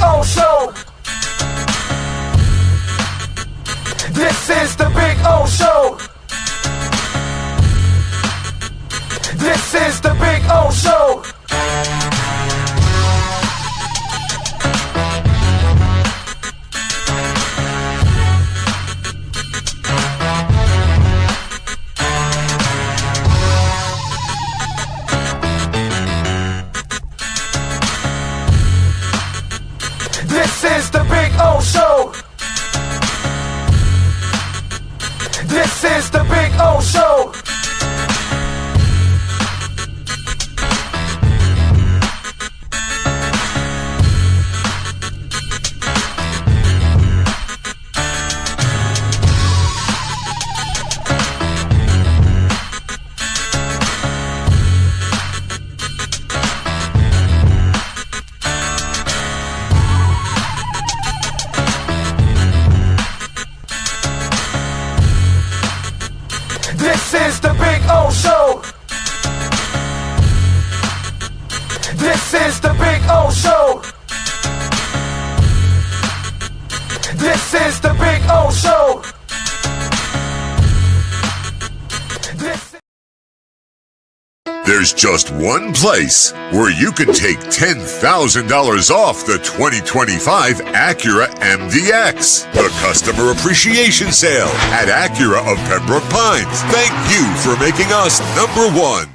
O Show. This is the Big O Show. This is the Big O Show. This is the Big O Show. This is the Big O Show. This is the Big O Show. This is the Big O Show. This is the Big O Show. There's just one place where you can take $10,000 off the 2025 Acura MDX. The Customer Appreciation Sale at Acura of Pembroke Pines. Thank you for making us #1.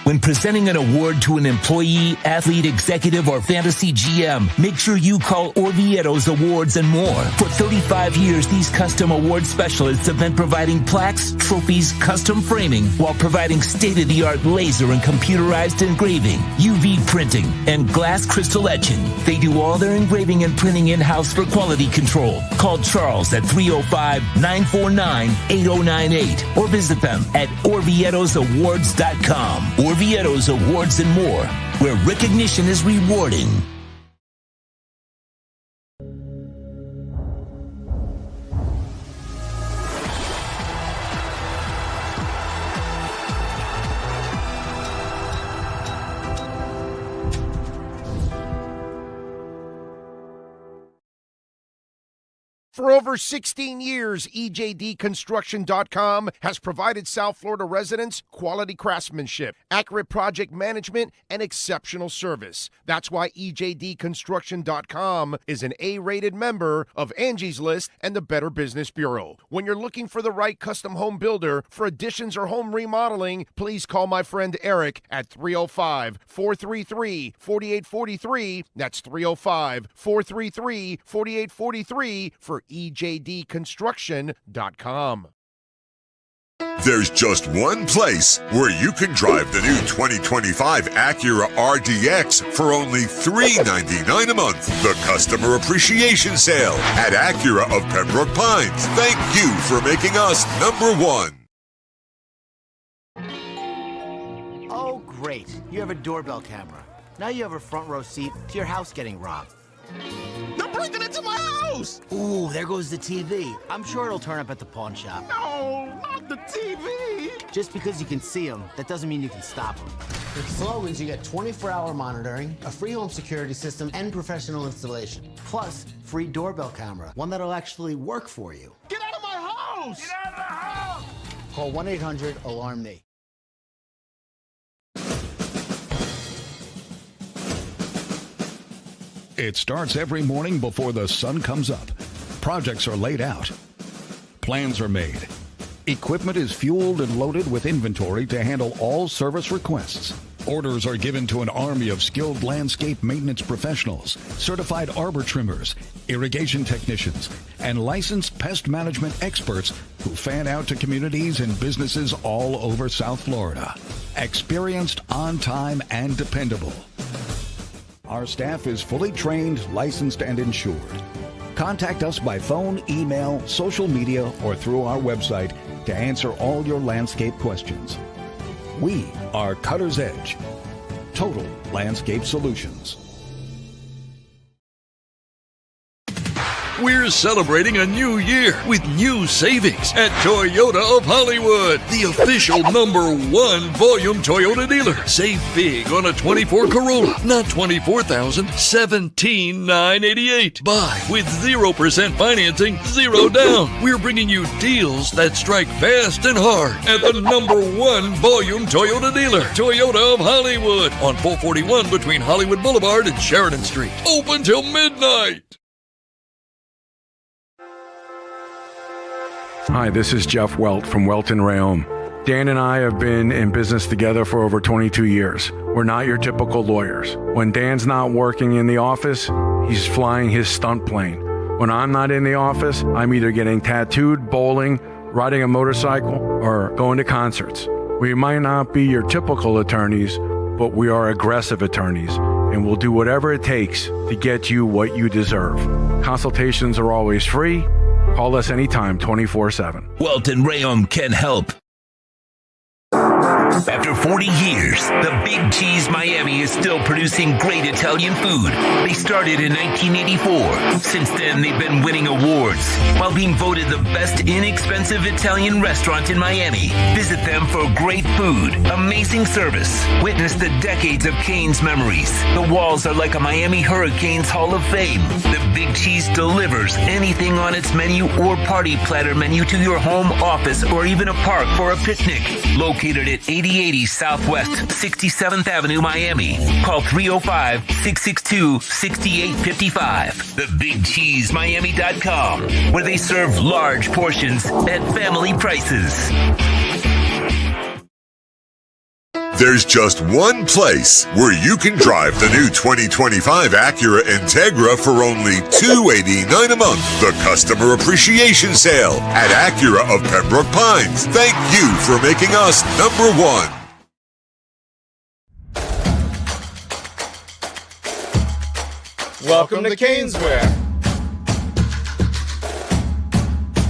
When presenting an award to an employee, athlete, executive, or fantasy GM, make sure you call Orvieto's Awards and More. For 35 years, these custom award specialists have been providing plaques, trophies, custom framing, while providing state-of-the-art laser and computerized engraving, UV printing, and glass crystal etching. They do all their engraving and printing in-house for quality control. Call Charles at 305-949-8098 or visit them at orvietosawards.com. Orvieto's Awards and More, where recognition is rewarding. For over 16 years, EJDconstruction.com has provided South Florida residents quality craftsmanship, accurate project management, and exceptional service. That's why EJDconstruction.com is an A-rated member of Angie's List and the Better Business Bureau. When you're looking for the right custom home builder for additions or home remodeling, please call my friend Eric at 305-433-4843. That's 305-433-4843 for EJDconstruction.com. There's just one place where you can drive the new 2025 Acura RDX for only $399 a month. The Customer Appreciation Sale at Acura of Pembroke Pines. Thank you for making us #1. Oh, great. You have a doorbell camera. Now you have a front row seat to your house getting robbed. They're breaking into my house! Ooh, there goes the TV. I'm sure it'll turn up at the pawn shop. No, not the TV! Just because you can see them, that doesn't mean you can stop them. With Slogans, you get 24-hour monitoring, a free home security system, and professional installation. Plus, free doorbell camera, one that'll actually work for you. Get out of my house! Get out of the house! Call 1-800-ALARM-ME. It starts every morning before the sun comes up. Projects are laid out. Plans are made. Equipment is fueled and loaded with inventory to handle all service requests. Orders are given to an army of skilled landscape maintenance professionals, certified arbor trimmers, irrigation technicians, and licensed pest management experts who fan out to communities and businesses all over South Florida. Experienced, on time, and dependable. Our staff is fully trained, licensed, and insured. Contact us by phone, email, social media, or through our website to answer all your landscape questions. We are Cutter's Edge. Total Landscape Solutions. We're celebrating a new year with new savings at Toyota of Hollywood, the official #1 volume Toyota dealer. Save big on a 24 Corolla, not $24,000, $17,988. Buy with 0% financing, 0 down. We're bringing you deals that strike fast and hard at the #1 volume Toyota dealer, Toyota of Hollywood, on 441 between Hollywood Boulevard and Sheridan Street. Open till midnight. Hi, this is Jeff Welt from Welton Rayom. Dan and I have been in business together for over 22 years. We're not your typical lawyers. When Dan's not working in the office, he's flying his stunt plane. When I'm not in the office, I'm either getting tattooed, bowling, riding a motorcycle, or going to concerts. We might not be your typical attorneys, but we are aggressive attorneys, and we'll do whatever it takes to get you what you deserve. Consultations are always free. Call us anytime, 24/7. Welton Rayom can help. After 40 years, the Big Cheese Miami is still producing great Italian food. They started in 1984. Since then, they've been winning awards while being voted the best inexpensive Italian restaurant in Miami. Visit them for great food, amazing service. Witness the decades of Cane's memories. The walls are like a Miami Hurricanes Hall of Fame. The Big Cheese delivers anything on its menu or party platter menu to your home, office, or even a park for a picnic. Located at 8080 Southwest 67th Avenue, Miami. Call 305-662-6855. TheBigCheeseMiami.com, where they serve large portions at family prices. There's just one place where you can drive the new 2025 Acura Integra for only $289 a month. The Customer Appreciation Sale at Acura of Pembroke Pines. Thank you for making us #1. Welcome to Caneswear.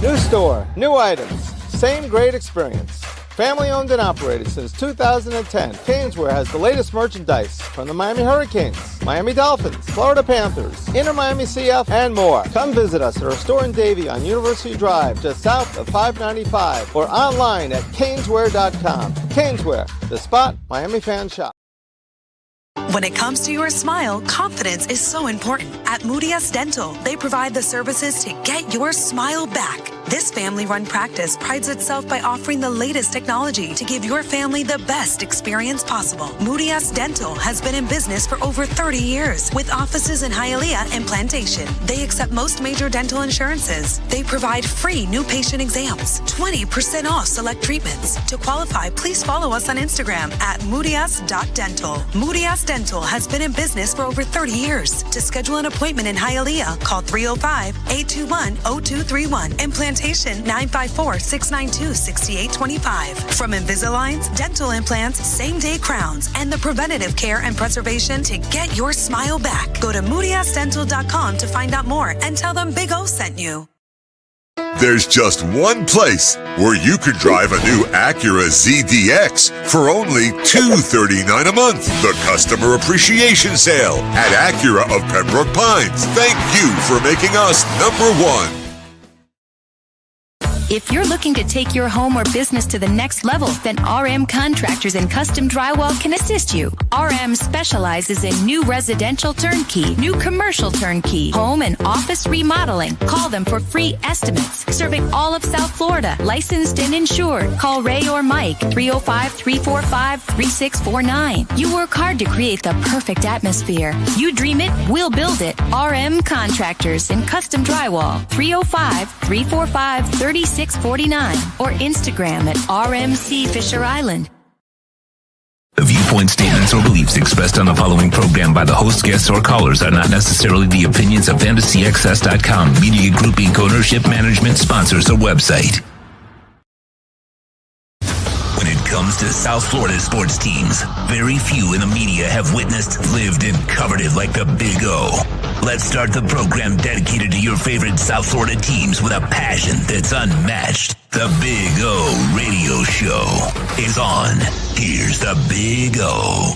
New store, new items, same great experience. Family owned and operated since 2010, Caneswear has the latest merchandise from the Miami Hurricanes, Miami Dolphins, Florida Panthers, Inter Miami CF, and more. Come visit us at our store in Davie on University Drive, just south of 595, or online at caneswear.com. Caneswear, the spot Miami fans shop. When it comes to your smile, confidence is so important. At Moody S Dental, they provide the services to get your smile back. This family-run practice prides itself by offering the latest technology to give your family the best experience possible. Moody S Dental has been in business for over 30 years with offices in Hialeah and Plantation. They accept most major dental insurances. They provide free new patient exams, 20% off select treatments. To qualify, please follow us on Instagram at moodys.dental. Moody S Dental has been in business for over 30 years. To schedule an appointment in Hialeah, call 305-821-0231 and Plantation 954-692-6825. From Invisaligns, dental implants, same-day crowns, and the preventative care and preservation to get your smile back. Go to moodysdental.com to find out more and tell them Big O sent you. There's just one place where you could drive a new Acura ZDX for only $239 a month. The Customer Appreciation Sale at Acura of Pembroke Pines. Thank you for making us #1. If you're looking to take your home or business to the next level, then RM Contractors and Custom Drywall can assist you. RM specializes in new residential turnkey, new commercial turnkey, home and office remodeling. Call them for free estimates. Serving all of South Florida, licensed and insured. Call Ray or Mike, 305-345-3649. You work hard to create the perfect atmosphere. You dream it, we'll build it. RM Contractors and Custom Drywall, 305-345-3649 or Instagram at RMC Fisher Island. The viewpoint statements or beliefs expressed on the following program by the host, guests, or callers are not necessarily the opinions of FantasyXS.com, Media Group Inc. ownership, management, sponsors, or website. When it comes to South Florida sports teams, very few in the media have witnessed, lived, and covered it like the Big O. Let's start the program dedicated to your favorite South Florida teams with a passion that's unmatched. The Big O Radio Show is on. Here's the Big O.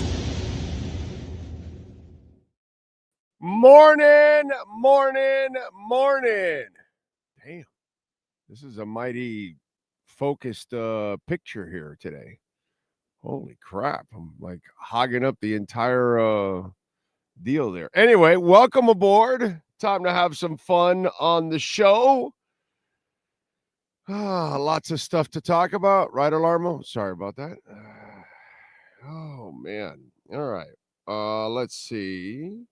Morning. Damn, this is a mighty focused picture here today. Holy crap. I'm like hogging up the entire deal there. Anyway, welcome aboard. Time to have some fun on the show. Lots of stuff to talk about, right, Alarmo? Sorry about that. Oh, man. All right. Let's see.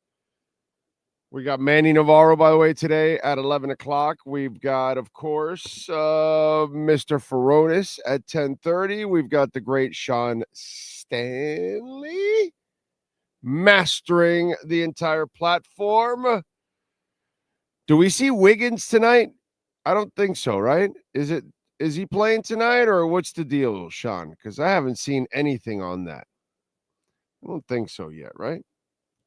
We got Manny Navarro, by the way, today at 11 o'clock. We've got, of course, Mr. Furones at 10:30. We've got the great Sean Stanley mastering the entire platform. Do we see Wiggins tonight? I don't think so, right? Is he playing tonight, or what's the deal, Sean? Because I haven't seen anything on that. I don't think so yet, right?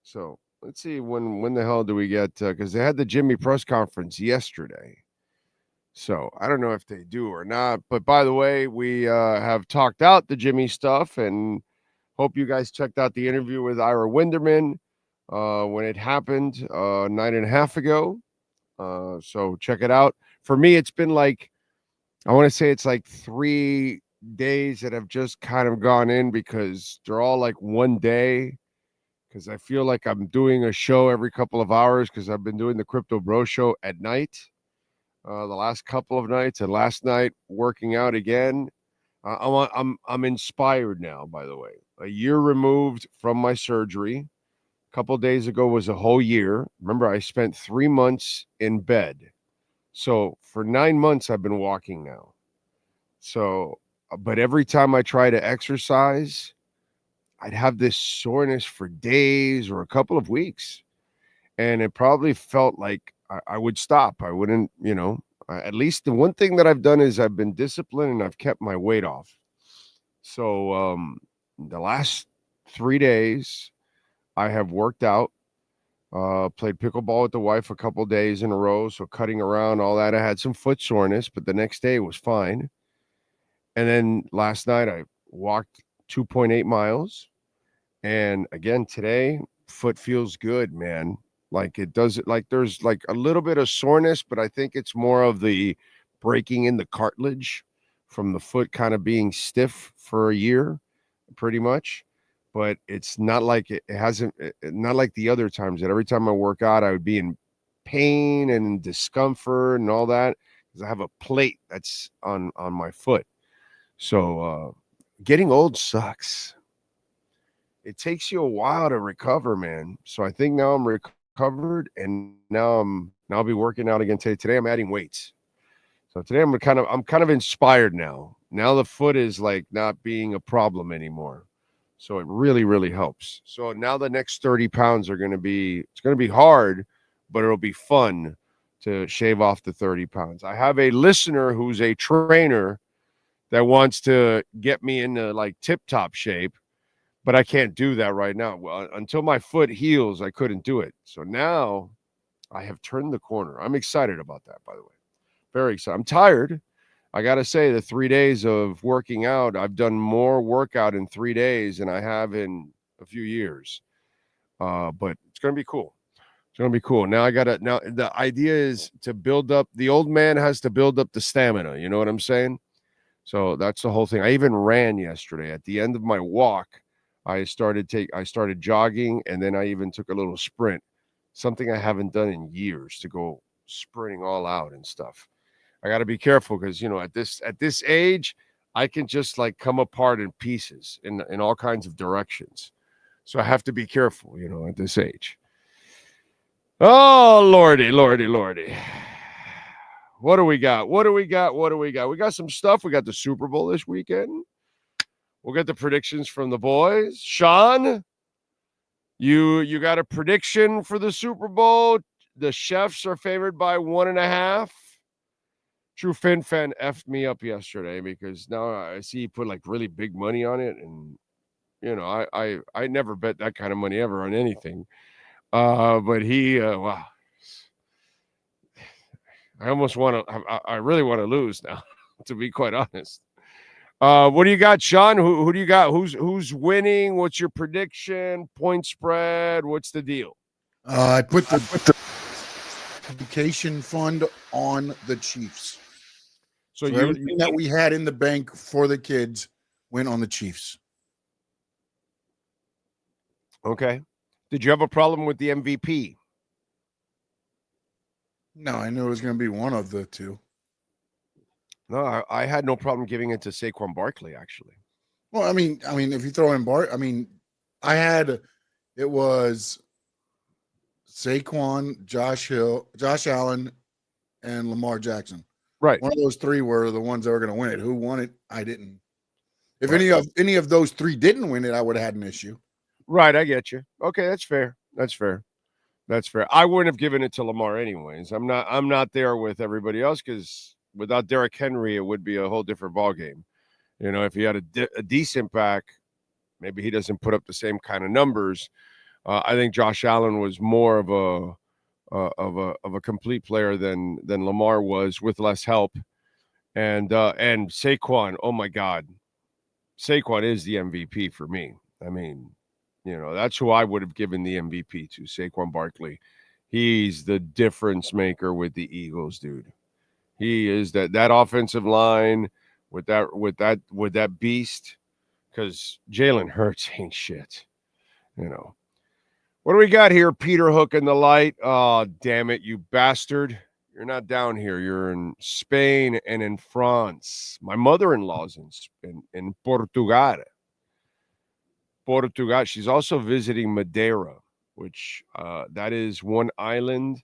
So let's see when the hell do we get, because they had the Jimmy press conference yesterday. So I don't know if they do or not. But by the way, we have talked out the Jimmy stuff, and hope you guys checked out the interview with Ira Winderman when it happened a night and a half ago. So check it out. For me, it's been like, I want to say it's like 3 days that have just kind of gone in because they're all like one day. Because I feel like I'm doing a show every couple of hours because I've been doing the Crypto Bro Show at night the last couple of nights, and last night working out again. I'm inspired now, by the way. A year removed from my surgery. A couple of days ago was a whole year. Remember, I spent 3 months in bed. So for 9 months, I've been walking now. So, but every time I try to exercise, I'd have this soreness for days or a couple of weeks. And it probably felt like I would stop. I wouldn't, at least the one thing that I've done is I've been disciplined and I've kept my weight off. So the last 3 days, I have worked out, played pickleball with the wife a couple days in a row. So cutting around, all that. I had some foot soreness, but the next day was fine. And then last night I walked 2.8 miles. And again, today, foot feels good, man. Like it does, like there's like a little bit of soreness, but I think it's more of the breaking in the cartilage from the foot kind of being stiff for a year, pretty much. But it's not like not like the other times that every time I work out, I would be in pain and discomfort and all that because I have a plate that's on my foot. So getting old sucks. It takes you a while to recover, man. So I think now I'm recovered, and now I'll be working out again today. Today I'm adding weights. So today I'm kind of inspired now. Now the foot is like not being a problem anymore. So it really, really helps. So now the next 30 pounds it's going to be hard, but it'll be fun to shave off the 30 pounds. I have a listener who's a trainer that wants to get me into like tip-top shape, but I can't do that right now. Well, until my foot heals, I couldn't do it. So now I have turned the corner. I'm excited about that, by the way. Very excited. I'm tired. I got to say, the 3 days of working out, I've done more workout in 3 days than I have in a few years. But it's going to be cool. It's going to be cool. Now the idea is to build up. The old man has to build up the stamina. You know what I'm saying? So that's the whole thing. I even ran yesterday. At the end of my walk, I started jogging, and then I even took a little sprint, something I haven't done in years, to go sprinting all out and stuff. I got to be careful because, at this age, I can just like come apart in pieces in all kinds of directions. So I have to be careful, at this age. Oh, Lordy. What do we got? We got some stuff. We got the Super Bowl this weekend. We'll get the predictions from the boys. Sean, you got a prediction for the Super Bowl? The Chefs are favored by 1.5. True Fin fan effed me up yesterday because now I see he put like really big money on it, and I never bet that kind of money ever on anything. But he wow. I really want to lose now, to be quite honest. What do you got, Sean? Who do you got? Who's winning? What's your prediction? Point spread? What's the deal? I put the education fund on the Chiefs. So everything that we had in the bank for the kids went on the Chiefs. Okay. Did you have a problem with the MVP? No, I knew it was going to be one of the two. No, I had no problem giving it to Saquon Barkley, actually. Well, I mean, if you throw in it was Saquon, Josh Allen, and Lamar Jackson. Right. One of those three were the ones that were going to win it. Who won it? I didn't. If any of those three didn't win it, I would have had an issue. Right, I get you. Okay, that's fair. I wouldn't have given it to Lamar anyways. I'm not there with everybody else because without Derrick Henry, it would be a whole different ballgame. You know, if he had a decent back, maybe he doesn't put up the same kind of numbers. I think Josh Allen was more of a complete player than Lamar was with less help. And Saquon, oh my God, Saquon is the MVP for me. I mean, you know, that's who I would have given the MVP to, Saquon Barkley. He's the difference maker with the Eagles, dude. He is that offensive line with that beast, because Jalen Hurts ain't shit. You know. What do we got here, Peter Hook in the light? Oh, damn it, you bastard. You're not down here. You're in Spain and in France. My mother-in-law's in Portugal. She's also visiting Madeira, which that is one island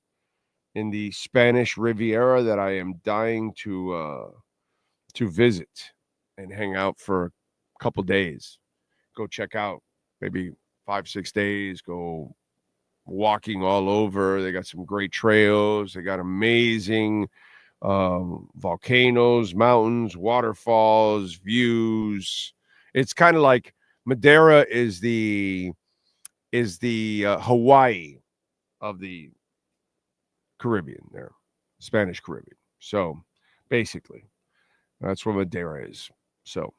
in the Spanish Riviera that I am dying to visit and hang out for a couple days. Go check out, maybe 5-6 days, go walking all over. They got some great trails. They got amazing volcanoes, mountains, waterfalls, views. It's kind of like Madeira is the Hawaii of the Caribbean there, Spanish Caribbean. So basically, that's what Madeira is. So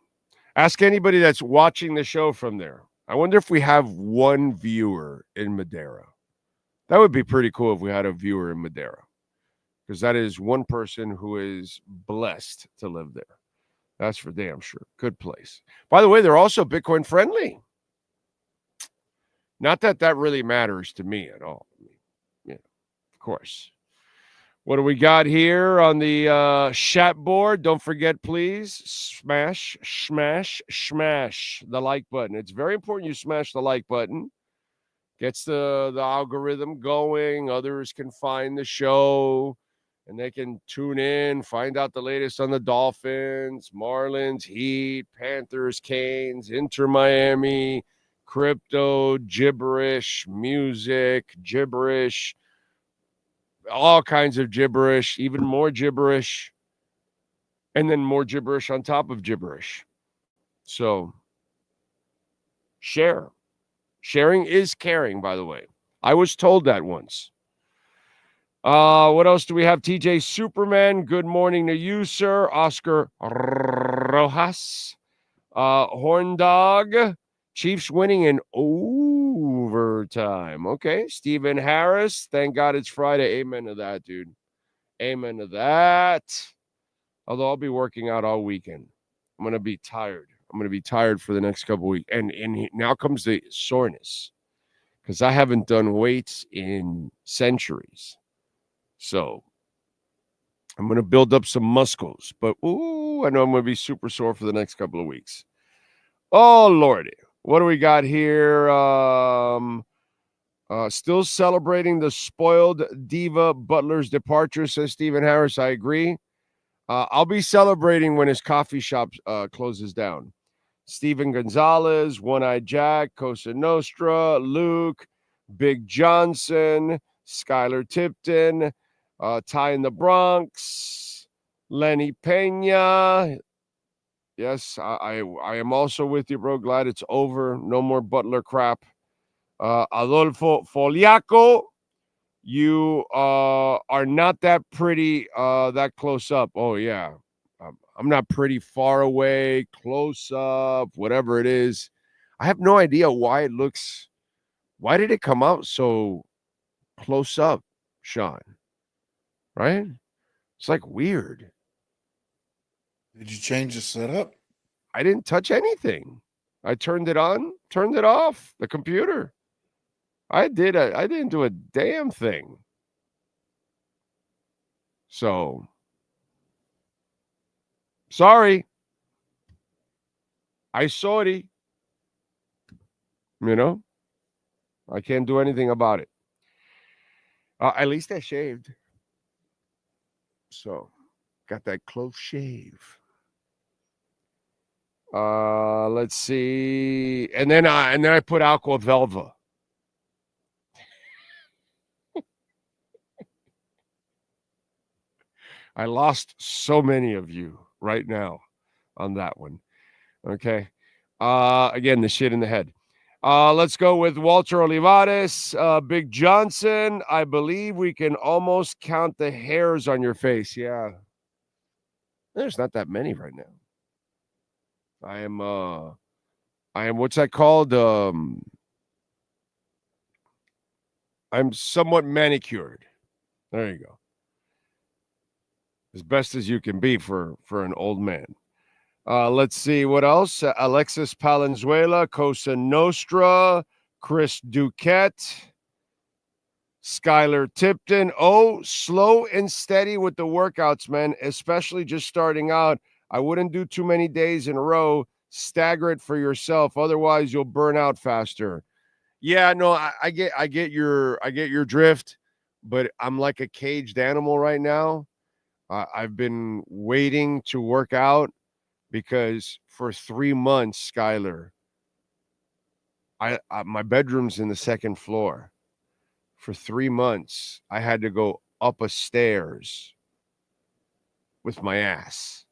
ask anybody that's watching the show from there. I wonder if we have one viewer in Madeira. That would be pretty cool if we had a viewer in Madeira, because that is one person who is blessed to live there. That's for damn sure. Good place. By the way, they're also Bitcoin friendly. Not that really matters to me at all. Yeah, of course. What do we got here on the chat board? Don't forget, please, smash the like button. It's very important you smash the like button. Gets the algorithm going. Others can find the show, and they can tune in, find out the latest on the Dolphins, Marlins, Heat, Panthers, Canes, Inter Miami, crypto, gibberish, music, gibberish, all kinds of gibberish, even more gibberish, and then more gibberish on top of gibberish. So share. Sharing is caring, by the way. I was told that once. What else do we have? TJ Superman, good morning to you, sir. Oscar Rojas. Horn Dog. Chiefs winning in overtime. Okay. Stephen Harris. Thank God it's Friday. Amen to that, dude. Amen to that. Although I'll be working out all weekend. I'm going to be tired. I'm going to be tired for the next couple of weeks. And now comes the soreness, because I haven't done weights in centuries. So I'm going to build up some muscles. But, I know I'm going to be super sore for the next couple of weeks. Oh, Lordy. What do we got here? Still celebrating the spoiled diva Butler's departure, says Stephen Harris. I agree. I'll be celebrating when his coffee shop closes down. Steven Gonzalez, One-Eyed Jack, Cosa Nostra, Luke, Big Johnson, Skylar Tipton, Ty in the Bronx, Lenny Pena. Yes, I am also with you, bro. Glad it's over. No more Butler crap. Adolfo Foliaco, you are not that pretty that close up. Oh, yeah. I'm not pretty far away, close up, whatever it is. I have no idea why it looks. Why did it come out so close up, Sean. Right? It's like weird. Did you change the setup? I didn't touch anything. I turned it on, turned it off, the computer. I didn't do a damn thing. So, sorry. I sorry. You know, I can't do anything about it. At least I shaved. So, got that close shave. Let's see. And then I put Aqua Velva. I lost so many of you right now on that one. Okay. Again, the shit in the head. Let's go with Walter Olivares. Big Johnson, I believe we can almost count the hairs on your face. Yeah. There's not that many right now. I am what's that called? I'm somewhat manicured. There you go. As best as you can be for an old man. Let's see what else. Alexis Palenzuela, Cosa Nostra, Chris Duquette, Skylar Tipton. Oh, slow and steady with the workouts, man, especially just starting out. I wouldn't do too many days in a row. Stagger it for yourself. Otherwise, you'll burn out faster. Yeah, no, I get your drift, but I'm like a caged animal right now. I've been waiting to work out because for 3 months, Skylar, my bedroom's in the second floor. For 3 months, I had to go up a stairs with my ass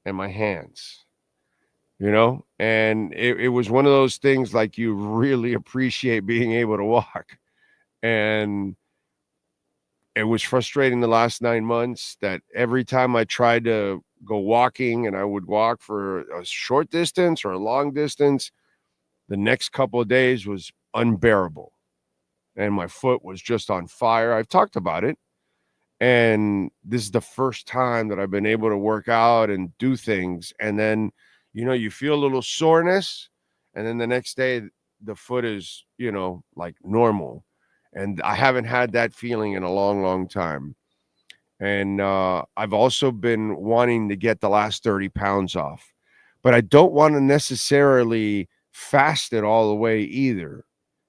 and my hands, you know? And it was one of those things like you really appreciate being able to walk. And it was frustrating the last 9 months that every time I tried to go walking and I would walk for a short distance or a long distance, the next couple of days was unbearable. And my foot was just on fire. I've talked about it. And this is the first time that I've been able to work out and do things. And then, you know, you feel a little soreness. And then the next day, the foot is, you know, like normal. And I haven't had that feeling in a long, long time. And I've also been wanting to get the last 30 pounds off. But I don't want to necessarily fast it all the way either.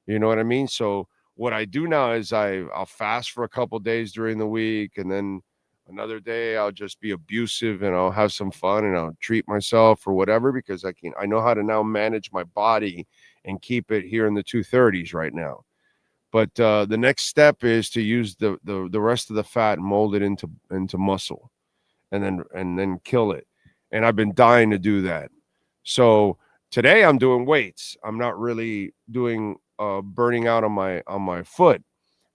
You know what I mean? So what I do now is I'll fast for a couple days during the week. And then another day I'll just be abusive and I'll have some fun and I'll treat myself or whatever, because I know how to now manage my body and keep it here in the 230s right now. But the next step is to use the rest of the fat and mold it into muscle, and then kill it. And I've been dying to do that. So today I'm doing weights. I'm not really doing burning out on my foot,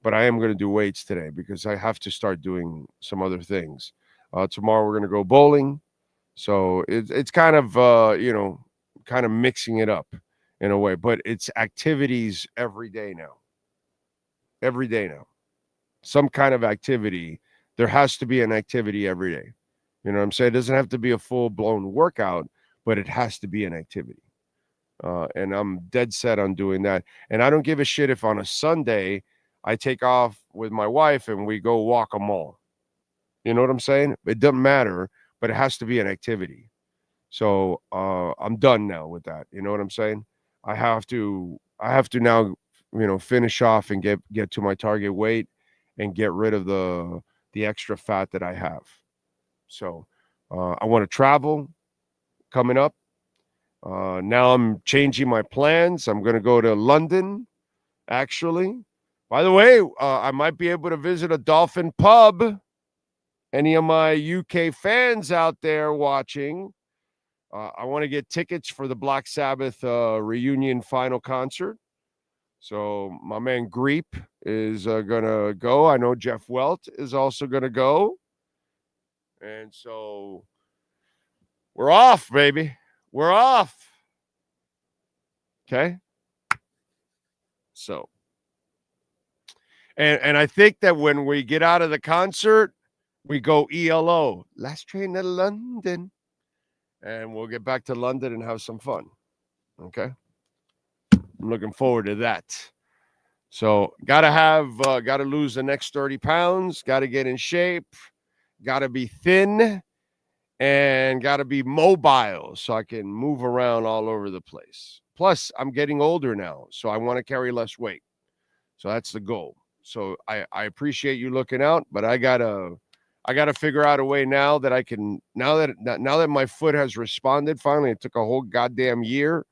but I am going to do weights today because I have to start doing some other things. Tomorrow we're going to go bowling. So it's kind of kind of mixing it up in a way, but it's activities every day now. Every day now, some kind of activity. There has to be an activity every day. You know what I'm saying? It doesn't have to be a full-blown workout, but it has to be an activity. And I'm dead set on doing that. And I don't give a shit if on a Sunday I take off with my wife and we go walk a mall. You know what I'm saying? It doesn't matter, but it has to be an activity. So I'm done now with that. You know what I'm saying? I have to now, finish off and get to my target weight and get rid of the extra fat that I have. So I want to travel coming up. Now I'm changing my plans. I'm going to go to London, actually. By the way, I might be able to visit a Dolphin pub. Any of my UK fans out there watching, I want to get tickets for the Black Sabbath reunion final concert. So my man Greep is going to go. I know Jeff Welt is also going to go. And so we're off, baby. We're off. Okay? So And I think that when we get out of the concert, we go ELO, last train to London. And we'll get back to London and have some fun. Okay? I'm looking forward to that. So gotta lose the next 30 pounds, gotta get in shape, gotta be thin, and gotta be mobile so I can move around all over the place. Plus, I'm getting older now, so I want to carry less weight. So that's the goal. So I appreciate you looking out, but I gotta figure out a way now that I can, now that my foot has responded finally. It took a whole goddamn year.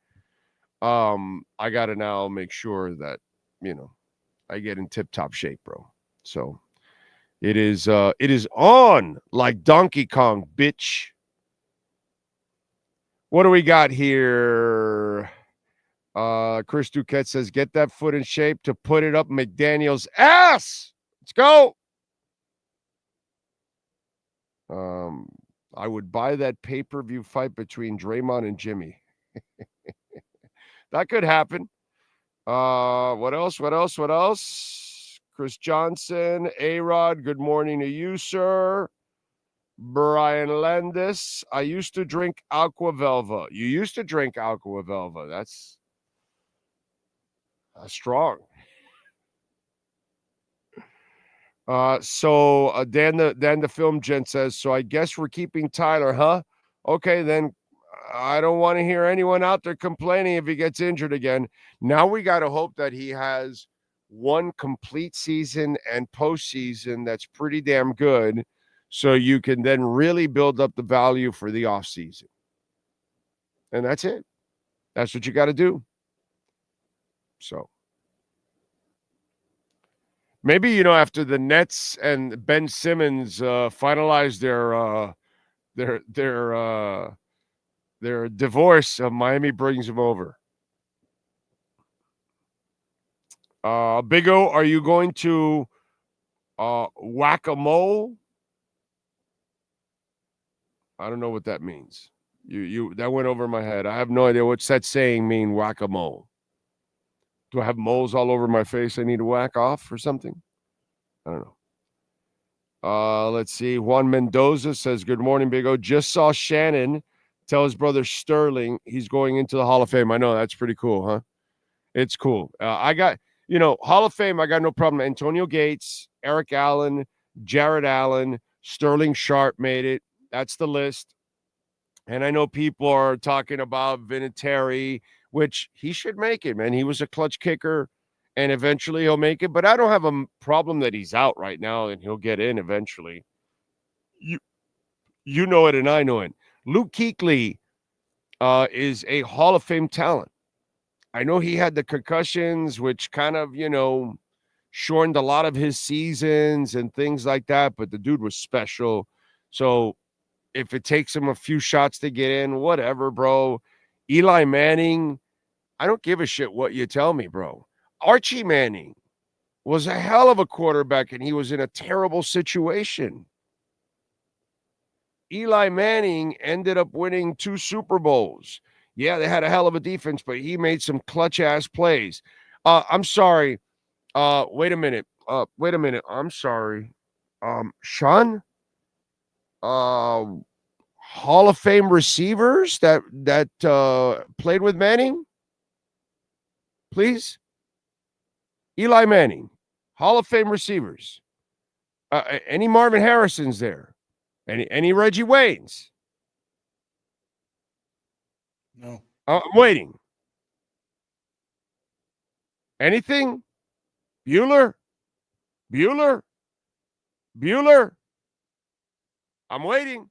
I gotta now make sure that, I get in tip-top shape, bro. So it is on like Donkey Kong, bitch. What do we got here? Chris Duquette says, get that foot in shape to put it up McDaniel's ass. Let's go. I would buy that pay-per-view fight between Draymond and Jimmy. That could happen. What else? Chris Johnson, A-Rod, good morning to you, sir. Brian Landis, I used to drink Aqua Velva. You used to drink Aqua Velva. That's strong. So Dan the film gent says, so I guess we're keeping Tyler, huh? Okay, then I don't want to hear anyone out there complaining if he gets injured again. Now we got to hope that he has one complete season and postseason that's pretty damn good, so you can then really build up the value for the offseason. And that's it. That's what you got to do. So maybe, after the Nets and Ben Simmons finalize their divorce, Miami brings him over. Big O, are you going to whack-a-mole? I don't know what that means. You that went over my head. I have no idea what's that saying mean, whack-a-mole. Do I have moles all over my face I need to whack off or something? I don't know. Let's see. Juan Mendoza says, good morning, Big O. Just saw Shannon tell his brother Sterling he's going into the Hall of Fame. I know, that's pretty cool, huh? It's cool. I got, Hall of Fame, I got no problem. Antonio Gates, Eric Allen, Jared Allen, Sterling Sharp made it. That's the list. And I know people are talking about Vinatieri, which he should make it, man. He was a clutch kicker, and eventually he'll make it. But I don't have a problem that he's out right now, and he'll get in eventually. You know it, and I know it. Luke Kuechly is a Hall of Fame talent. I know he had the concussions, which kind of, shortened a lot of his seasons and things like that, but the dude was special. So if it takes him a few shots to get in, whatever, bro. Eli Manning, I don't give a shit what you tell me, bro. Archie Manning was a hell of a quarterback, and he was in a terrible situation. Eli Manning ended up winning 2 Super Bowls. Yeah, they had a hell of a defense, but he made some clutch-ass plays. I'm sorry. Wait a minute. I'm sorry. Sean? Hall of Fame receivers that played with Manning? Please? Eli Manning. Hall of Fame receivers. Any Marvin Harrisons there? Any Reggie Waynes? No. I'm waiting. Anything? Bueller? I'm waiting.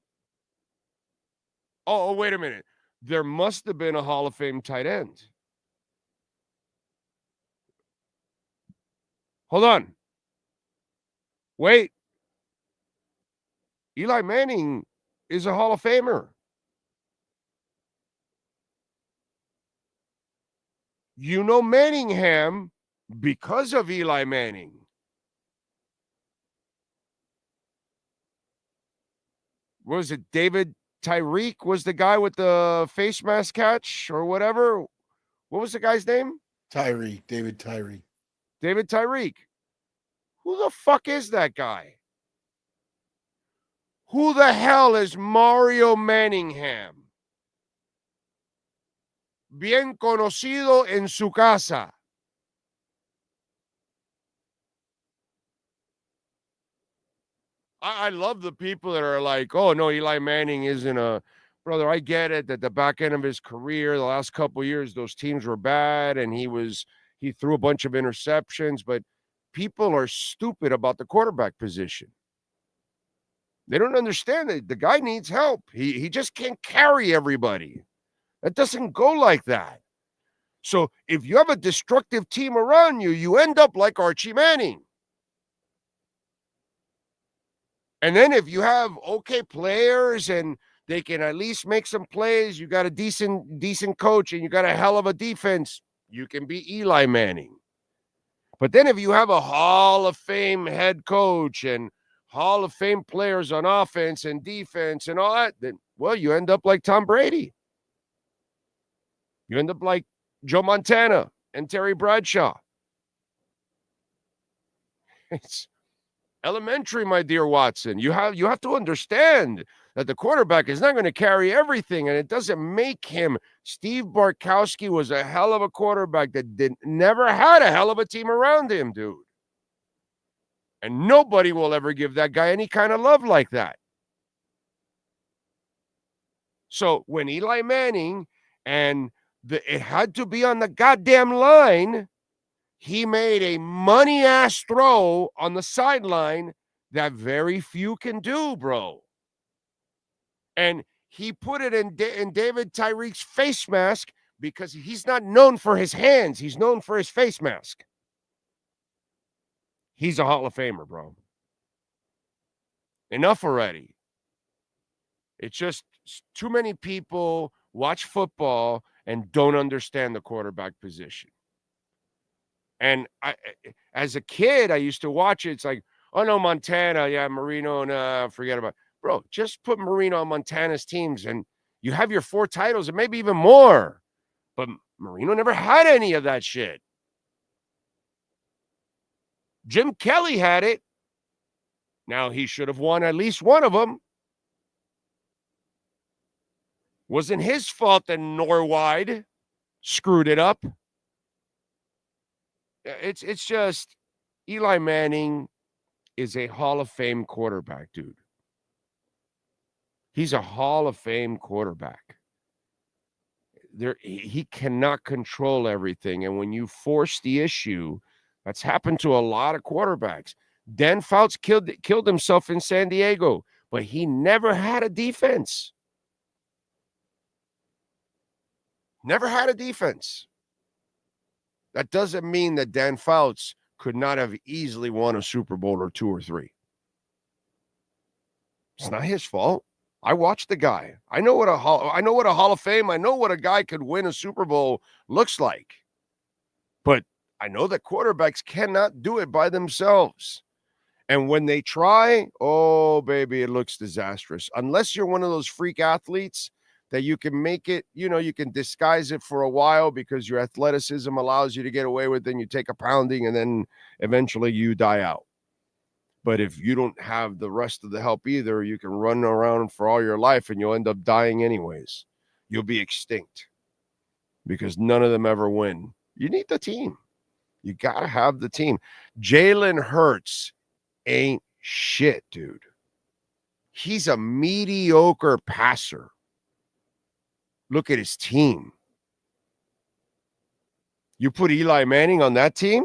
Oh, wait a minute. There must have been a Hall of Fame tight end. Hold on. Wait. Eli Manning is a Hall of Famer. Manningham because of Eli Manning. What was it? David Tyreek was the guy with the face mask catch or whatever. What was the guy's name? David Tyree. David Tyreek. Who the fuck is that guy? Who the hell is Mario Manningham? Bien conocido en su casa. I love the people that are like, oh, no, Eli Manning isn't a... Brother, I get it that the back end of his career, the last couple of years, those teams were bad, and he threw a bunch of interceptions, but people are stupid about the quarterback position. They don't understand that the guy needs help. He just can't carry everybody. That doesn't go like that. So if you have a destructive team around you, you end up like Archie Manning. And then if you have okay players and they can at least make some plays, you got a decent coach, and you got a hell of a defense, you can be Eli Manning. But then if you have a Hall of Fame head coach and Hall of Fame players on offense and defense and all that, then, well, you end up like Tom Brady. You end up like Joe Montana and Terry Bradshaw. It's elementary, my dear Watson. You have to understand that the quarterback is not going to carry everything, and it doesn't make him. Steve Bartkowski was a hell of a quarterback that never had a hell of a team around him, dude. And nobody will ever give that guy any kind of love like that. So when Eli Manning and it had to be on the goddamn line, he made a money-ass throw on the sideline that very few can do, bro. And he put it in David Tyreek's face mask because he's not known for his hands. He's known for his face mask. He's a Hall of Famer, bro. Enough already. It's just too many people watch football and don't understand the quarterback position. And as a kid, I used to watch it. It's like, oh, no, Montana. Yeah, Marino. Nah, forget about it. Bro, just put Marino on Montana's teams and you have your 4 titles and maybe even more. But Marino never had any of that shit. Jim Kelly had it. Now, he should have won at least one of them. Wasn't his fault that Norwide screwed it up. It's just Eli Manning is a Hall of Fame quarterback, dude. He's a Hall of Fame quarterback. He cannot control everything. And when you force the issue, that's happened to a lot of quarterbacks. Dan Fouts killed himself in San Diego, but he never had a defense. Never had a defense. That doesn't mean that Dan Fouts could not have easily won a Super Bowl or 2 or 3. It's not his fault. I watched the guy. I know what a Hall of Fame. I know what a guy could win a Super Bowl looks like. But I know that quarterbacks cannot do it by themselves. And when they try, oh, baby, it looks disastrous. Unless you're one of those freak athletes that you can make it, you can disguise it for a while because your athleticism allows you to get away with it, and you take a pounding and then eventually you die out. But if you don't have the rest of the help either, you can run around for all your life and you'll end up dying anyways. You'll be extinct because none of them ever win. You need the team. You got to have the team. Jalen Hurts ain't shit, dude. He's a mediocre passer. Look at his team. You put Eli Manning on that team?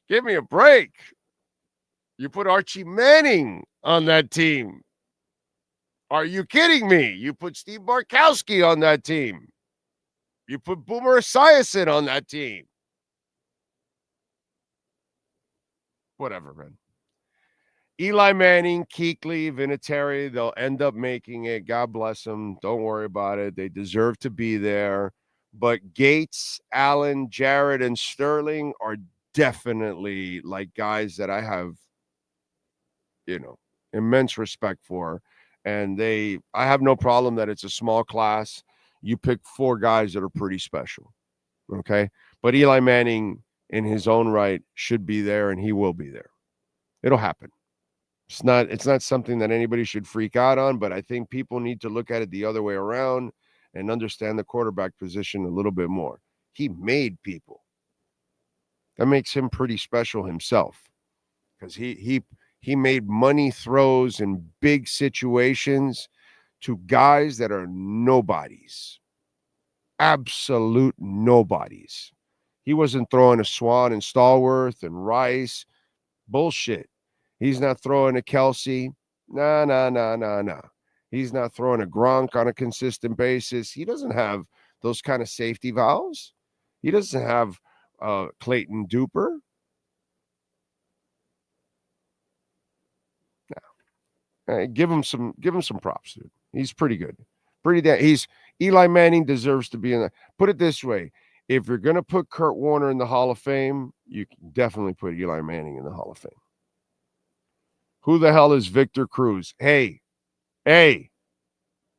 Give me a break. You put Archie Manning on that team. Are you kidding me? You put Steve Bartkowski on that team. You put Boomer Esiason on that team. Whatever, man. Eli Manning, Kuechly, Vinatieri, they'll end up making it. God bless them. Don't worry about it. They deserve to be there. But Gates, Allen, Jarrett, and Sterling are definitely like guys that I have, immense respect for. And I have no problem that it's a small class. You pick 4 guys that are pretty special. Okay. But Eli Manning in his own right should be there, and he will be there. It'll happen. It's not something that anybody should freak out on, but I think people need to look at it the other way around and understand the quarterback position a little bit more. He made people. That makes him pretty special himself, because he made money throws in big situations to guys that are nobodies. Absolute nobodies. He wasn't throwing a Swan and Stallworth and Rice. Bullshit. He's not throwing a Kelsey. Nah. He's not throwing a Gronk on a consistent basis. He doesn't have those kind of safety valves. He doesn't have Clayton Duper. No. Give him some props, dude. He's pretty good. Eli Manning deserves to be in the. Put it this way. If you're going to put Kurt Warner in the Hall of Fame, you can definitely put Eli Manning in the Hall of Fame. Who the hell is Victor Cruz? Hey, Dan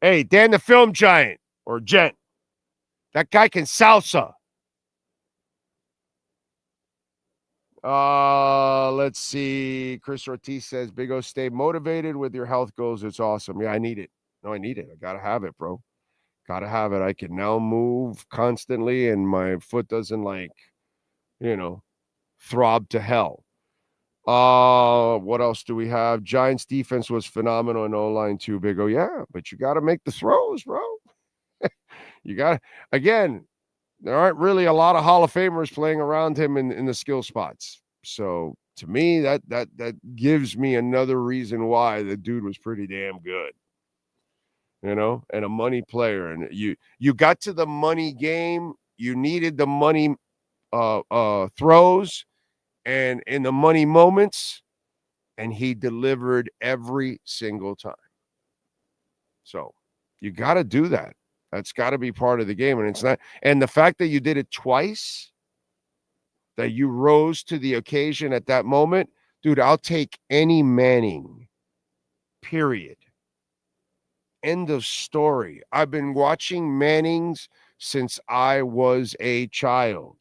the Film Giant or Gent. That guy can salsa. Let's see. Chris Ortiz says, Big O, stay motivated with your health goals. It's awesome. Yeah, I need it. No, I need it. I got to have it, bro. Got to have it. I can now move constantly and my foot doesn't throb to hell. What else do we have? Giants defense was phenomenal in O-line too, Big O. Yeah, but you got to make the throws, bro. You got to, again, there aren't really a lot of Hall of Famers playing around him in the skill spots. So to me, that gives me another reason why the dude was pretty damn good. And a money player. And you got to the money game. You needed the money throws and in the money moments, and he delivered every single time. So you got to do that. That's got to be part of the game. And it's not. And the fact that you did it twice, that you rose to the occasion at that moment, dude, I'll take any Manning, period. End of story. I've been watching Mannings since I was a child.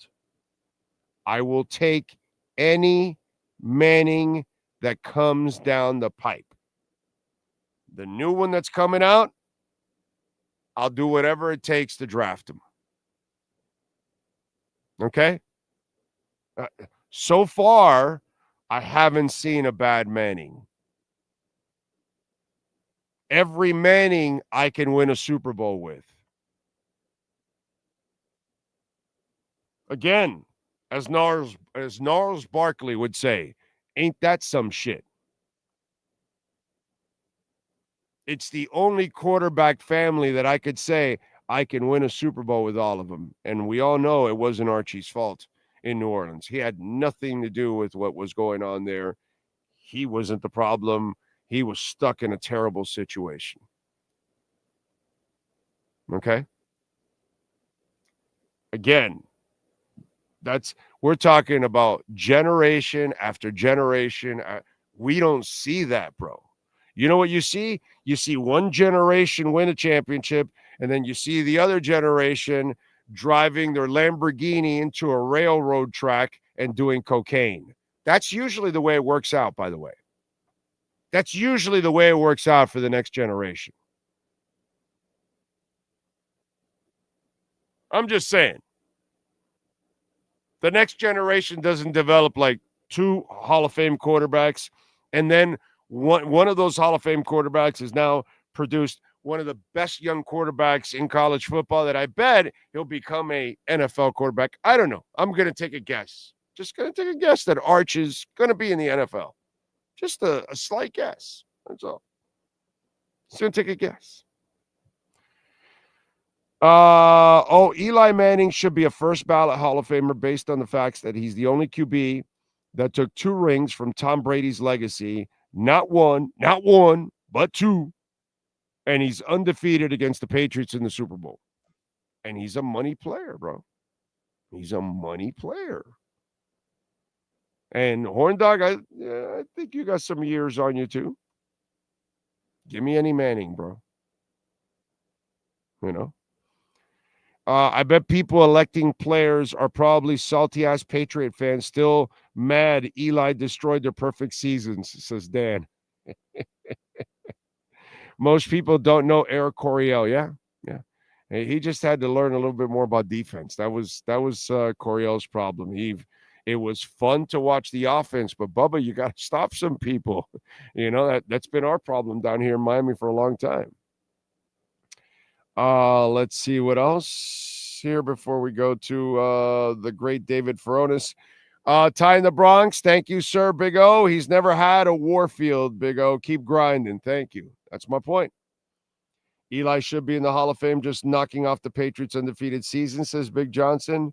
I will take any Manning that comes down the pipe. The new one that's coming out, I'll do whatever it takes to draft him. Okay? So far, I haven't seen a bad Manning. Every Manning I can win a Super Bowl with. Again, as Gnarls Barkley would say, ain't that some shit? It's the only quarterback family that I could say I can win a Super Bowl with all of them. And we all know it wasn't Archie's fault in New Orleans. He had nothing to do with what was going on there. He wasn't the problem. He was stuck in a terrible situation. Okay? Again, we're talking about generation after generation. We don't see that, bro. You know what you see? You see one generation win a championship, and then you see the other generation driving their Lamborghini into a railroad track and doing cocaine. That's usually the way it works out, by the way. That's usually the way it works out for the next generation. I'm just saying. The next generation doesn't develop like two Hall of Fame quarterbacks, and then one of those Hall of Fame quarterbacks is now produced one of the best young quarterbacks in college football that I bet he'll become a NFL quarterback. I don't know. I'm going to take a guess. Just going to take a guess that Arch is going to be in the NFL. Just a slight guess. That's all. Just going to take a guess. Eli Manning should be a first ballot Hall of Famer based on the facts that he's the only QB that took 2 rings from Tom Brady's legacy. Not one, but 2. And he's undefeated against the Patriots in the Super Bowl. And he's a money player, bro. He's a money player. And Horn Dog, I think you got some years on you too. Give me any Manning, bro. I bet people electing players are probably salty-ass Patriot fans still mad Eli destroyed their perfect seasons, says Dan. Most people don't know Eric Coryell. Yeah. He just had to learn a little bit more about defense. That was Coryell's problem. It was fun to watch the offense, but Bubba, you got to stop some people. That's been our problem down here in Miami for a long time. Let's see what else here before we go to the great David Furones. Ty in the Bronx, thank you, sir, Big O. He's never had a Warfield, Big O. Keep grinding. Thank you. That's my point. Eli should be in the Hall of Fame just knocking off the Patriots' undefeated season, says Big Johnson.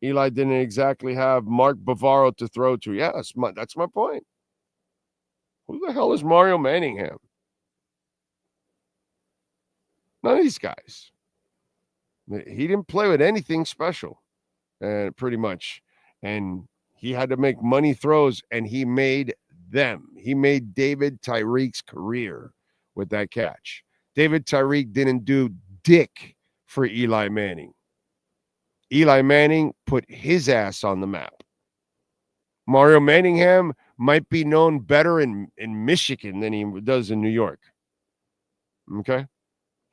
Eli didn't exactly have Mark Bavaro to throw to. Yeah, that's my point. Who the hell is Mario Manningham? None of these guys. He didn't play with anything special, pretty much. And he had to make money throws, and he made them. He made David Tyreek's career with that catch. David Tyreek didn't do dick for Eli Manning. Eli Manning put his ass on the map. Mario Manningham might be known better in Michigan than he does in New York. Okay?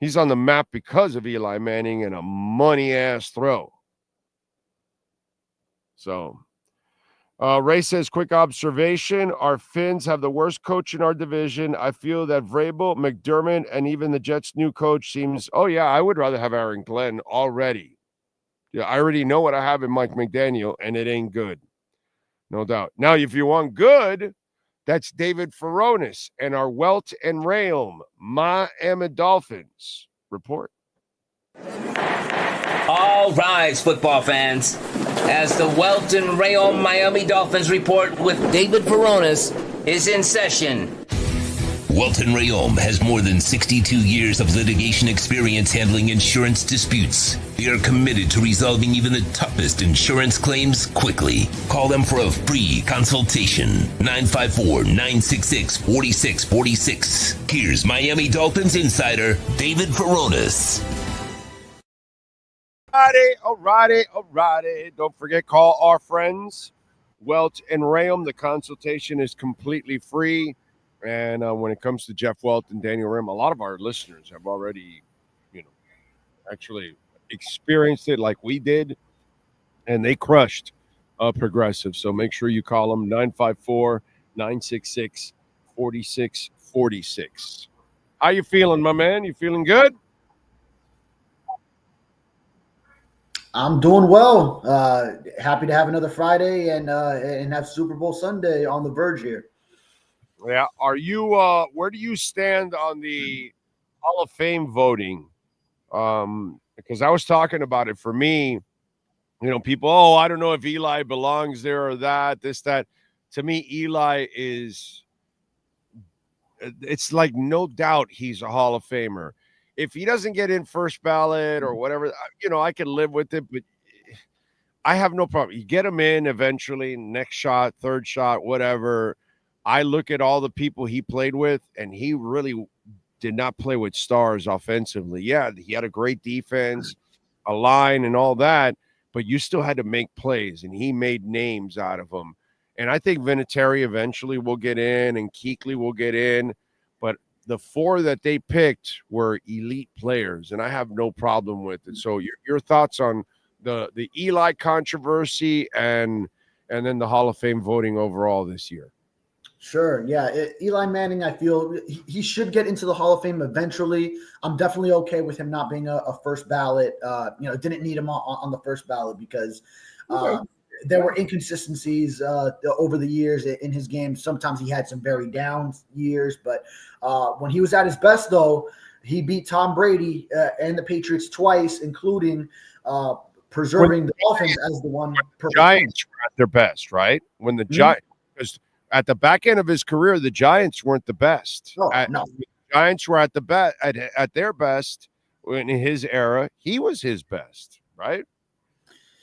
He's on the map because of Eli Manning and a money-ass throw. So, Ray says, quick observation. Our Finns have the worst coach in our division. I feel that Vrabel, McDermott, and even the Jets' new coach seems, I would rather have Aaron Glenn already. Yeah, I already know what I have in Mike McDaniel, and it ain't good. No doubt. Now, if you want good, that's David Furones and our Welt and Realm Miami Dolphins report. All rise, football fans, as the Welt and Realm Miami Dolphins report with David Furones is in session. Welton Rayom has more than 62 years of litigation experience handling insurance disputes. They are committed to resolving even the toughest insurance claims quickly. Call them for a free consultation. 954-966-4646. Here's Miami Dolphins insider David Furones. All righty. Don't forget, call our friends, Welt and Rayom. The consultation is completely free. And when it comes to Jeff Welt and Daniel Rim, a lot of our listeners have already, actually experienced it like we did, and they crushed Progressive. So make sure you call them 954-966-4646. How you feeling, my man? You feeling good? I'm doing well. Happy to have another Friday and have Super Bowl Sunday on the verge here. Yeah. Are you where do you stand on the Hall of Fame voting? Because I was talking about it. For me, people, I don't know if Eli belongs there or this, that. To me, Eli it's like no doubt he's a Hall of Famer. If he doesn't get in first ballot or whatever, I can live with it, but I have no problem. You get him in eventually, next shot, third shot, whatever. I look at all the people he played with, and he really did not play with stars offensively. Yeah, he had a great defense, a line, and all that, but you still had to make plays, and he made names out of them. And I think Vinatieri eventually will get in, and Kuechly will get in, but the four that they picked were elite players, and I have no problem with it. So your thoughts on the Eli controversy and then the Hall of Fame voting overall this year? Sure. Yeah. Eli Manning, I feel he should get into the Hall of Fame eventually. I'm definitely okay with him not being a first ballot. Didn't need him on the first ballot because there were inconsistencies over the years in his game. Sometimes he had some very down years, but when he was at his best, though, he beat Tom Brady and the Patriots twice, including preserving the Dolphins as the one. The Giants were at their best, right? When the Giants, because at the back end of his career, the Giants weren't the best. No. The Giants were at their best in his era. He was his best, right?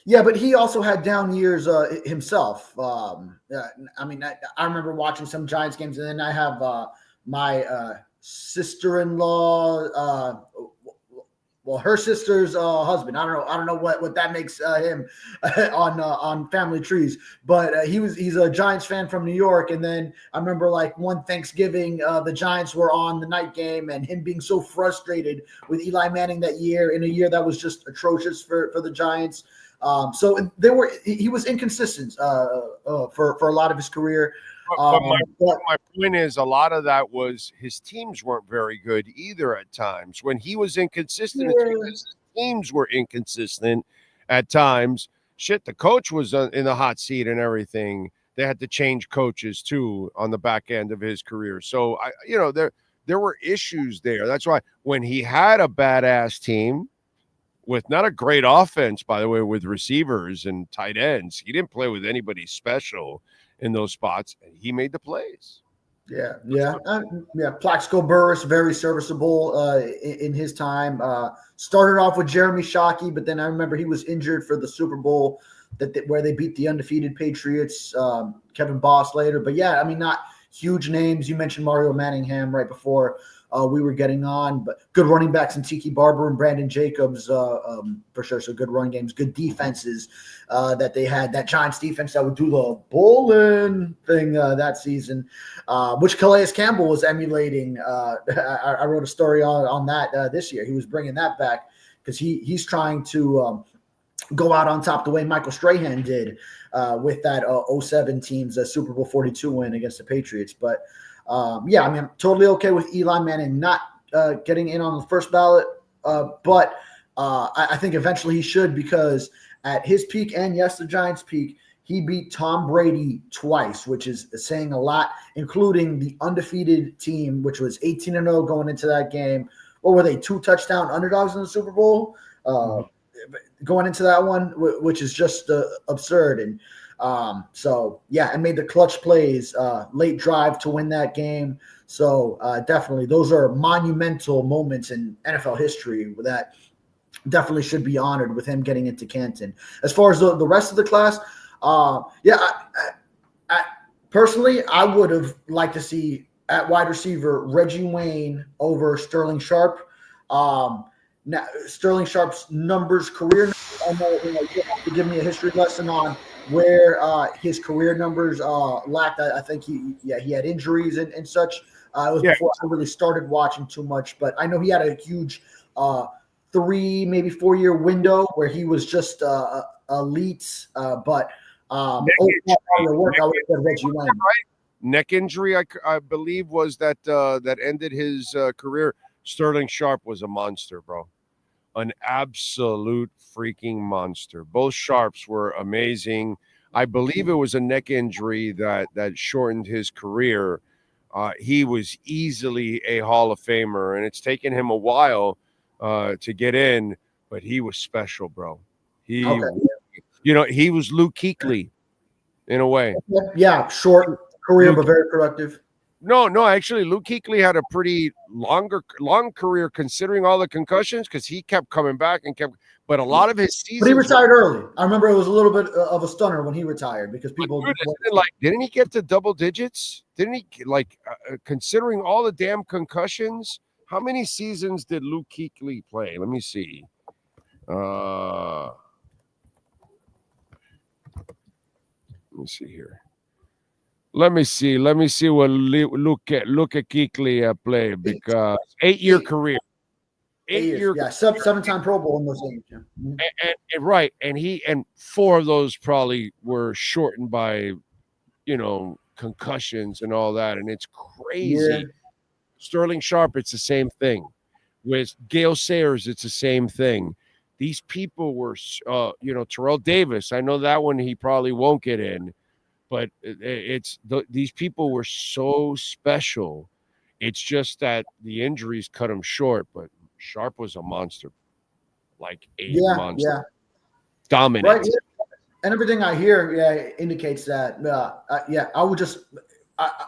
Yeah, but he also had down years himself. I remember watching some Giants games, and then I have my sister-in-law. her sister's husband. I don't know what that makes him on family trees, but he's a Giants fan from New York. And then I remember like one Thanksgiving, the Giants were on the night game, and him being so frustrated with Eli Manning that year, in a year that was just atrocious for the Giants. So he was inconsistent for a lot of his career. But my point is, a lot of that was his teams weren't very good either at times. When he was inconsistent, it's because his teams were inconsistent at times. Shit, the coach was in the hot seat and everything. They had to change coaches too on the back end of his career. So there were issues there. That's why when he had a badass team with not a great offense, by the way, with receivers and tight ends, he didn't play with anybody special in those spots, and he made the plays. Yeah. Plaxico Burress, very serviceable in his time. Started off with Jeremy Shockey, but then I remember he was injured for the Super Bowl where they beat the undefeated Patriots. Kevin Boss later, but yeah, I mean, not huge names. You mentioned Mario Manningham right before we were getting on, but good running backs in Tiki Barber and Brandon Jacobs for sure. So good run games, good defenses that they had. That Giants defense that would do the bowling thing that season, which Calais Campbell was emulating. I wrote a story on that this year. He was bringing that back because he's trying to go out on top the way Michael Strahan did with that 07 team's Super Bowl 42 win against the Patriots. But yeah, I mean, I'm totally okay with Eli Manning not getting in on the first ballot, but I think eventually he should, because at his peak and yes, the Giants' peak, he beat Tom Brady twice, which is saying a lot, including the undefeated team, which was 18-0 going into that game. What were they, 2 touchdown underdogs in the Super Bowl? Going into that one, which is just absurd. And so, yeah, and made the clutch plays, late drive to win that game. So definitely those are monumental moments in NFL history that definitely should be honored with him getting into Canton. As far as the rest of the class, personally, I would have liked to see at wide receiver Reggie Wayne over Sterling Sharp. Now, Sterling Sharp's career numbers, I know you have to give me a history lesson on where his career numbers lacked. I think he had injuries and such. It was before I really started watching too much, but I know he had a huge 3, maybe 4 year window where he was just elite. But neck injury, I believe, was that ended his career. Sterling Sharp was a monster, bro. An absolute freaking monster. Both Sharps were amazing. I believe it was a neck injury that shortened his career. He was easily a Hall of Famer, and it's taken him a while to get in, but he was special, bro. He was Luke Kuechly in a way. Yeah, short career, but very productive. No, actually, Luke Kuechly had a pretty long career considering all the concussions, because he kept coming back but a lot of his seasons. But he retired early. I remember it was a little bit of a stunner when he retired, because people didn't he get to double digits? Didn't he, considering all the damn concussions? How many seasons did Luke Kuechly play? Let me see. Let me see here. Let me see what Luke Kuechly played, because 8-year career. 8 years. Yeah, 7-time Pro Bowl in those games. Yeah. And right, and 4 of those probably were shortened by, concussions and all that, and it's crazy. Yeah. Sterling Sharp, it's the same thing. With Gale Sayers, it's the same thing. These people were, Terrell Davis. I know that one he probably won't get in. But these people were so special. It's just that the injuries cut him short. But Sharp was a monster, monster. Yeah. Dominant. Right, yeah. And everything I hear indicates that. I would just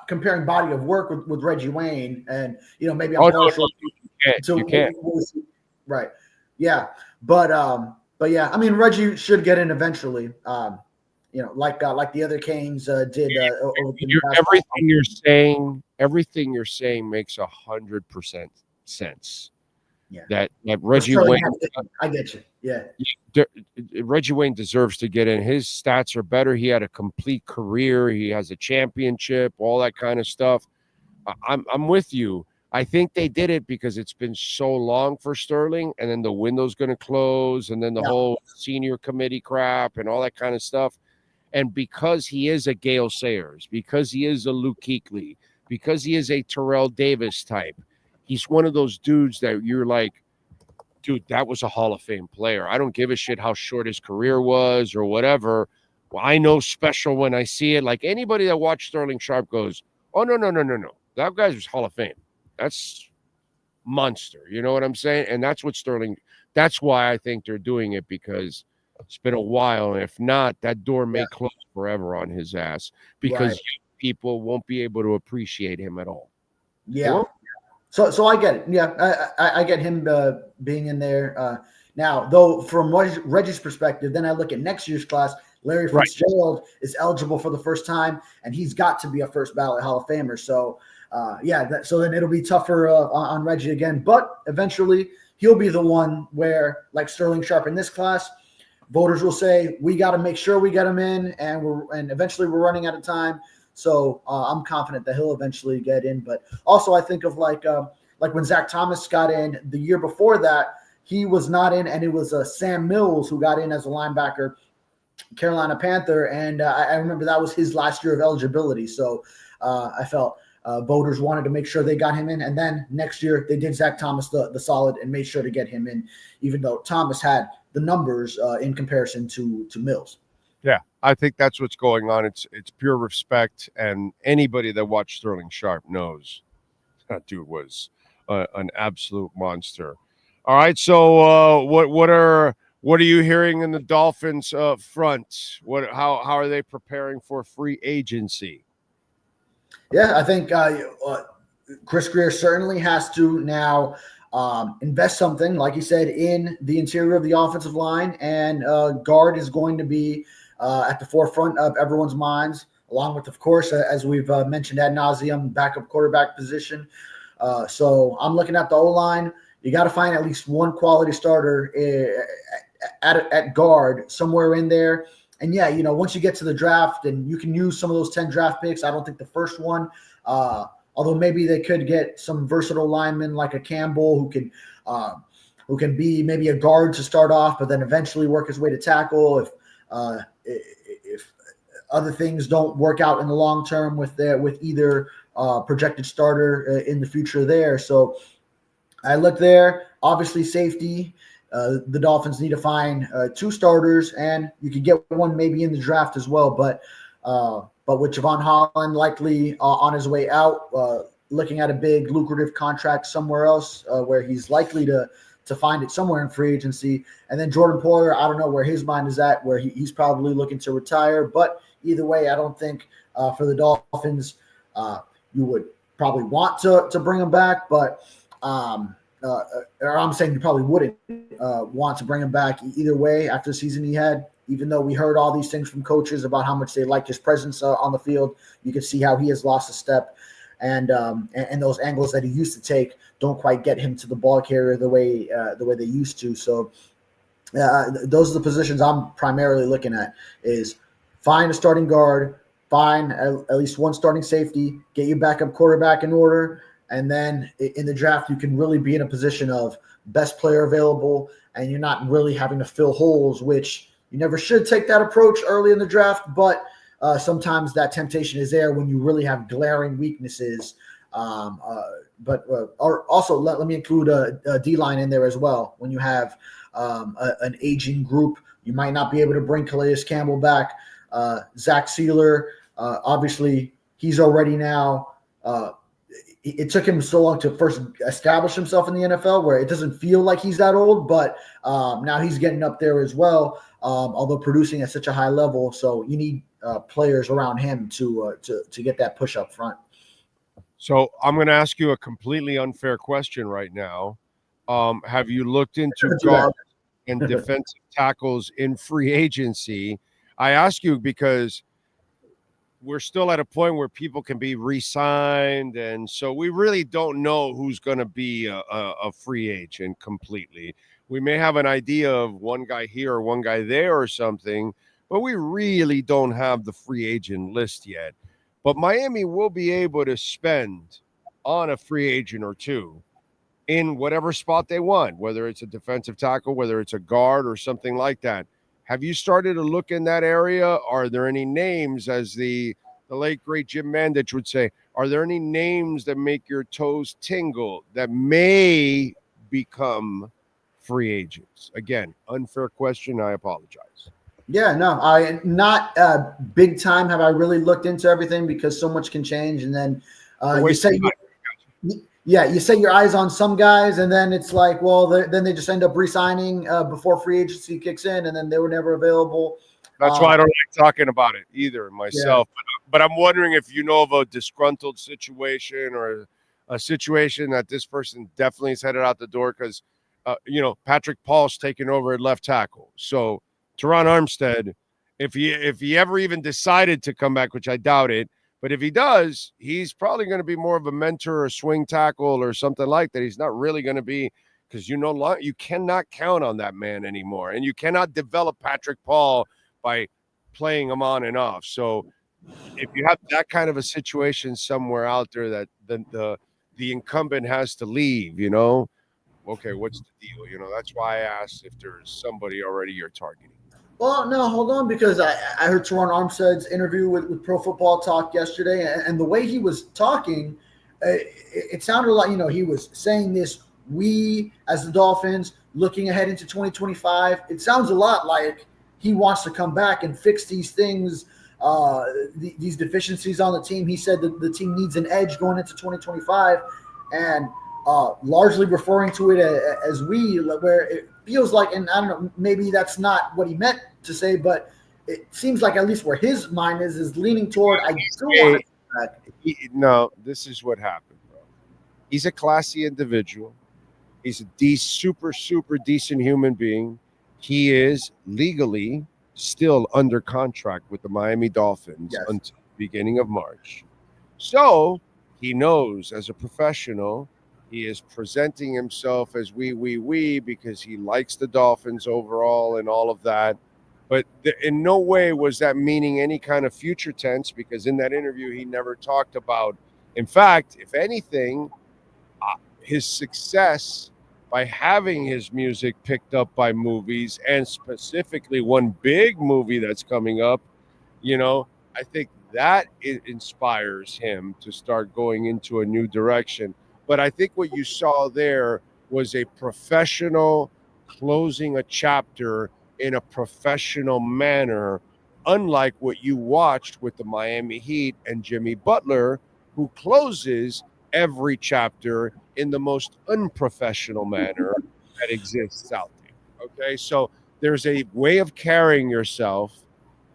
comparing body of work with Reggie Wayne, and maybe I'm partial. You can't. Right. Yeah. But yeah, I mean, Reggie should get in eventually. Like the other Canes did. Everything you're saying makes 100% sense. that Reggie Wayne. I get you. Yeah. Reggie Wayne deserves to get in. His stats are better. He had a complete career. He has a championship, all that kind of stuff. I'm with you. I think they did it because it's been so long for Sterling, and then the window's going to close, and then the whole senior committee crap and all that kind of stuff. And because he is a Gale Sayers, because he is a Luke Kuechly, because he is a Terrell Davis type, he's one of those dudes that you're like, dude, that was a Hall of Fame player. I don't give a shit how short his career was or whatever. Well, I know special when I see it. Like anybody that watched Sterling Sharp goes, oh, no. That guy was Hall of Fame. That's monster. You know what I'm saying? And that's what Sterling, that's why I think they're doing it, because it's been a while. And if not, that door may close forever on his ass, because people won't be able to appreciate him at all. Yeah. So I get it. Yeah, I get him being in there. Now, though, from Reggie's perspective, then I look at next year's class. Larry Fitzgerald is eligible for the first time, and he's got to be a first ballot Hall of Famer. So, so then it'll be tougher on Reggie again. But eventually, he'll be the one where, like Sterling Sharp in this class, voters will say, we got to make sure we get him in, and eventually we're running out of time. So I'm confident that he'll eventually get in. But also I think of like when Zach Thomas got in the year before that, he was not in, and it was Sam Mills who got in as a linebacker, Carolina Panther. And I remember that was his last year of eligibility. So I felt voters wanted to make sure they got him in. And then next year they did Zach Thomas the solid and made sure to get him in, even though Thomas had the numbers in comparison to Mills. Yeah, I think that's what's going on. It's pure respect, and anybody that watched Sterling Sharp knows that dude was an absolute monster. All right, so what are you hearing in the Dolphins front? How are they preparing for free agency? Yeah, I think Chris Greer certainly has to now invest something, like he said, in the interior of the offensive line, and guard is going to be at the forefront of everyone's minds, along with, of course, as we've mentioned ad nauseum, backup quarterback position. So I'm looking at the O-line. You got to find at least one quality starter at guard somewhere in there. And yeah, once you get to the draft, and you can use some of those 10 draft picks. I don't think the first one, although maybe they could get some versatile linemen like a Campbell who can be maybe a guard to start off, but then eventually work his way to tackle if other things don't work out in the long term with either projected starter in the future there. So I look there. Obviously, safety. The Dolphins need to find 2 starters, and you could get one maybe in the draft as well. But with Javon Holland likely on his way out, looking at a big lucrative contract somewhere else where he's likely to find it somewhere in free agency. And then Jordan Poyer, I don't know where his mind is at, where he's probably looking to retire. But either way, I don't think for the Dolphins you would probably want to bring him back. But or I'm saying you probably wouldn't want to bring him back either way after the season he had. Even though we heard all these things from coaches about how much they liked his presence on the field, you can see how he has lost a step. And those angles that he used to take don't quite get him to the ball carrier the way they used to. So those are the positions I'm primarily looking at: is find a starting guard, find at least one starting safety, get your backup quarterback in order, and then in the draft you can really be in a position of best player available, and you're not really having to fill holes, which you never should take that approach early in the draft, but sometimes that temptation is there when you really have glaring weaknesses. But also let me include a D-line in there as well. When you have an aging group, you might not be able to bring Calais Campbell back. Zach Sealer, obviously, he's already now it took him so long to first establish himself in the NFL where it doesn't feel like he's that old, but now he's getting up there as well, although producing at such a high level. So you need players around him to get that push up front. So I'm going to ask you a completely unfair question right now. Have you looked into guard and defensive tackles in free agency? I ask you because we're still at a point where people can be re-signed, and so we really don't know who's going to be a free agent completely. We may have an idea of one guy here or one guy there or something, but we really don't have the free agent list yet. But Miami will be able to spend on a free agent or two in whatever spot they want, whether it's a defensive tackle, whether it's a guard or something like that. Have you started to look in that area? Are there any names, as the late, great Jim Mandich would say, are there any names that make your toes tingle that may become free agents? Again, unfair question. I apologize. Yeah, no, I not big time have I really looked into everything because so much can change. And then you say your eyes on some guys, and then it's like, well, then they just end up re-signing before free agency kicks in, and then they were never available. That's why I don't like talking about it either myself. Yeah. But I'm wondering if you know of a disgruntled situation or a situation that this person definitely is headed out the door because, Patrick Paul's taking over at left tackle. So Teron Armstead, if he ever even decided to come back, which I doubt it, but if he does, he's probably going to be more of a mentor or swing tackle or something like that. He's not really going to be, because you cannot count on that man anymore, and you cannot develop Patrick Paul by playing him on and off. So if you have that kind of a situation somewhere out there that the incumbent has to leave, okay, what's the deal? That's why I asked if there's somebody already you're targeting. Well, no, hold on, because I heard Teron Armstead's interview with Pro Football Talk yesterday, and the way he was talking, it sounded like, he was saying this, we as the Dolphins looking ahead into 2025. It sounds a lot like he wants to come back and fix these things, these deficiencies on the team. He said that the team needs an edge going into 2025, and largely referring to it as we, where it feels like, and I don't know, maybe that's not what he meant to say, but it seems like at least where his mind is leaning toward, I do want to come back. No, this is what happened, bro. He's a classy individual. He's a super, super decent human being. He is legally still under contract with the Miami Dolphins until the beginning of March. So he knows as a professional, he is presenting himself as we because he likes the Dolphins overall and all of that. But in no way was that meaning any kind of future tense, because in that interview, he never talked about, in fact, if anything, his success by having his music picked up by movies, and specifically one big movie that's coming up, I think that it inspires him to start going into a new direction. But I think what you saw there was a professional closing a chapter in a professional manner, unlike what you watched with the Miami Heat and Jimmy Butler, who closes every chapter in the most unprofessional manner that exists out there. Okay, so there's a way of carrying yourself,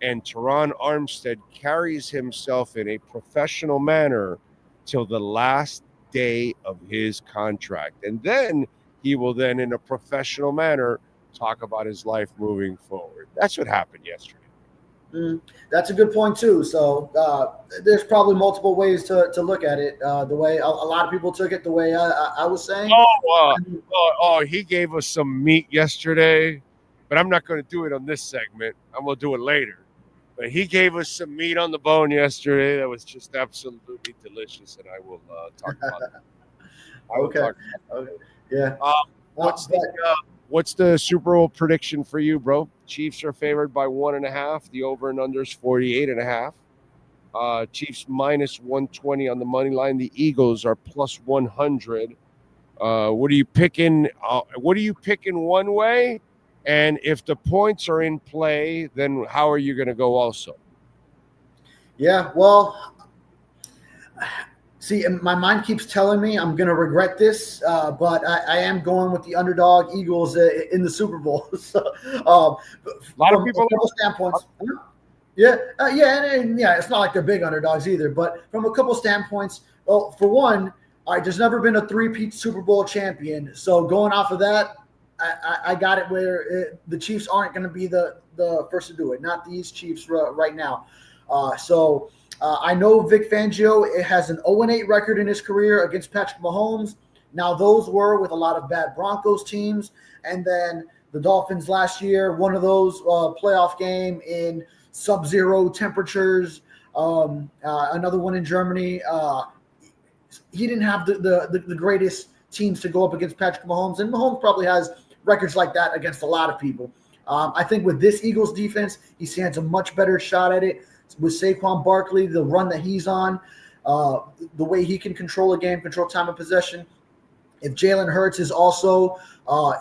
and Teron Armstead carries himself in a professional manner till the last day of his contract, and then he will then in a professional manner talk about his life moving forward. That's what happened yesterday. That's a good point too. So there's probably multiple ways to look at it. The way a lot of people took it, the way I was saying. He gave us some meat yesterday, but I'm not going to do it on this segment. I'm going to do it later. But he gave us some meat on the bone yesterday that was just absolutely delicious, and I will talk about it. Okay. Yeah. What's the Super Bowl prediction for you, bro? Chiefs are favored by 1.5. The over and under is 48.5. Chiefs minus 120 on the money line. The Eagles are plus 100. What are you picking? What are you picking one way? And if the points are in play, then how are you going to go also? Yeah, well, see, my mind keeps telling me I'm going to regret this, but I am going with the underdog Eagles in the Super Bowl. So, a lot of people. From a couple standpoints. And it's not like they're big underdogs either. But from a couple standpoints, well, for one, all right, there's never been a three-peat Super Bowl champion. So going off of that, I got it where the Chiefs aren't going to be the first to do it. Not these Chiefs right now. So I know Vic Fangio has an 0-8 record in his career against Patrick Mahomes. Now, those were with a lot of bad Broncos teams. And then the Dolphins last year, one of those playoff game in sub-zero temperatures. Another one in Germany. He didn't have the greatest teams to go up against Patrick Mahomes. And Mahomes probably has records like that against a lot of people. I think with this Eagles defense, he stands a much better shot at it. With Saquon Barkley, the run that he's on, the way he can control a game, control time of possession. If Jalen Hurts is also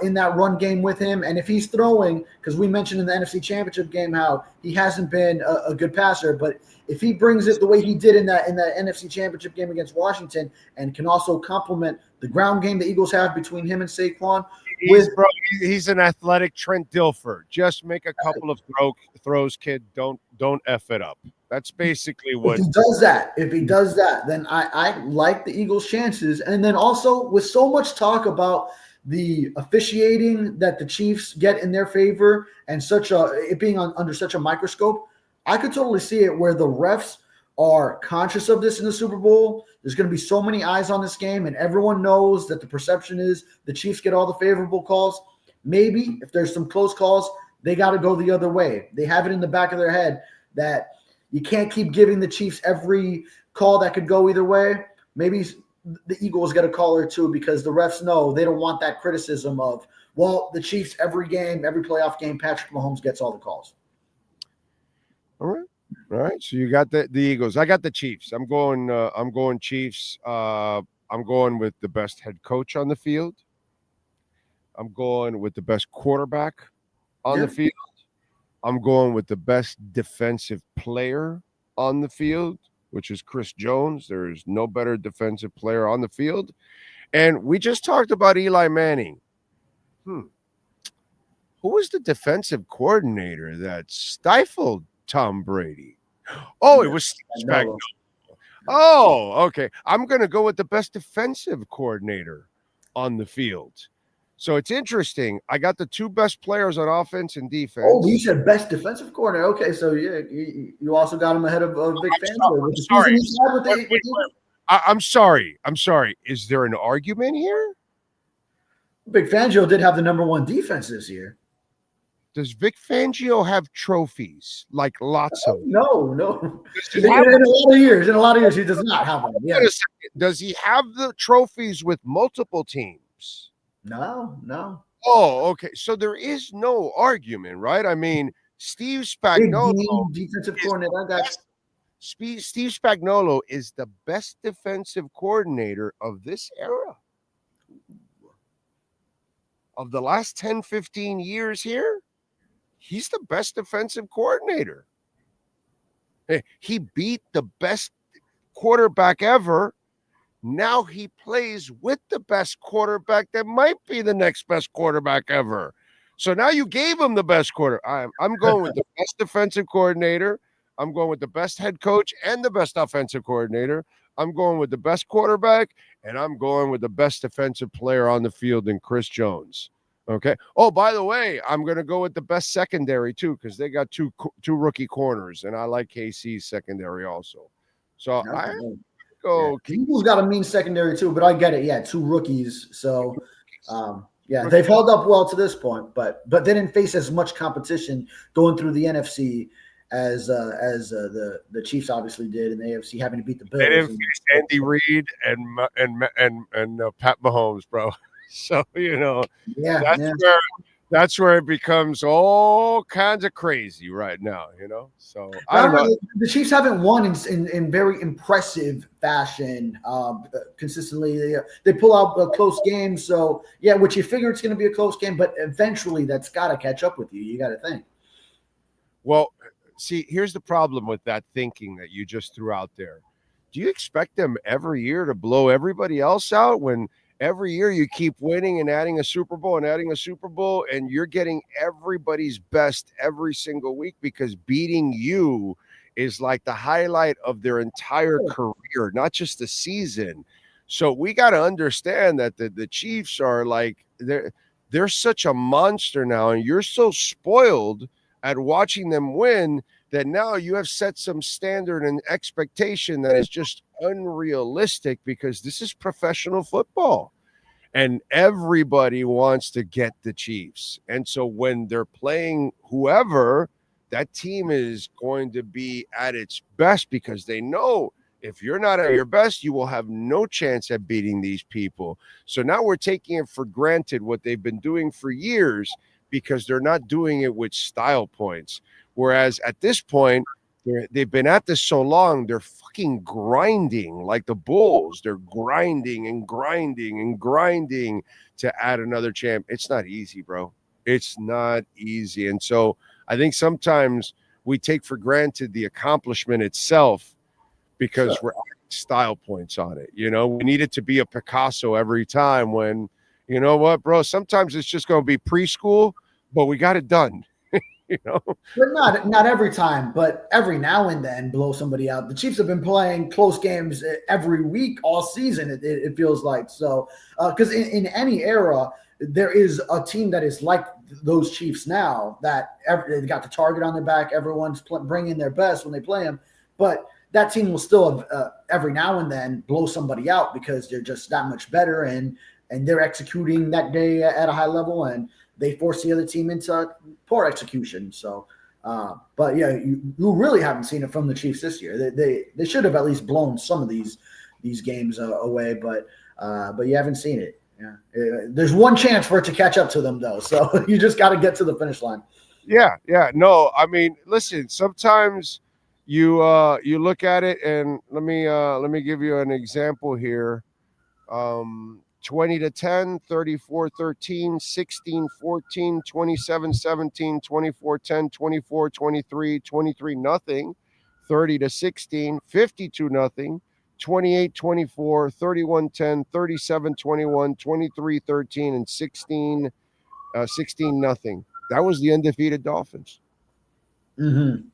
in that run game with him, and if he's throwing, because we mentioned in the NFC Championship game how he hasn't been a good passer, but if he brings it the way he did in that NFC Championship game against Washington, and can also complement the ground game the Eagles have between him and Saquon. He's an athletic Trent Dilfer. Just make a couple of throws, kid. Don't F it up. That's basically what if he does that, then I like the Eagles' chances. And then also with so much talk about the officiating that the Chiefs get in their favor and it being under such a microscope, I could totally see it where the refs are conscious of this in the Super Bowl. There's going to be so many eyes on this game, and everyone knows that the perception is the Chiefs get all the favorable calls. Maybe if there's some close calls, they got to go the other way. They have it in the back of their head that you can't keep giving the Chiefs every call that could go either way. Maybe the Eagles get a call or two because the refs know they don't want that criticism of, well, the Chiefs every game, every playoff game, Patrick Mahomes gets all the calls. All right. So you got the Eagles. I got the Chiefs. I'm going Chiefs. I'm going with the best head coach on the field. I'm going with the best quarterback on the field. I'm going with the best defensive player on the field, which is Chris Jones. There is no better defensive player on the field. And we just talked about Eli Manning. Who was the defensive coordinator that stifled Tom Brady? Oh, it was Steve Spagnuolo. Oh, okay. I'm going to go with the best defensive coordinator on the field. So it's interesting. I got the two best players on offense and defense. Oh, you said best defensive coordinator. Okay, so yeah, you also got him ahead of Vic Fangio. I'm sorry. Is there an argument here? Vic Fangio did have the number one defense this year. Does Vic Fangio have trophies? Like lots of them? No. In a lot of years, he does not have them. Yeah. Does he have the trophies with multiple teams? No. Oh, okay. So there is no argument, right? I mean, Steve Spagnuolo, defensive coordinator. Steve Spagnuolo is the best defensive coordinator of this era. Of the last 10, 15 years here, he's the best defensive coordinator. He beat the best quarterback ever. Now he plays with the best quarterback that might be the next best quarterback ever. So now you gave him the best quarter. I'm going with the best defensive coordinator. I'm going with the best head coach and the best offensive coordinator. I'm going with the best quarterback, and I'm going with the best defensive player on the field in Chris Jones. Okay. Oh, by the way, I'm going to go with the best secondary too, because they got two rookie corners, and I like KC's secondary also. So I go. Eagles got a mean secondary too, but I get it. Yeah, two rookies. So they've held up well to this point, but they didn't face as much competition going through the NFC as the Chiefs obviously did, and the AFC having to beat the Bills. They didn't face Andy Reid and Pat Mahomes, bro. So that's where it becomes all kinds of crazy right now, So I don't know. The Chiefs haven't won in very impressive fashion consistently. They pull out a close game, so which you figure it's going to be a close game, but eventually that's got to catch up with you. You got to think. Well, see, here's the problem with that thinking that you just threw out there. Do you expect them every year to blow everybody else out when every year you keep winning and adding a Super Bowl and you're getting everybody's best every single week because beating you is like the highlight of their entire career, not just the season. So we got to understand that the Chiefs are like, they're such a monster now, and you're so spoiled at watching them win that now you have set some standard and expectation that is just unrealistic because this is professional football and everybody wants to get the Chiefs. And so when they're playing whoever, that team is going to be at its best because they know if you're not at your best, you will have no chance at beating these people. So now we're taking it for granted what they've been doing for years because they're not doing it with style points. Whereas at this point, they've been at this so long, they're fucking grinding like the Bulls. They're grinding and grinding and grinding to add another champ. It's not easy, bro. It's not easy. And so I think sometimes we take for granted the accomplishment itself because we're adding style points on it. You know, we need it to be a Picasso every time when, you know what, bro, sometimes it's just going to be preschool, but we got it done. You know, but not every time, but every now and then blow somebody out. The Chiefs have been playing close games every week all season. It feels like so because in any era there is a team that is like those Chiefs now that they've got the target on their back. Everyone's bringing their best when they play them, but that team will still every now and then blow somebody out because they're just that much better and they're executing that day at a high level and they force the other team into poor execution. So, but yeah, you really haven't seen it from the Chiefs this year. They should have at least blown some of these games away, but you haven't seen it. Yeah, there's one chance for it to catch up to them though, so you just got to get to the finish line. Yeah. No, I mean, listen. Sometimes you look at it, and let me give you an example here. 20-10, 34-13, 16-14, 27-17, 24-10, 24-23, 23-0, 30-16, 52-0, 28-24, 31-10, 37-21, 23-13, and 16-0. That was the undefeated Dolphins. Mm-hmm.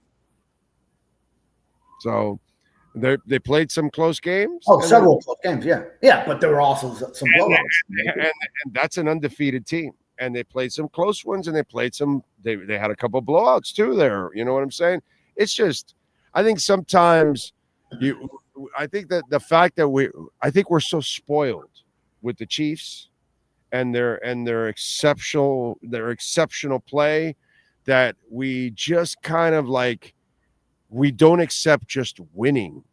So they played some close games. Oh, several close games, yeah. But there were also some blowouts. And that's an undefeated team. And they played some close ones, and they played some. They had a couple of blowouts too. There, you know what I'm saying? It's just, I think sometimes I think that the fact that we're so spoiled with the Chiefs and their exceptional play that we just kind of like. We don't accept just winning,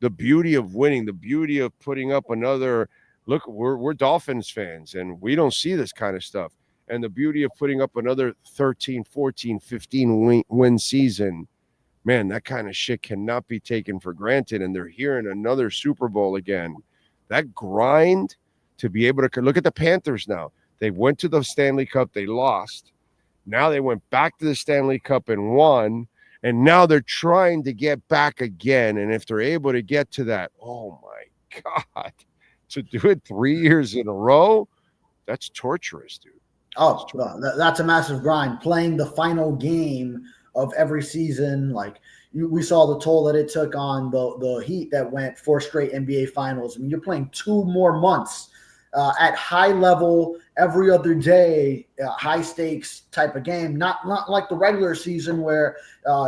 the beauty of winning, the beauty of putting up another look. We're Dolphins fans and we don't see this kind of stuff. And the beauty of putting up another 13, 14, 15 win season, man, that kind of shit cannot be taken for granted. And they're here in another Super Bowl again. That grind to be able to look at the Panthers now. They went to the Stanley Cup. They lost. Now they went back to the Stanley Cup and won. And now they're trying to get back again. And if they're able to get to that, oh my God, to do it 3 years in a row, that's torturous, dude. Oh, that's a massive grind. Playing the final game of every season. Like we saw the toll that it took on the Heat that went 4 straight NBA finals. I mean, you're playing 2 more months at high level every other day, high stakes type of game, not like the regular season where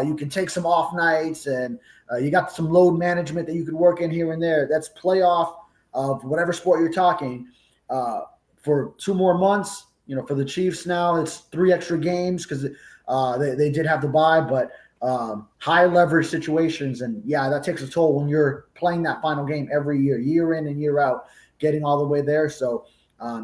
you can take some off nights and you got some load management that you could work in here and there. That's playoff of whatever sport you're talking for 2 more months. You know, for the Chiefs now, it's 3 extra games because they did have the bye, but high leverage situations. And yeah, that takes a toll when you're playing that final game every year in and year out, getting all the way there. So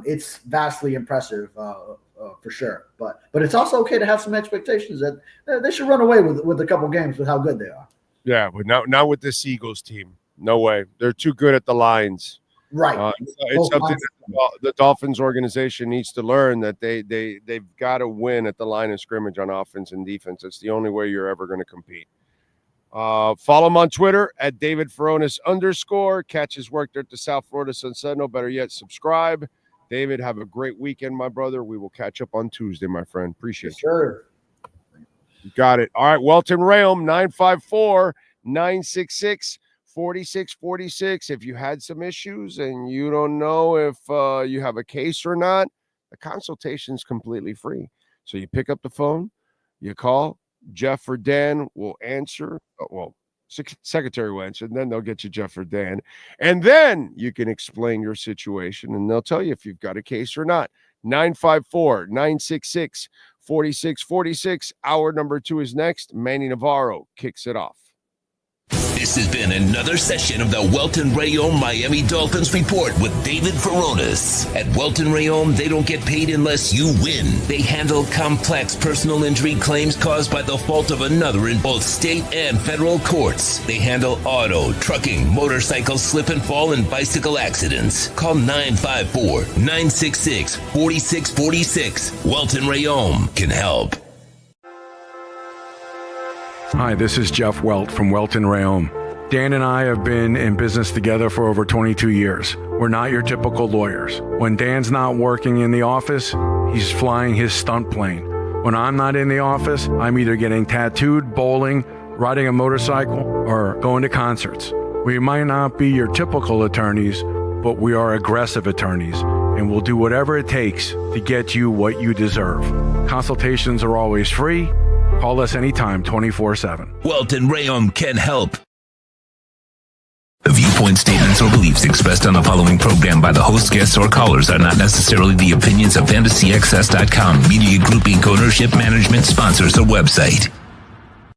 it's vastly impressive for sure. But it's also okay to have some expectations that they should run away with a couple games with how good they are. Yeah, but not with this Eagles team. No way. They're too good at the lines. Right. It's something that the Dolphins organization needs to learn, that they've got to win at the line of scrimmage on offense and defense. It's the only way you're ever going to compete. Follow him on Twitter at David Furones _. Catch his work there at the South Florida Sun Sentinel. Better yet, subscribe. David, have a great weekend, my brother. We will catch up on Tuesday, my friend. Appreciate you. Sure. You got it. All right, Welton Rayom, 954-966-4646. If you had some issues and you don't know if you have a case or not, the consultation is completely free. So you pick up the phone, you call, Jeff or Dan will answer. Well, secretary will answer, and then they'll get you Jeff or Dan. And then you can explain your situation, and they'll tell you if you've got a case or not. 954-966-4646. Hour number 2 is next. Manny Navarro kicks it off. This has been another session of the Welton Rayom Miami Dolphins Report with David Furones. At Welton Rayom, they don't get paid unless you win. They handle complex personal injury claims caused by the fault of another in both state and federal courts. They handle auto, trucking, motorcycle slip and fall, and bicycle accidents. Call 954-966-4646. Welton Rayom can help. Hi, this is Jeff Welt from Welton Rayom. Dan and I have been in business together for over 22 years. We're not your typical lawyers. When Dan's not working in the office, he's flying his stunt plane. When I'm not in the office, I'm either getting tattooed, bowling, riding a motorcycle, or going to concerts. We might not be your typical attorneys, but we are aggressive attorneys, and we'll do whatever it takes to get you what you deserve. Consultations are always free. Call us anytime, 24/7. Welton Rayom can help. The viewpoint, statements, or beliefs expressed on the following program by the host, guests, or callers are not necessarily the opinions of FantasyXS.com, Media Group Inc., ownership, management, sponsors, or website.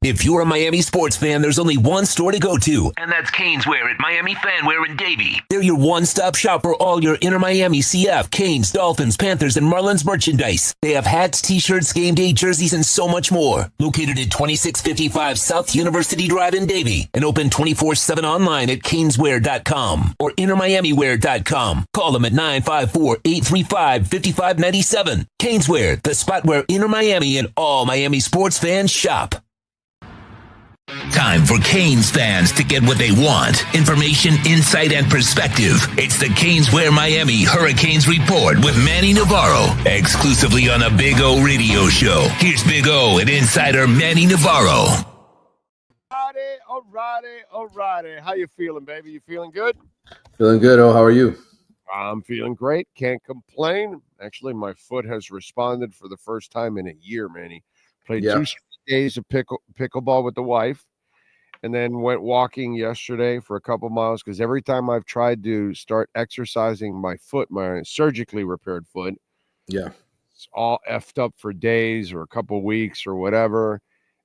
If you're a Miami sports fan, there's only one store to go to, and that's Canes Wear at Miami Fanwear in Davie. They're your one-stop shop for all your inner Miami CF, Canes, Dolphins, Panthers, and Marlins merchandise. They have hats, t-shirts, game day jerseys, and so much more. Located at 2655 South University Drive in Davie, and open 24/7 online at caneswear.com or innermiamiwear.com. Call them at 954-835-5597. Canes Wear, the spot where inner Miami and all Miami sports fans shop. Time for Canes fans to get what they want. Information, insight, and perspective. It's the Canes Wear Miami Hurricanes Report with Manny Navarro, exclusively on a Big O radio show. Here's Big O and insider Manny Navarro. Alrighty. How you feeling, baby? You feeling good? Feeling good. Oh, how are you? I'm feeling great. Can't complain. Actually, my foot has responded for the first time in a year, Manny. Played 2 days of pickleball with the wife, and then went walking yesterday for a couple miles, because every time I've tried to start exercising my foot, my surgically repaired foot, it's all effed up for days or a couple weeks or whatever,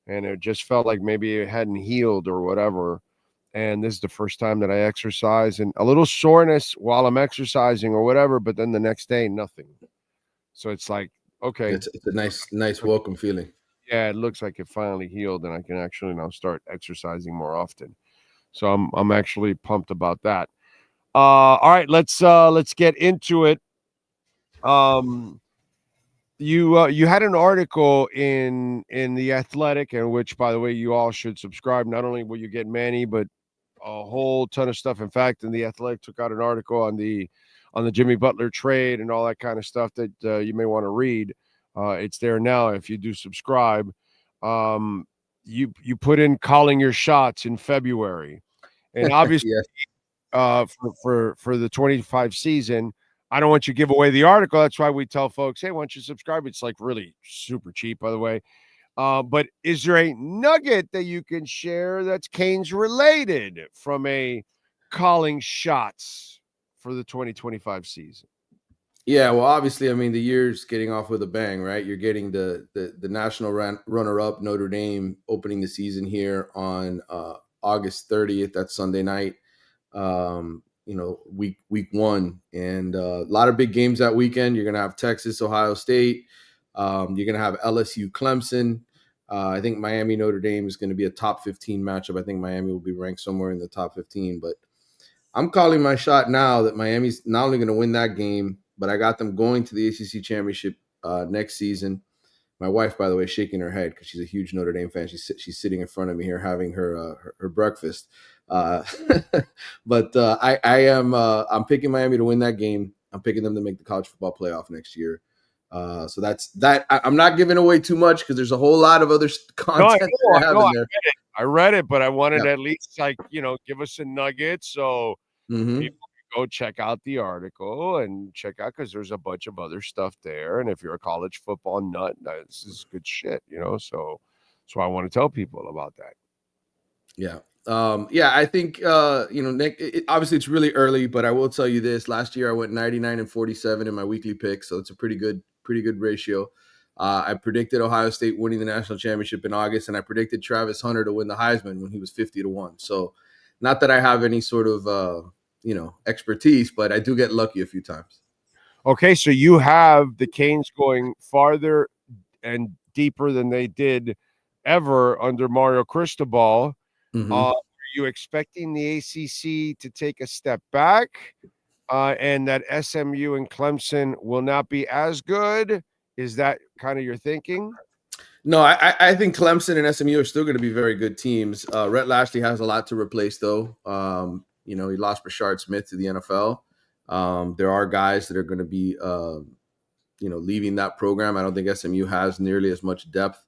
and it just felt like maybe it hadn't healed or whatever. And this is the first time that I exercise, and a little soreness while I'm exercising or whatever, but then the next day, nothing. So it's like, okay. It's a nice welcome feeling. Yeah, it looks like it finally healed, and I can actually now start exercising more often. So I'm actually pumped about that. All right, let's get into it. You had an article in The Athletic, in which, by the way, you all should subscribe. Not only will you get Manny, but a whole ton of stuff. In fact, The Athletic took out an article on the Jimmy Butler trade and all that kind of stuff that you may want to read. It's there now if you do subscribe. You put in calling your shots in February, and obviously for the 25 season, I don't want you to give away the article. That's why we tell folks, hey, why don't you subscribe? It's like really super cheap, by the way. But is there a nugget that you can share that's Canes related from a calling shots for the 2025 season? Yeah, well, obviously, I mean, the year's getting off with a bang, right? You're getting the national runner-up, Notre Dame, opening the season here on August 30th. That's Sunday night, week 1. And a lot of big games that weekend. You're going to have Texas, Ohio State. You're going to have LSU, Clemson. I think Miami, Notre Dame is going to be a top 15 matchup. I think Miami will be ranked somewhere in the top 15. But I'm calling my shot now that Miami's not only going to win that game, but I got them going to the ACC championship next season. My wife, by the way, shaking her head because she's a huge Notre Dame fan. She's sitting in front of me here having her breakfast. But I'm picking Miami to win that game. I'm picking them to make the college football playoff next year. So that's that. I'm not giving away too much because there's a whole lot of other content I have in there. I read it, but I wanted at least give us a nugget so people can go check out the article and check out, because there's a bunch of other stuff there. And if you're a college football nut, this is good shit, So That's why I want to tell people about that. Yeah. I think, Nick, obviously it's really early, but I will tell you this. Last year I went 99-47 in my weekly pick, so it's a pretty good ratio. I predicted Ohio State winning the national championship in August, and I predicted Travis Hunter to win the Heisman when he was 50-1. So not that I have any sort of, expertise, but I do get lucky a few times. Okay, so you have the Canes going farther and deeper than they did ever under Mario Cristobal. Mm-hmm. Are you expecting the ACC to take a step back and that SMU and Clemson will not be as good? Is that kind of your thinking? No, I think Clemson and SMU are still going to be very good teams. Rhett Lashley has a lot to replace, though. He lost Rashard Smith to the NFL. There are guys that are going to be, leaving that program. I don't think SMU has nearly as much depth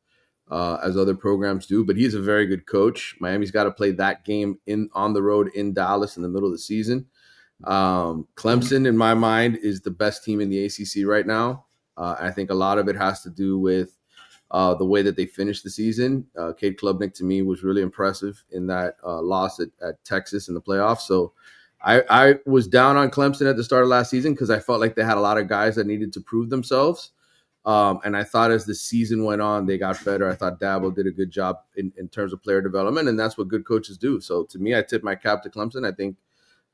as other programs do, but he's a very good coach. Miami's got to play that game on the road in Dallas in the middle of the season. Clemson, in my mind, is the best team in the ACC right now. I think a lot of it has to do with the way that they finished the season. Cade Klubnik, to me, was really impressive in that loss at Texas in the playoffs. So I was down on Clemson at the start of last season because I felt like they had a lot of guys that needed to prove themselves. And I thought as the season went on, they got better. I thought Dabo did a good job in terms of player development, and that's what good coaches do. So to me, I tip my cap to Clemson. I think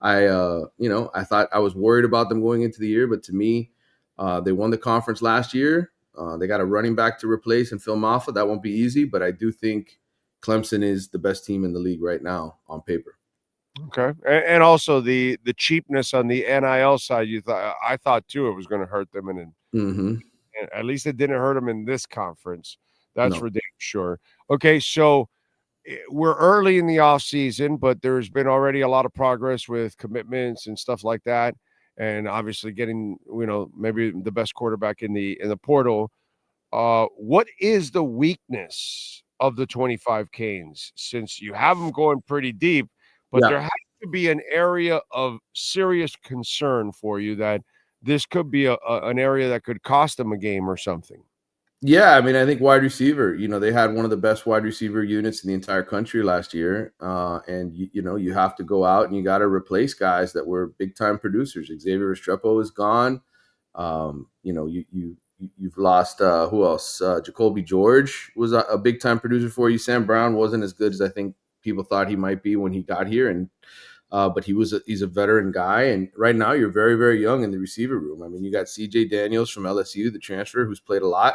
I thought I was worried about them going into the year, but to me, they won the conference last year. They got a running back to replace in Phil Maffa. That won't be easy, but I do think Clemson is the best team in the league right now on paper. Okay, and also the cheapness on the NIL side. I thought too it was going to hurt them, and at least it didn't hurt them in this conference. That's for damn sure. Okay, so we're early in the off season, but there's been already a lot of progress with commitments and stuff like that, and obviously getting maybe the best quarterback in the portal. What is the weakness of the 25 Canes, since you have them going pretty deep? But there has to be an area of serious concern for you that this could be an area that could cost them a game or something. Yeah, I mean, I think wide receiver, they had one of the best wide receiver units in the entire country last year. And, you have to go out and you got to replace guys that were big-time producers. Xavier Restrepo is gone. You've lost, who else? Jacoby George was a big-time producer for you. Sam Brown wasn't as good as I think people thought he might be when he got here, and but he's a veteran guy. And right now, you're very, very young in the receiver room. I mean, you got C.J. Daniels from LSU, the transfer, who's played a lot.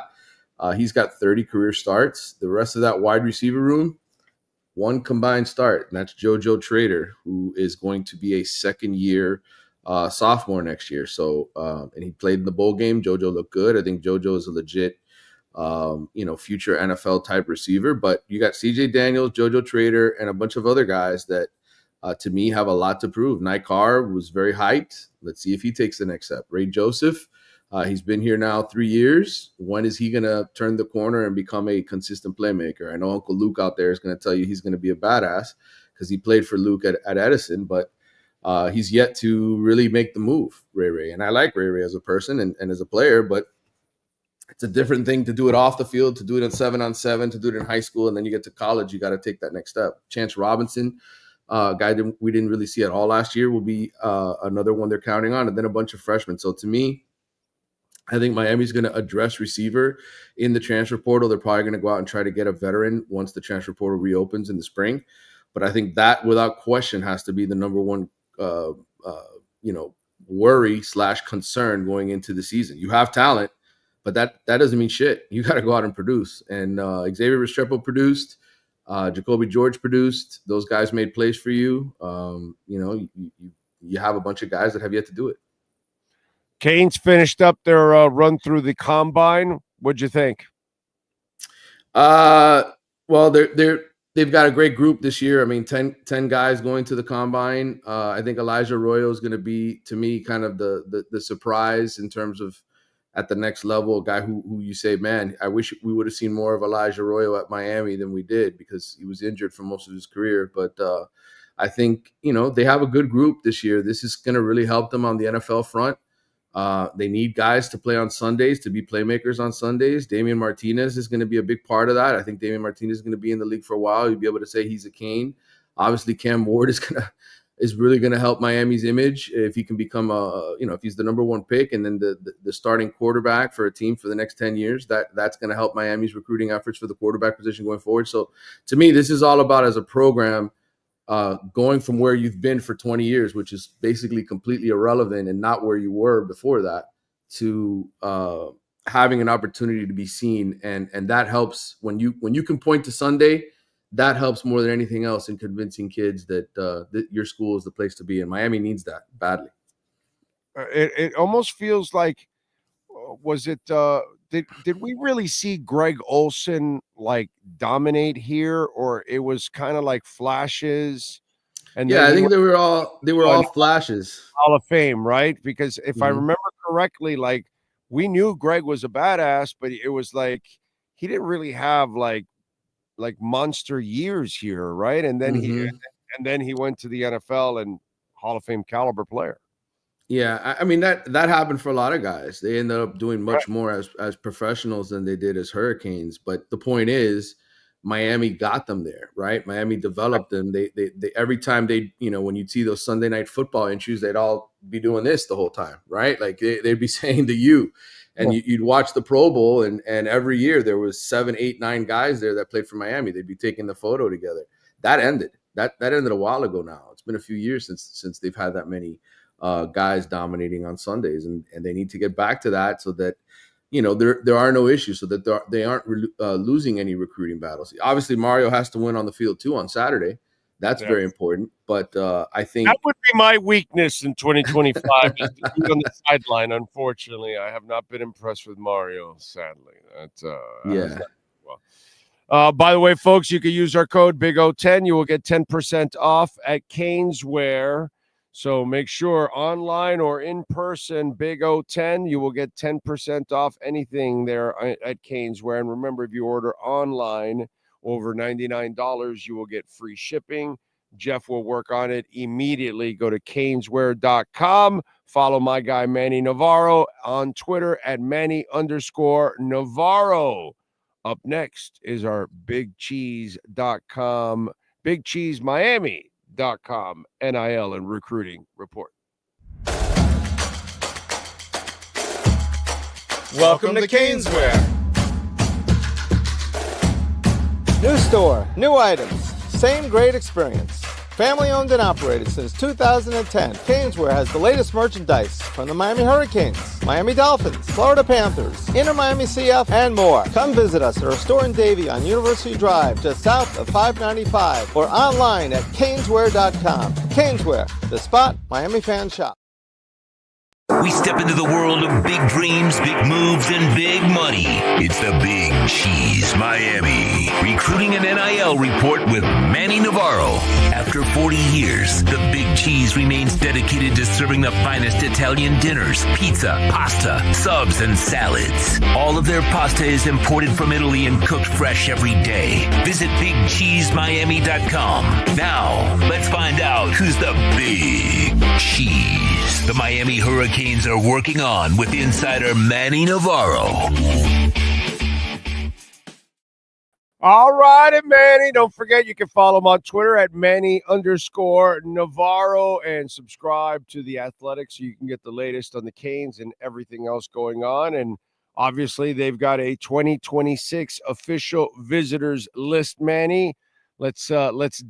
He's got 30 career starts. The rest of that wide receiver room, one combined start, and that's JoJo Trader, who is going to be a second-year sophomore next year. So, and he played in the bowl game. JoJo looked good. I think JoJo is a legit future NFL type receiver, but you got CJ Daniels, JoJo Trader, and a bunch of other guys that to me have a lot to prove. Nikar was very hyped. Let's see if he takes the next step. Ray Joseph, he's been here now 3 years. When is he going to turn the corner and become a consistent playmaker? I know Uncle Luke out there is going to tell you he's going to be a badass because he played for Luke at Edison, but he's yet to really make the move, Ray. And I like Ray as a person and as a player, but it's a different thing to do it off the field, to do it at 7-on-7, to do it in high school, and then you get to college, you got to take that next step. Chance Robinson, guy that we didn't really see at all last year, will be another one they're counting on, and then a bunch of freshmen. So to me, I think Miami's going to address receiver in the transfer portal. They're probably going to go out and try to get a veteran once the transfer portal reopens in the spring. But I think that, without question, has to be the number one, worry/concern going into the season. You have talent, but that doesn't mean shit. You got to go out and produce. And Xavier Restrepo produced. Jacoby George produced. Those guys made plays for you. You have a bunch of guys that have yet to do it. Canes finished up their run through the combine. What'd you think? Well, they've got a great group this year. I mean, 10 guys going to the combine. I think Elijah Arroyo is going to be, to me, kind of the surprise in terms of at the next level, a guy who you say, man, I wish we would have seen more of Elijah Arroyo at Miami than we did because he was injured for most of his career. But I think, they have a good group this year. This is going to really help them on the NFL front. They need guys to play on Sundays, to be playmakers on Sundays. Damian Martinez is going to be a big part of that. I think Damian Martinez is going to be in the league for a while. You'll be able to say he's a Cane. Obviously, Cam Ward is really going to help Miami's image if he can become if he's the number one pick and then the starting quarterback for a team for the next 10 years. That's going to help Miami's recruiting efforts for the quarterback position going forward. So to me, this is all about, as a program, going from where you've been for 20 years, which is basically completely irrelevant and not where you were before that, to having an opportunity to be seen. And that helps when you can point to Sunday. That helps more than anything else in convincing kids that your school is the place to be. And Miami needs that badly. It almost feels like, was it, did we really see Greg Olsen like dominate here, or it was kind of like flashes? And yeah, I think they were all flashes. Hall of Fame, right? Because if I remember correctly, like, we knew Greg was a badass, but it was like he didn't really have like monster years here, right? And then he went to the NFL and Hall of Fame caliber player. Yeah, I mean that happened for a lot of guys. They ended up doing much more as professionals than they did as Hurricanes. But the point is, Miami got them there, right? Miami developed them. They every time they, when you see those Sunday night football entries, they'd all be doing this the whole time, right? Like they'd be saying to you, and you'd watch the Pro Bowl, and every year there was 7, 8, 9 guys there that played for Miami. They'd be taking the photo together. That ended. That ended a while ago now. It's been a few years since they've had that many guys dominating on Sundays, and they need to get back to that so that there are no issues, so that they aren't losing any recruiting battles. Obviously, Mario has to win on the field too on Saturday. That's very important. But I think that would be my weakness in 2025 is to be on the sideline. Unfortunately, I have not been impressed with Mario, sadly. By the way, folks, you can use our code BIG010. You will get 10% off at Caneswear. So make sure online or in person, BIG010, you will get 10% off anything there at Caneswear. And remember, if you order online over $99, you will get free shipping. Jeff will work on it immediately. Go to caneswear.com. Follow my guy Manny Navarro on Twitter at Manny_Navarro. Up next is our bigcheese.com, bigcheesemiami.com NIL and recruiting report. Welcome to Caneswear. New store, new items, same great experience. Family owned and operated since 2010, Caneswear has the latest merchandise from the Miami Hurricanes, Miami Dolphins, Florida Panthers, Inter Miami CF, and more. Come visit us at our store in Davie on University Drive, just south of 595, or online at caneswear.com. Caneswear, the spot Miami fans shop. We step into the world of big dreams, big moves, and big money. It's the Big Cheese Miami Recruiting and NIL Report with Manny Navarro. After 40 years, the Big Cheese remains dedicated to serving the finest Italian dinners, pizza, pasta, subs, and salads. All of their pasta is imported from Italy and cooked fresh every day. Visit BigCheeseMiami.com. Now, let's find out who's the Big Cheese the Miami Hurricanes are working on with insider Manny Navarro. All righty, Manny. Don't forget, you can follow him on Twitter at Manny_Navarro and subscribe to The Athletic so you can get the latest on the Canes and everything else going on. And obviously, they've got a 2026 official visitors list, Manny. Let's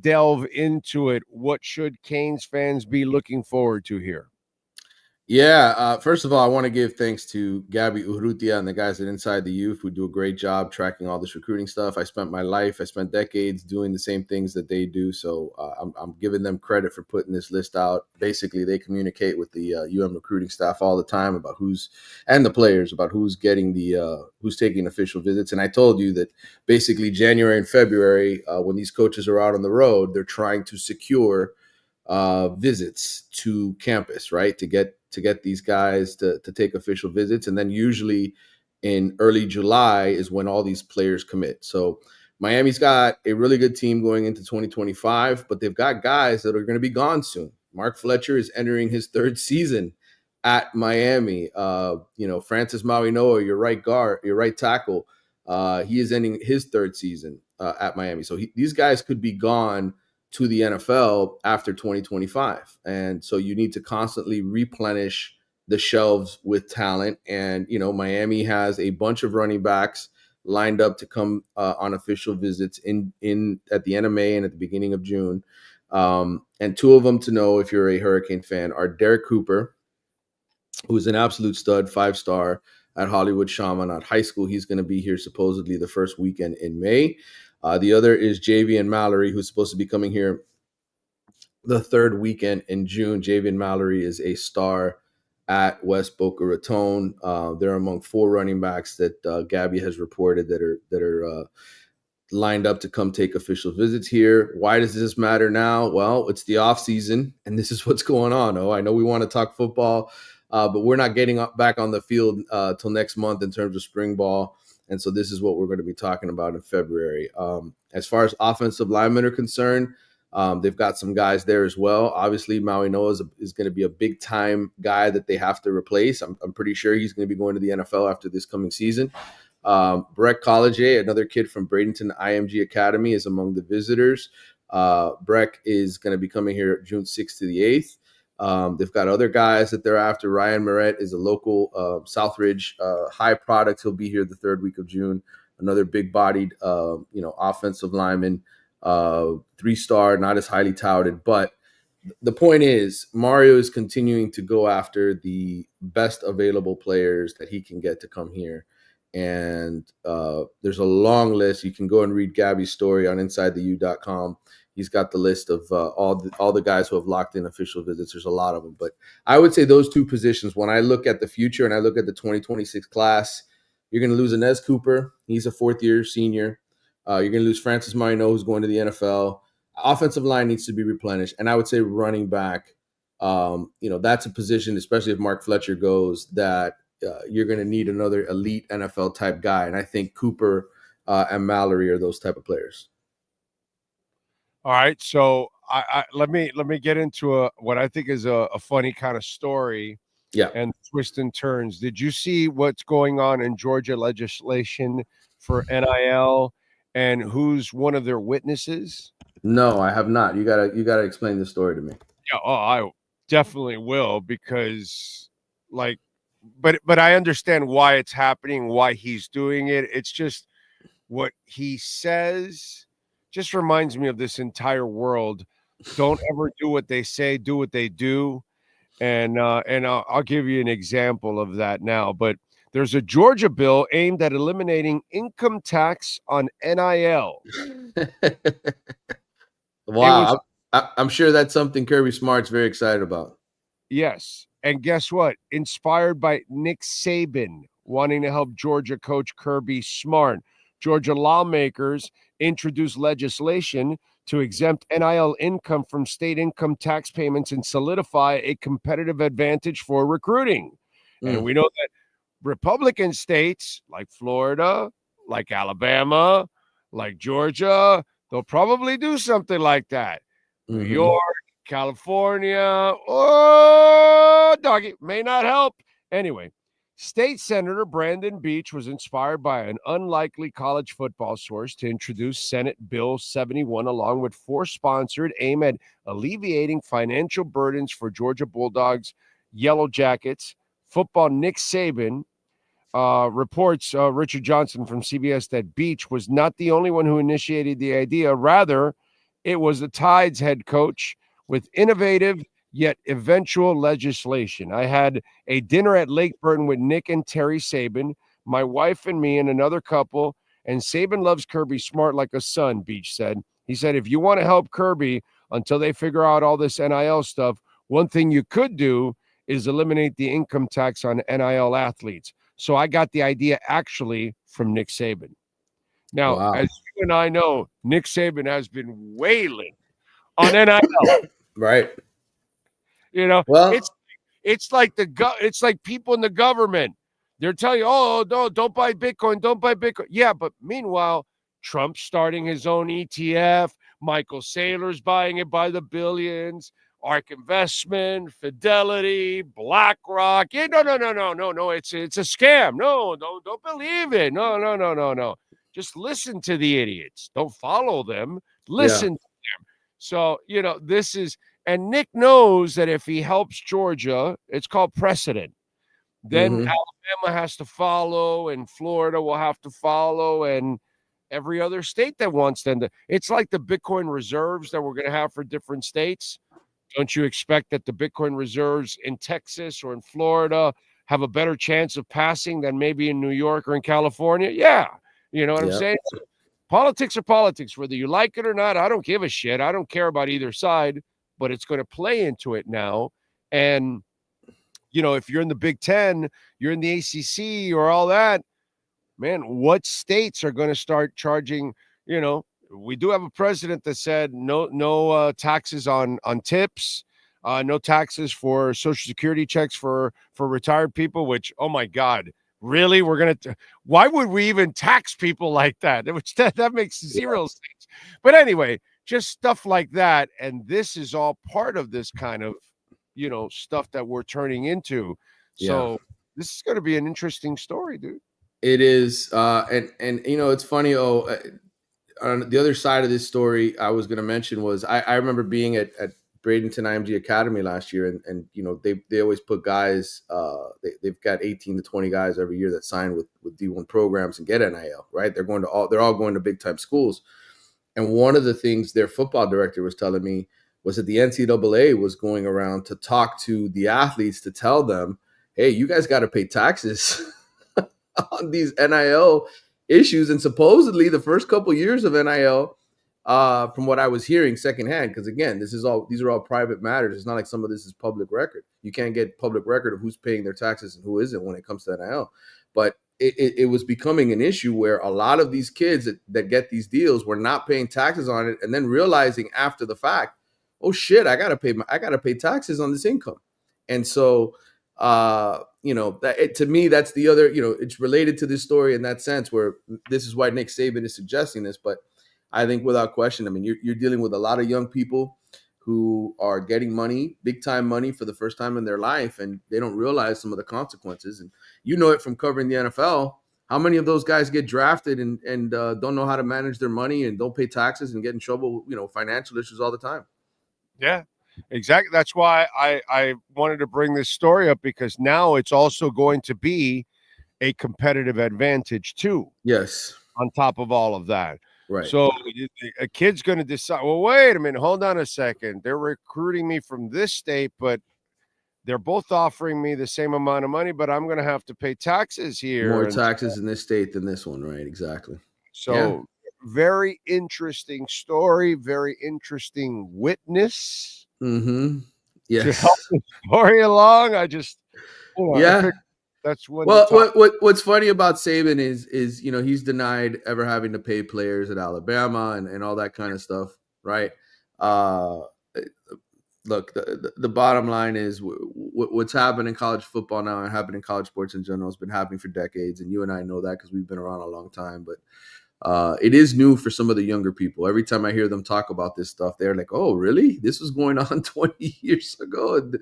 delve into it. What should Canes fans be looking forward to here? Yeah, first of all, I want to give thanks to Gabby Urrutia and the guys at Inside the Youth who do a great job tracking all this recruiting stuff. I spent decades doing the same things that they do, so I'm giving them credit for putting this list out. Basically, they communicate with the recruiting staff all the time about who's getting who's taking official visits. And I told you that basically January and February, when these coaches are out on the road, they're trying to secure visits to campus, right? To get these guys to take official visits. And then usually in early July is when all these players commit. So Miami's got a really good team going into 2025, but they've got guys that are going to be gone soon. Mark Fletcher is entering his third season at Miami. Francis Mauinoa, your right guard, your right tackle, he is ending his third season at Miami. So these guys could be gone to the NFL after 2025. And so you need to constantly replenish the shelves with talent. And, Miami has a bunch of running backs lined up to come on official visits in at the end of May and at the beginning of June. And two of them to know, if you're a Hurricane fan, are Derek Cooper, who's an absolute stud, 5-star at Hollywood Chaminade High School. He's going to be here supposedly the first weekend in May. The other is Javian Mallory, who's supposed to be coming here the third weekend in June. Javian Mallory is a star at West Boca Raton. They're among 4 running backs that Gabby has reported that are lined up to come take official visits here. Why does this matter now? Well, it's the off season, and this is what's going on. I know we want to talk football, but we're not getting back on the field till next month in terms of spring ball. And so this is what we're going to be talking about in February. As far as offensive linemen are concerned, they've got some guys there as well. Obviously, Mauinoa is going to be a big-time guy that they have to replace. I'm pretty sure he's going to be going to the NFL after this coming season. Breck College, another kid from Bradenton IMG Academy, is among the visitors. Breck is going to be coming here June 6th to the 8th. They've got other guys that they're after. Ryan Moret is a local Southridge high product. He'll be here the third week of June. Another big-bodied, offensive lineman, 3-star, not as highly touted. But the point is, Mario is continuing to go after the best available players that he can get to come here. And there's a long list. You can go and read Gabby's story on InsideTheU.com. He's got the list of all the guys who have locked in official visits. There's a lot of them. But I would say those two positions, when I look at the future and I look at the 2026 class, you're going to lose Inez Cooper. He's a 4th-year senior. You're going to lose Francis Marino, who's going to the NFL. Offensive line needs to be replenished. And I would say running back, that's a position, especially if Mark Fletcher goes, that you're going to need another elite NFL-type guy. And I think Cooper and Mallory are those type of players. All right, so let me get into what I think is a funny kind of story. Yeah. And twists and turns. Did you see what's going on in Georgia legislation for NIL and who's one of their witnesses? No, I have not. You gotta explain the story to me. Yeah, I definitely will, because but I understand why it's happening, why he's doing it. It's just what he says just reminds me of this entire world. Don't ever do what they say, do what they do. And I'll give you an example of that now. But there's a Georgia bill aimed at eliminating income tax on NIL. Wow. I'm sure that's something Kirby Smart's very excited about. Yes. And guess what? Inspired by Nick Saban wanting to help Georgia coach Kirby Smart, Georgia lawmakers introduced legislation to exempt NIL income from state income tax payments and solidify a competitive advantage for recruiting. And we know that Republican states like Florida, like Alabama, like Georgia, they'll probably do something like that. New York, California, doggy, may not help. Anyway, State Senator Brandon Beach was inspired by an unlikely college football source to introduce Senate Bill 71, along with 4 sponsored, aim at alleviating financial burdens for Georgia Bulldogs, Yellow Jackets, football. Nick Saban reports, Richard Johnson from CBS, that Beach was not the only one who initiated the idea. Rather, it was the Tide's head coach with innovative yet eventual legislation. I had a dinner at Lake Burton with Nick and Terry Saban, my wife and me and another couple, and Saban loves Kirby Smart like a son, Beach said. He said, if you want to help Kirby until they figure out all this NIL stuff, one thing you could do is eliminate the income tax on NIL athletes. So I got the idea actually from Nick Saban. Now, as you and I know, Nick Saban has been wailing on NIL. Right. You know, well, it's like it's like people in the government. They're telling you, oh, no, don't buy Bitcoin, don't buy Bitcoin. Yeah, but meanwhile, Trump's starting his own ETF. Michael Saylor's buying it by the billions. ARK Investment, Fidelity, BlackRock. Yeah, no. It's a scam. No, don't believe it. No. Just listen to the idiots. Don't follow them. Listen to them. So, this is, and Nick knows that if he helps Georgia, it's called precedent. Then Alabama has to follow, and Florida will have to follow, and every other state that wants them to. It's like the Bitcoin reserves that we're going to have for different states. Don't you expect that the Bitcoin reserves in Texas or in Florida have a better chance of passing than maybe in New York or in California? Yeah. You know what I'm saying? So politics are politics, whether you like it or not. I don't give a shit. I don't care about either side, but it's going to play into it now. And, if you're in the Big Ten, you're in the ACC or all that, man, what states are going to start charging? We do have a president that said no taxes on tips, no taxes for Social Security checks for retired people, which, oh my God, really? Why would we even tax people like that? That makes zero sense. But anyway, just stuff like that. And this is all part of this kind of, stuff that we're turning into. So this is going to be an interesting story, dude. It is. And it's funny. On the other side of this story, I was going to mention was I remember being at Bradenton IMG Academy last year, and they always put guys. They've got 18 to 20 guys every year that sign with D1 programs and get NIL. Right? They're all going to big time schools. And one of the things their football director was telling me was that the NCAA was going around to talk to the athletes to tell them, hey, you guys got to pay taxes on these NIL issues. And supposedly the first couple years of NIL, from what I was hearing secondhand, because again, these are all private matters. It's not like some of this is public record. You can't get public record of who's paying their taxes and who isn't when it comes to NIL. But it was becoming an issue where a lot of these kids that get these deals were not paying taxes on it, and then realizing after the fact, oh shit, I gotta pay taxes on this income. And so to me, that's the other, it's related to this story in that sense, where this is why Nick Saban is suggesting this. But I think without question, I mean, you're dealing with a lot of young people who are getting money, big time money for the first time in their life, and they don't realize some of the consequences. And it from covering the NFL. How many of those guys get drafted and don't know how to manage their money and don't pay taxes and get in trouble, financial issues all the time? Yeah. Exactly. That's why I wanted to bring this story up, because now it's also going to be a competitive advantage too. Yes. On top of all of that. Right. So a kid's going to decide, well, wait a minute, hold on a second. They're recruiting me from this state, but they're both offering me the same amount of money, but I'm going to have to pay taxes here. More taxes in this state than this one. Right. Exactly. So very interesting story, very interesting witness. Mm-hmm. Yes. To help the story along. I just, that's what. Well, what's funny about Saban is he's denied ever having to pay players at Alabama and all that kind of stuff, right? Look, the bottom line is what's happened in college football now and happened in college sports in general has been happening for decades, and you and I know that because we've been around a long time, but. It is new for some of the younger people. Every time I hear them talk about this stuff, they're like, oh, really? This was going on 20 years ago. And,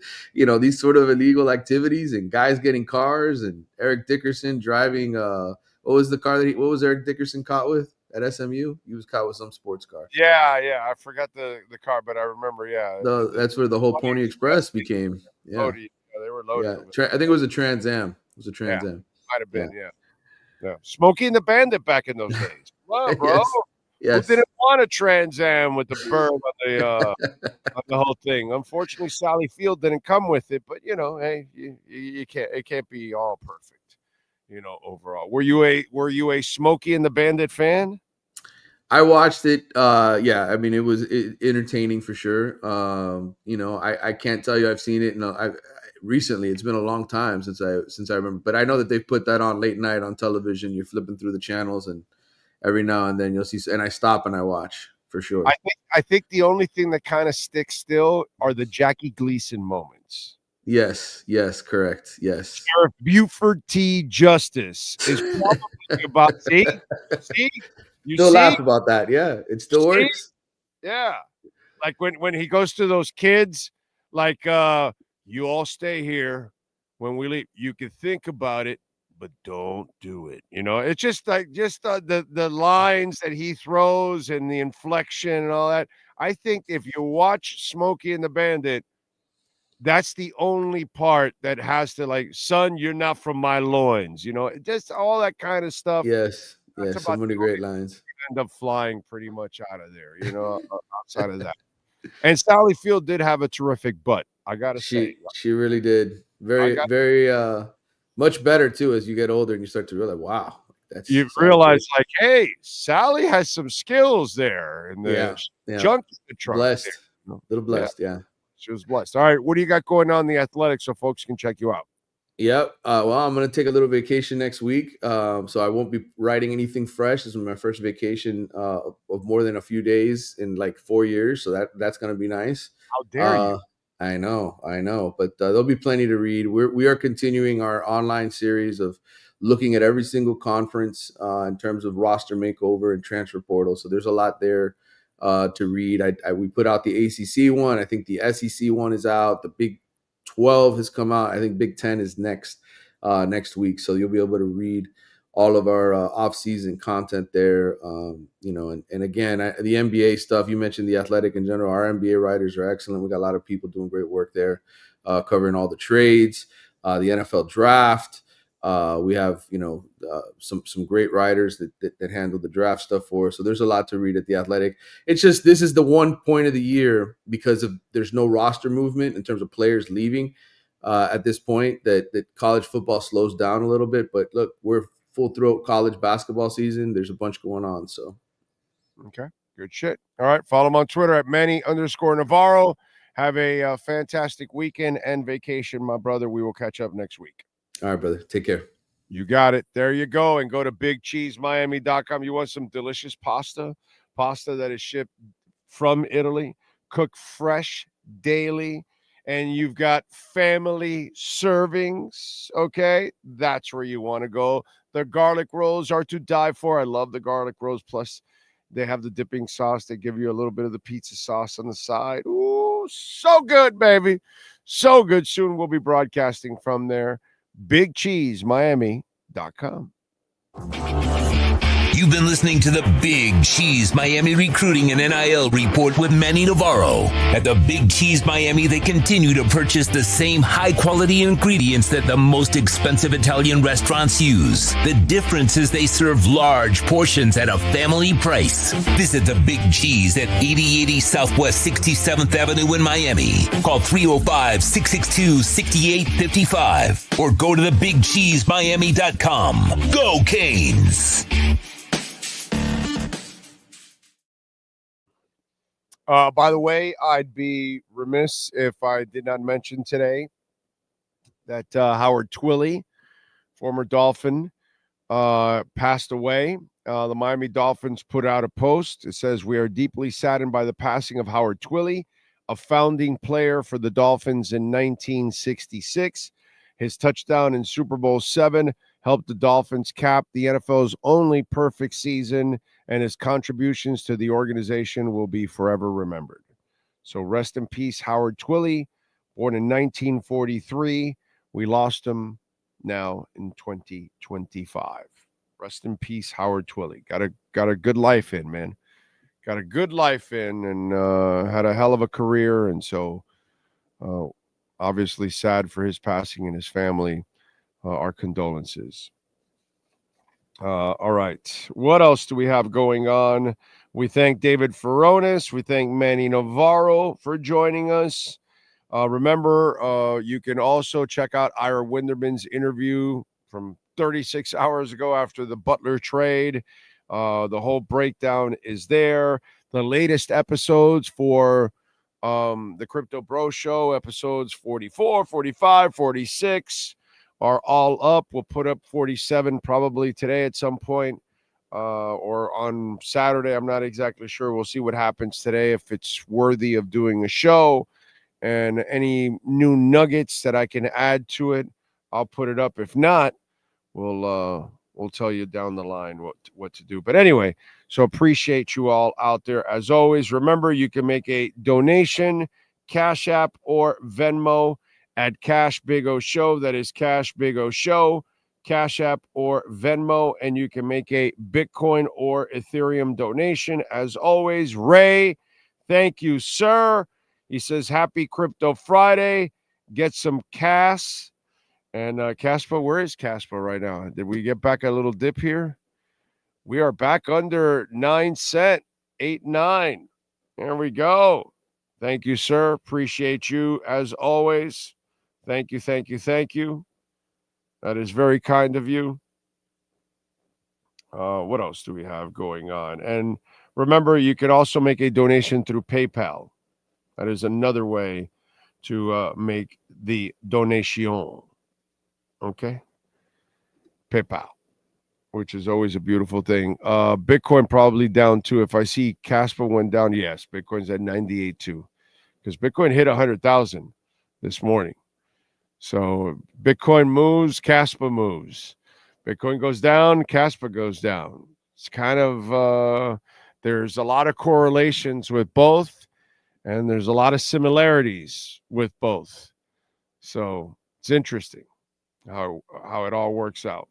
these sort of illegal activities and guys getting cars and Eric Dickerson driving. What was Eric Dickerson caught with at SMU? He was caught with some sports car. Yeah. I forgot the car, but I remember. Yeah. That's where the whole Pony Express became. Yeah. Loaded. They were loaded. Yeah. I think it was a Trans Am. Might have been. Yeah. Smokey and the Bandit back in those days. Come on, bro. Yes. Who didn't want a Trans Am with the berm on the whole thing? Unfortunately, Sally Field didn't come with it, but hey, you can't. It can't be all perfect, overall. Were you a Smokey and the Bandit fan? I watched it. I mean, it was entertaining for sure. I can't tell you I've seen it. Recently, it's been a long time since I remember, but I know that they've put that on late night on television. You're flipping through the channels, and every now and then you'll see, and I stop and I watch for sure. I think the only thing that kind of sticks still are the Jackie Gleason moments. Yes, correct. Yes. Sheriff Buford T. Justice is probably about, see? You still laugh about that. Yeah, it still works. Yeah. Like when he goes to those kids Like, you all stay here when we leave. You can think about it, but don't do it. It's just like the lines that he throws and the inflection and all that. I think if you watch Smokey and the Bandit, that's the only part that has to, like, son, you're not from my loins, just all that kind of stuff. Yes. That's Yes. So many great lines. End up flying pretty much out of there, outside of that. And Sally Field did have a terrific butt, I gotta say. She really did. Very much better too as you get older and you start to realize, wow, you realize, like, hey, Sally has some skills there, and the junk in the trunk. Blessed, a little blessed, yeah. She was blessed. All right, what do you got going on in the Athletics so folks can check you out? Yep. Well, I'm going to take a little vacation next week. So I won't be writing anything fresh. This is my first vacation of more than a few days in like 4 years. So that's going to be nice. How dare you? I know. But there'll be plenty to read. We are continuing our online series of looking at every single conference in terms of roster makeover and transfer portal. So there's a lot there to read. We put out the ACC one. I think the SEC one is out. The Big 12 has come out. I think Big 10 is next week. So you'll be able to read all of our off-season content there. And again, the NBA stuff, you mentioned the Athletic in general. Our NBA writers are excellent. We got a lot of people doing great work there, covering all the trades, the NFL draft. We have, some great writers that handle the draft stuff for us. So there's a lot to read at the Athletic. It's just, this is the one point of the year because there's no roster movement in terms of players leaving at this point that college football slows down a little bit. But look, we're full throat college basketball season. There's a bunch going on. So. Okay. Good shit. All right. Follow him on Twitter at Manny_Navarro. Have a fantastic weekend and vacation, my brother. We will catch up next week. All right, brother. Take care. You got it. There you go. And go to BigCheeseMiami.com. You want some delicious pasta that is shipped from Italy, cooked fresh daily, and you've got family servings, okay? That's where you want to go. The garlic rolls are to die for. I love the garlic rolls. Plus, they have the dipping sauce. They give you a little bit of the pizza sauce on the side. Ooh, so good, baby. So good. Soon we'll be broadcasting from there. BigCheeseMiami.com. You've been listening to the Big Cheese Miami Recruiting and NIL Report with Manny Navarro. At the Big Cheese Miami, they continue to purchase the same high-quality ingredients that the most expensive Italian restaurants use. The difference is they serve large portions at a family price. Visit the Big Cheese at 8080 Southwest 67th Avenue in Miami. Call 305-662-6855 or go to thebigcheesemiami.com. Go Canes! By the way, I'd be remiss if I did not mention today that Howard Twilley, former Dolphin, passed away. The Miami Dolphins put out a post. It says, "We are deeply saddened by the passing of Howard Twilley, a founding player for the Dolphins in 1966. His touchdown in Super Bowl VII helped the Dolphins cap the NFL's only perfect season, and his contributions to the organization will be forever remembered." So rest in peace, Howard Twilley, born in 1943. We lost him now in 2025. Rest in peace, Howard Twilley. Got a good life in, man. Got a good life in, and had a hell of a career. And so obviously sad for his passing and his family. Our condolences. All right. What else do we have going on? We thank David Furones. We thank Manny Navarro for joining us. Remember, you can also check out Ira Winderman's interview from 36 hours ago after the Butler trade. The whole breakdown is there. The latest episodes for the Crypto Bro Show, episodes 44, 45, 46 are all up. We'll put up 47 probably today at some point or on Saturday. I'm not exactly sure. We'll see what happens today, if it's worthy of doing a show. And any new nuggets that I can add to it, I'll put it up. If not, we'll tell you down the line what to do. But anyway, so appreciate you all out there. As always, remember, you can make a donation Cash App or Venmo at Cash Big O Show. That is Cash Big O Show, Cash App or Venmo, and you can make a Bitcoin or Ethereum donation. As always, Ray, thank you, sir. He says, happy Crypto Friday. Get some Cass. And Casper, where is Casper right now? Did we get back a little dip here? We are back under 9 cents, 8.9. There we go. Thank you, sir. Appreciate you as always. Thank you, thank you, thank you. That is very kind of you. What else do we have going on? And remember, you can also make a donation through PayPal. That is another way to make the donation. Okay? PayPal, which is always a beautiful thing. Bitcoin probably down too. If I see Casper went down, yes, Bitcoin's at 98 too. Because Bitcoin hit 100,000 this morning. So Bitcoin moves, Casper moves. Bitcoin goes down, Casper goes down. It's kind of, there's a lot of correlations with both, and there's a lot of similarities with both. So it's interesting how it all works out.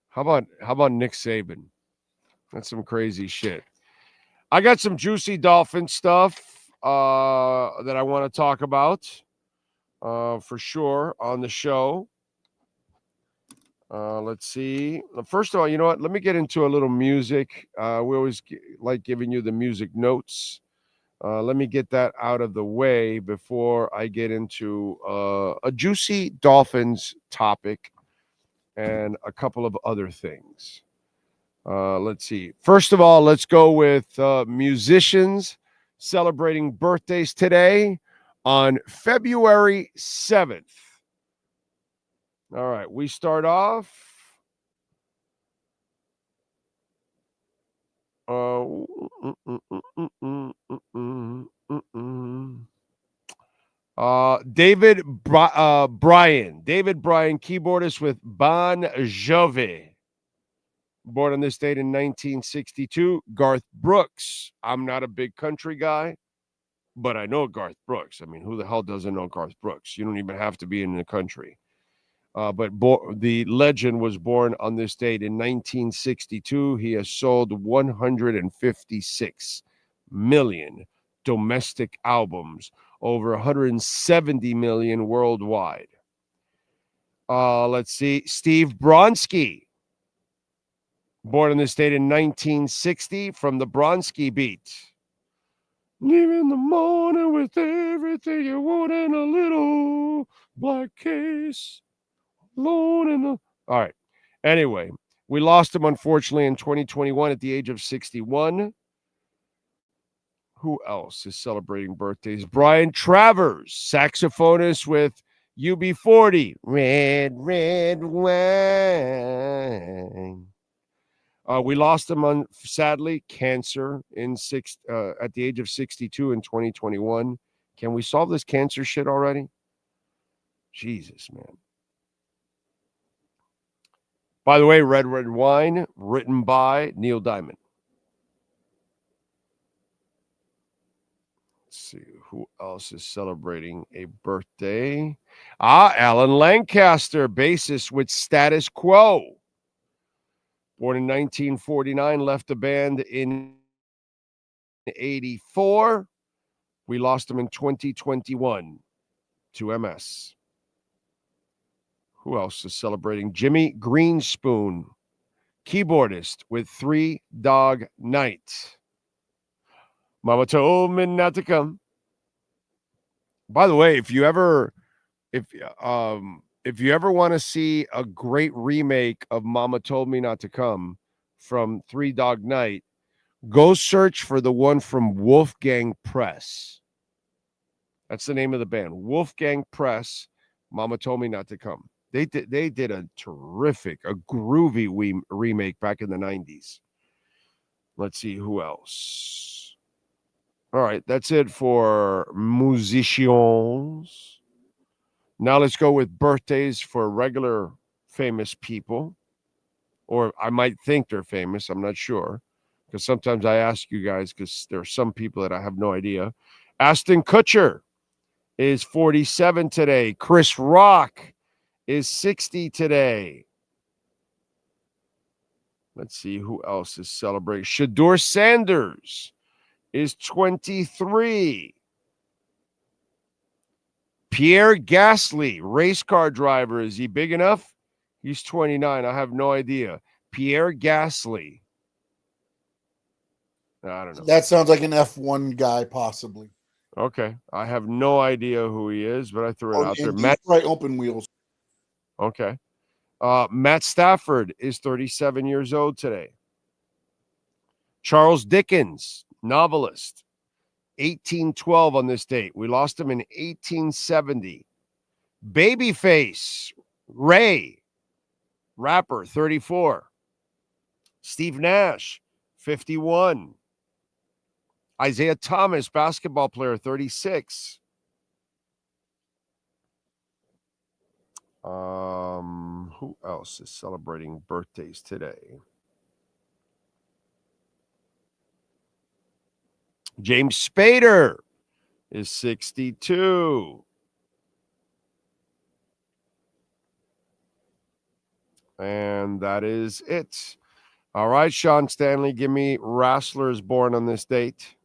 How about Nick Saban? That's some crazy shit. I got some juicy Dolphin stuff that I want to talk about for sure on the show. Let's see. First of all, you know what? Let me get into a little music. We always like giving you the music notes. Let me get that out of the way before I get into a juicy Dolphins topic and a couple of other things. Let's see. First of all, let's go with musicians celebrating birthdays today on February 7th. All right, we start off. David Bryan, keyboardist with Bon Jovi, born on this date in 1962. Garth Brooks. I'm not a big country guy, but I know Garth Brooks. I mean, who the hell doesn't know Garth Brooks? You don't even have to be in the country. But the legend was born on this date in 1962. He has sold 156 million domestic albums, over 170 million worldwide. Let's see. Steve Bronski, born on this date in 1960, from the Bronski Beat. Leave in the morning with everything you want in a little black case. Alone in the... All right. Anyway, we lost him, unfortunately, in 2021 at the age of 61. Who else is celebrating birthdays? Brian Travers, saxophonist with UB40. Red, red wine. We lost him sadly, cancer at the age of 62 in 2021. Can we solve this cancer shit already? Jesus, man. By the way, Red Red Wine, written by Neil Diamond. Let's see who else is celebrating a birthday. Alan Lancaster, bassist with Status Quo. Born in 1949, left the band in 1984. We lost him in 2021 to MS. Who else is celebrating? Jimmy Greenspoon, keyboardist with Three Dog Night. Mama told me not to come. By the way, if you ever want to see a great remake of Mama Told Me Not to Come from Three Dog Night, go search for the one from Wolfgang Press. That's the name of the band, Wolfgang Press. Mama Told Me Not to Come. They did a terrific, a groovy remake back in the 90s. Let's see who else. All right, that's it for musicians. Now let's go with birthdays for regular famous people. Or I might think they're famous. I'm not sure. Because sometimes I ask you guys, because there are some people that I have no idea. Ashton Kutcher is 47 today. Chris Rock is 60 today. Let's see who else is celebrating. Shedeur Sanders is 23. Pierre Gasly, race car driver. Is he big enough? He's 29. I have no idea. Pierre Gasly. I don't know. That sounds like an F1 guy, possibly. Okay. I have no idea who he is, but I threw it out there. Matt, right, open wheels. Okay. Matt Stafford is 37 years old today. Charles Dickens, novelist, 1812 on this date. We lost him in 1870. Babyface, Ray, rapper, 34. Steve Nash, 51. Isaiah Thomas, basketball player, 36. Who else is celebrating birthdays today? James Spader is 62. And that is it. All right, Sean Stanley, give me wrestlers born on this date.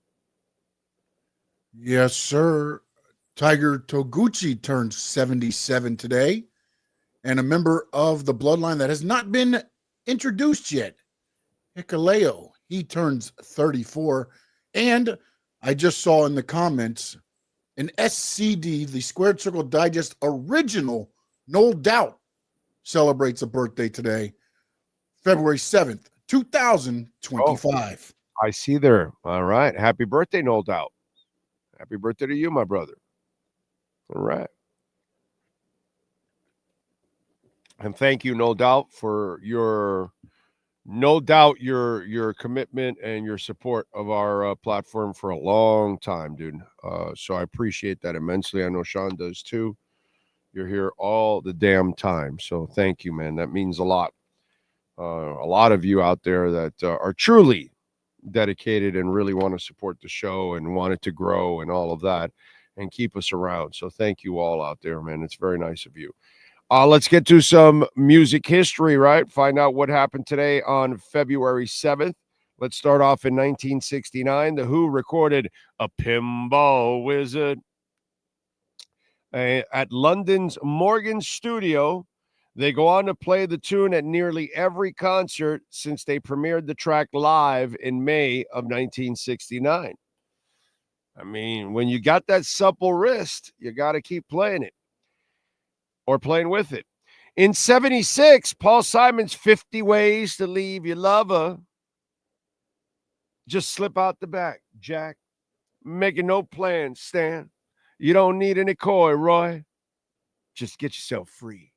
Yes, sir. Tiger Toguchi turned 77 today. And a member of the bloodline that has not been introduced yet, Hikuleo, he turns 34. And I just saw in the comments an SCD, the Squared Circle Digest original, No Doubt, celebrates a birthday today, February 7th, 2025. I see there. All right. Happy birthday, No Doubt. Happy birthday to you, my brother. All right. And thank you, No Doubt, for your commitment and your support of our platform for a long time, dude. So I appreciate that immensely. I know Sean does too. You're here all the damn time. So thank you, man. That means a lot. A lot of you out there that are truly dedicated and really want to support the show and want it to grow and all of that and keep us around. So thank you all out there, man. It's very nice of you. Let's get to some music history, right? Find out what happened today on February 7th. Let's start off in 1969. The Who recorded A Pinball Wizard at London's Morgan Studio. They go on to play the tune at nearly every concert since they premiered the track live in May of 1969. I mean, when you got that supple wrist, you got to keep playing it. Or playing with it. In 76, Paul Simon's 50 Ways to Leave Your Lover. Just slip out the back, Jack. Making no plans, Stan. You don't need any coy, Roy. Just get yourself free.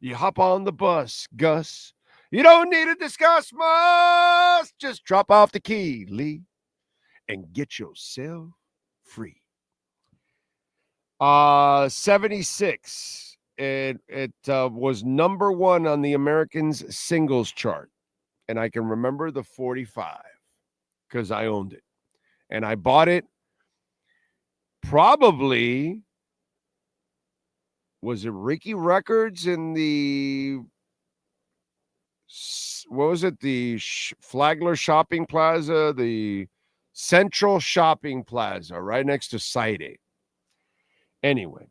You hop on the bus, Gus. You don't need to discuss much. Just drop off the key, Lee, and get yourself free. 76. It was number one on the Americans singles chart. And I can remember the 45 because I owned it. And I bought it probably, was it Ricky Records in the, what was it? The Flagler Shopping Plaza, the Central Shopping Plaza, right next to Site 8. Anyway.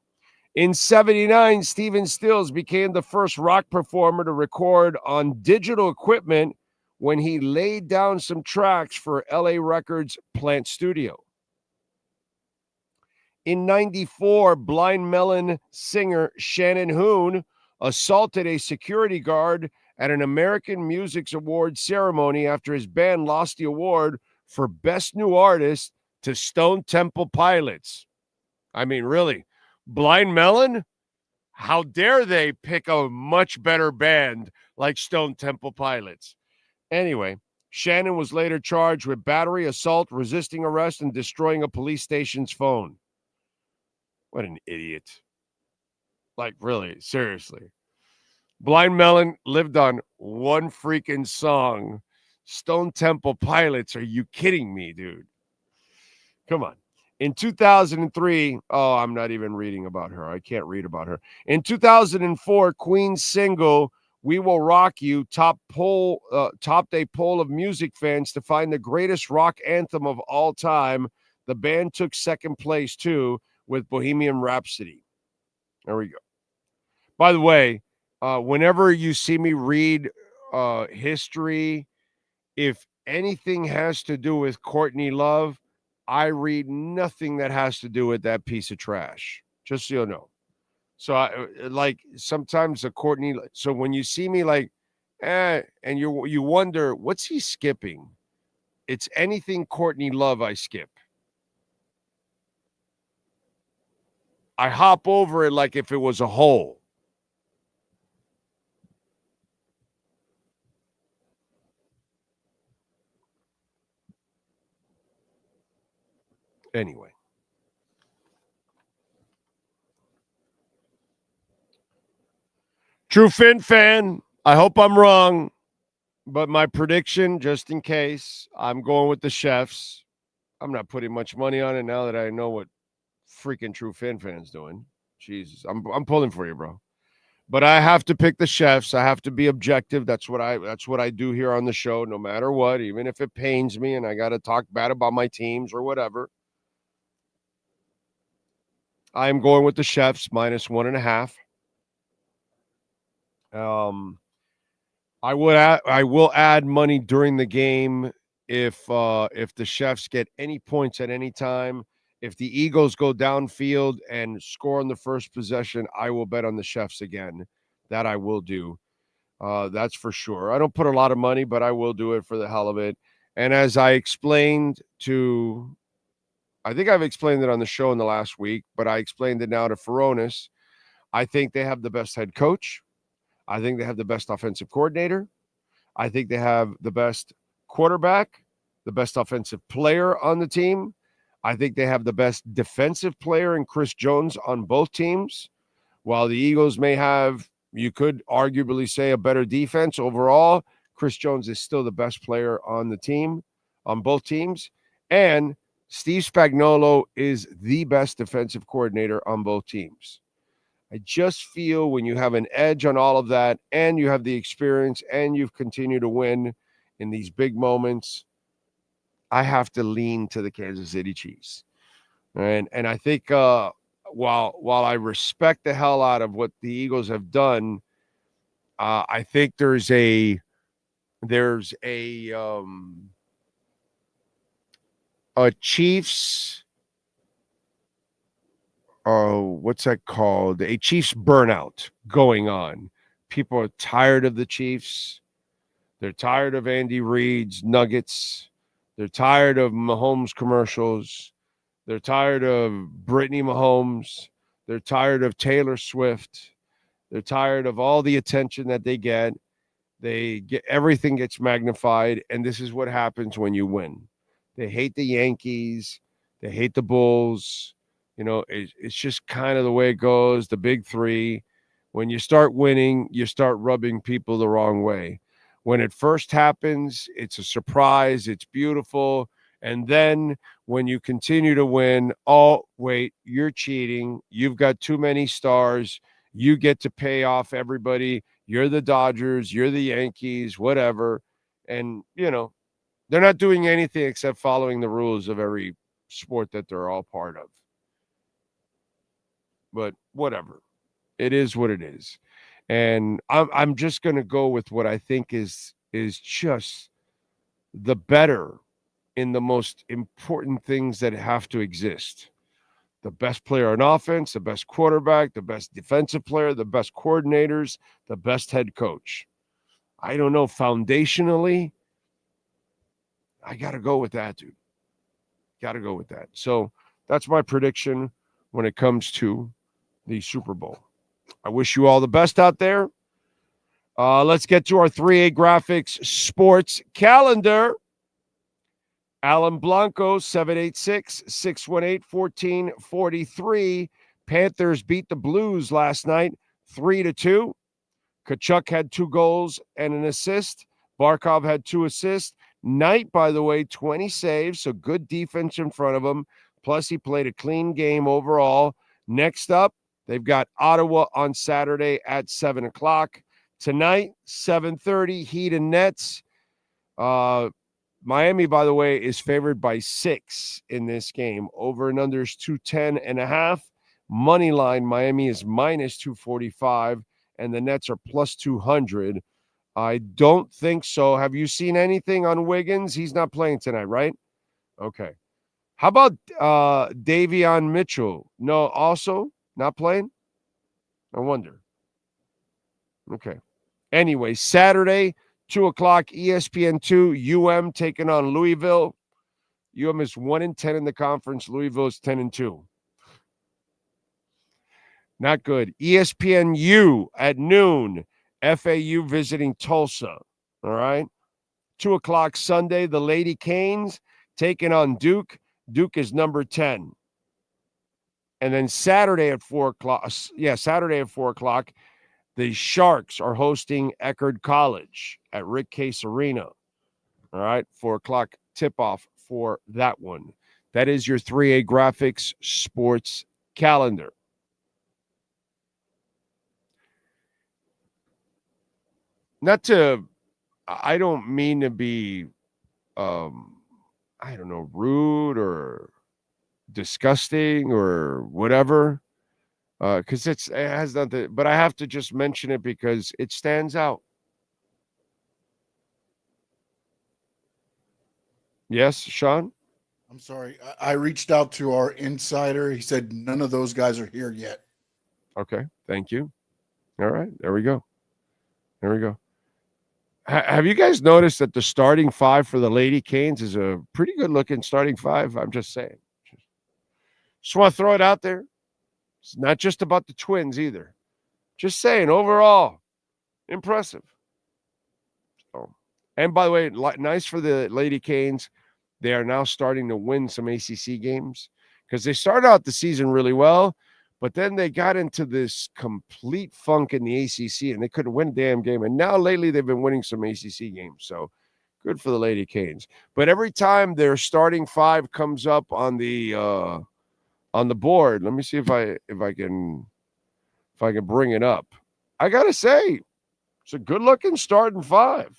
In 79, Stephen Stills became the first rock performer to record on digital equipment when he laid down some tracks for LA Records Plant Studio. In 94, Blind Melon singer Shannon Hoon assaulted a security guard at an American Music Awards ceremony after his band lost the award for Best New Artist to Stone Temple Pilots. I mean, really? Blind Melon? How dare they pick a much better band like Stone Temple Pilots? Anyway, Shannon was later charged with battery, assault, resisting arrest, and destroying a police station's phone. What an idiot. Like, really, seriously. Blind Melon lived on one freaking song. Stone Temple Pilots, are you kidding me, dude? Come on. In 2003, oh, I'm not even reading about her. I can't read about her. In 2004, Queen's single "We Will Rock You" topped a poll of music fans to find the greatest rock anthem of all time. The band took second place too with Bohemian Rhapsody. There we go. By the way, whenever you see me read history, if anything has to do with Courtney Love, I read nothing that has to do with that piece of trash, just so you know. So I like sometimes a Courtney. So when you see me like, and you wonder, what's he skipping? It's anything Courtney Love I skip. I hop over it like if it was a hole. Anyway. True Fin fan, I hope I'm wrong, but my prediction, just in case, I'm going with the Chefs. I'm not putting much money on it now that I know what freaking True Fin fan's doing. Jesus, I'm pulling for you, bro. But I have to pick the Chefs. I have to be objective. That's what I do here on the show, no matter what, even if it pains me and I got to talk bad about my teams or whatever. I'm going with the Chefs -1.5. I will add money during the game if the Chefs get any points at any time. If the Eagles go downfield and score on the first possession, I will bet on the Chefs again. That I will do. That's for sure. I don't put a lot of money, but I will do it for the hell of it. And as I explained I think I've explained it on the show in the last week, but I explained it now to Furones. I think they have the best head coach. I think they have the best offensive coordinator. I think they have the best quarterback, the best offensive player on the team. I think they have the best defensive player in Chris Jones on both teams. While the Eagles may have, you could arguably say, a better defense overall, Chris Jones is still the best player on the team, on both teams. And Steve Spagnuolo is the best defensive coordinator on both teams. I just feel when you have an edge on all of that and you have the experience and you've continued to win in these big moments, I have to lean to the Kansas City Chiefs. And I think while I respect the hell out of what the Eagles have done, I think there's a Chiefs what's that called? A Chiefs burnout going on. People are tired of the Chiefs. They're tired of Andy Reid's Nuggets. They're tired of Mahomes commercials. They're tired of Brittany Mahomes. They're tired of Taylor Swift. They're tired of all the attention that they get. Everything gets magnified, and this is what happens when you win. They hate the Yankees. They hate the Bulls. You know, it's just kind of the way it goes, the big three. When you start winning, you start rubbing people the wrong way. When it first happens, it's a surprise. It's beautiful. And then when you continue to win, oh, wait, you're cheating. You've got too many stars. You get to pay off everybody. You're the Dodgers. You're the Yankees, whatever. And, you know, they're not doing anything except following the rules of every sport that they're all part of. But whatever. It is what it is. And I'm just going to go with what I think is just the better in the most important things that have to exist. The best player on offense, the best quarterback, the best defensive player, the best coordinators, the best head coach. I don't know, foundationally, I got to go with that, dude. Got to go with that. So that's my prediction when it comes to the Super Bowl. I wish you all the best out there. Let's get to our 3A Graphics sports calendar. Alan Blanco, 786-618-1443. Panthers beat the Blues last night, 3-2. Kachuk had 2 goals and an assist. Barkov had 2 assists. Knight, by the way, 20 saves, so good defense in front of him. Plus, he played a clean game overall. Next up, they've got Ottawa on Saturday at 7 o'clock. Tonight, 7:30, Heat and Nets. Miami, by the way, is favored by 6 in this game. Over and under is 210.5. Money line, Miami is minus 245, and the Nets are plus 200. I don't think so. Have you seen anything on Wiggins? He's not playing tonight, right? Okay. How about Davion Mitchell? No, also not playing? I wonder. Okay. Anyway, Saturday, 2 o'clock, ESPN2, UM taking on Louisville. UM is 1-10 in the conference. Louisville is 10-2. Not good. ESPNU at noon, FAU visiting Tulsa. All right. 2 o'clock Sunday, the Lady Canes taking on Duke. Duke is number 10. And then Saturday at 4 o'clock. Yeah, Saturday at 4 o'clock, the Sharks are hosting Eckerd College at Rick Case Arena. All right, 4 o'clock tip-off for that one. That is your 3A Graphics sports calendar. I don't mean to be, rude or disgusting or whatever, because it has nothing, but I have to just mention it because it stands out. Yes, Sean? I'm sorry. I reached out to our insider. He said none of those guys are here yet. Okay, thank you. All right, there we go. Have you guys noticed that the starting five for the Lady Canes is a pretty good-looking starting five? I'm just saying. Just want to throw it out there. It's not just about the Twins either. Just saying, overall, impressive. So, and by the way, nice for the Lady Canes. They are now starting to win some ACC games because they started out the season really well, but then they got into this complete funk in the ACC and they couldn't win a damn game. And now lately they've been winning some ACC games. So good for the Lady Canes. But every time their starting five comes up on the board, let me see if I can bring it up. I gotta say, it's a good looking starting five.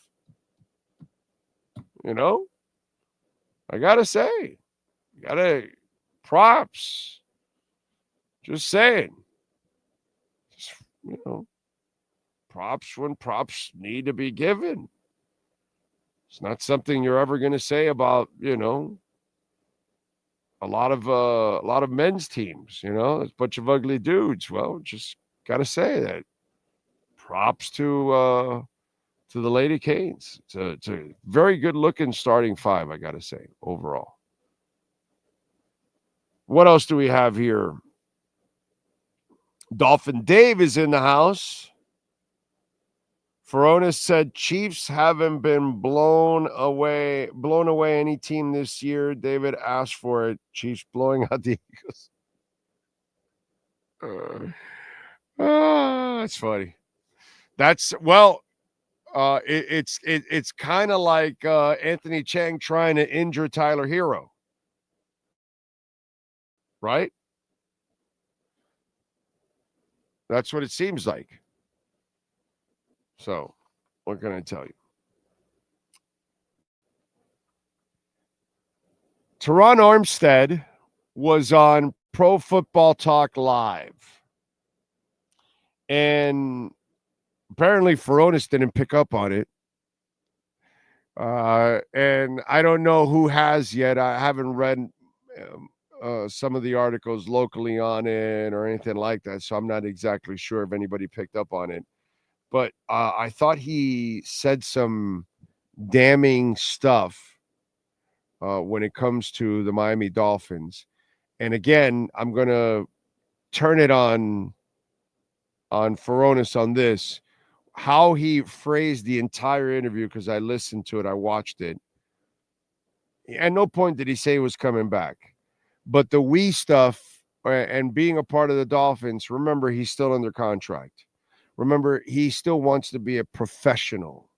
You know, I gotta say, props. Just saying. Props when props need to be given. It's not something you're ever going to say about, a lot of men's teams, a bunch of ugly dudes. Well, just got to say that. Props to the Lady Canes. It's a very good looking starting five, I got to say, overall. What else do we have here? Dolphin Dave is in the house. Furones said Chiefs haven't been blown away any team this year. David asked for it. Chiefs blowing out the Eagles. That's funny. It's kind of like Anthony Chang trying to injure Tyler Hero, right? That's what it seems like. So, what can I tell you? Teron Armstead was on Pro Football Talk Live. And apparently Furones didn't pick up on it. And I don't know who has yet. I haven't read some of the articles locally on it or anything like that, so I'm not exactly sure if anybody picked up on it. But I thought he said some damning stuff when it comes to the Miami Dolphins. And again, I'm going to turn it on Furones on this, how he phrased the entire interview, because I listened to it, I watched it. At no point did he say he was coming back. But the we stuff and being a part of the Dolphins, remember, he's still under contract. Remember, he still wants to be a professional.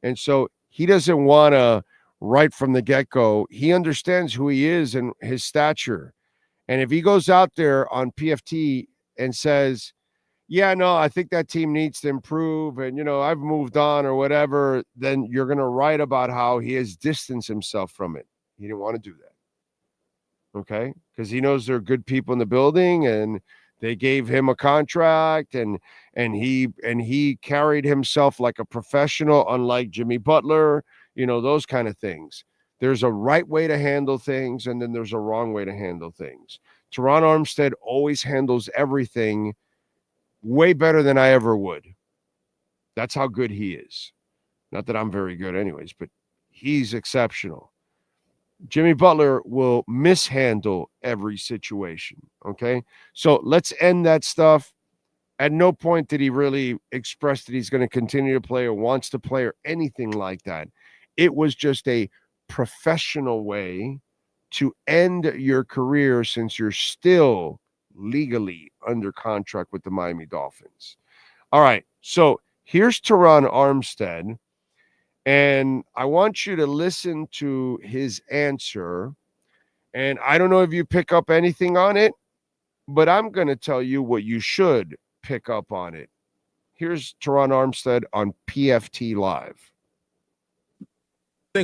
And so he doesn't want to, right from the get-go, he understands who he is and his stature. And if he goes out there on PFT and says, yeah, no, I think that team needs to improve and, I've moved on or whatever, then you're going to write about how he has distanced himself from it. He didn't want to do that. Okay? Because he knows there are good people in the building and they gave him a contract and he carried himself like a professional, unlike Jimmy Butler, those kind of things. There's a right way to handle things, and then there's a wrong way to handle things. Teron Armstead always handles everything way better than I ever would. That's how good he is. Not that I'm very good anyways, but he's exceptional. Jimmy Butler will mishandle every situation, okay? So let's end that stuff. At no point did he really express that he's going to continue to play or wants to play or anything like that. It was just a professional way to end your career since you're still legally under contract with the Miami Dolphins. All right, so here's Teron Armstead, and I want you to listen to his answer. And I don't know if you pick up anything on it, but I'm going to tell you what you should pick up on it. Here's Teron Armstead on PFT Live. I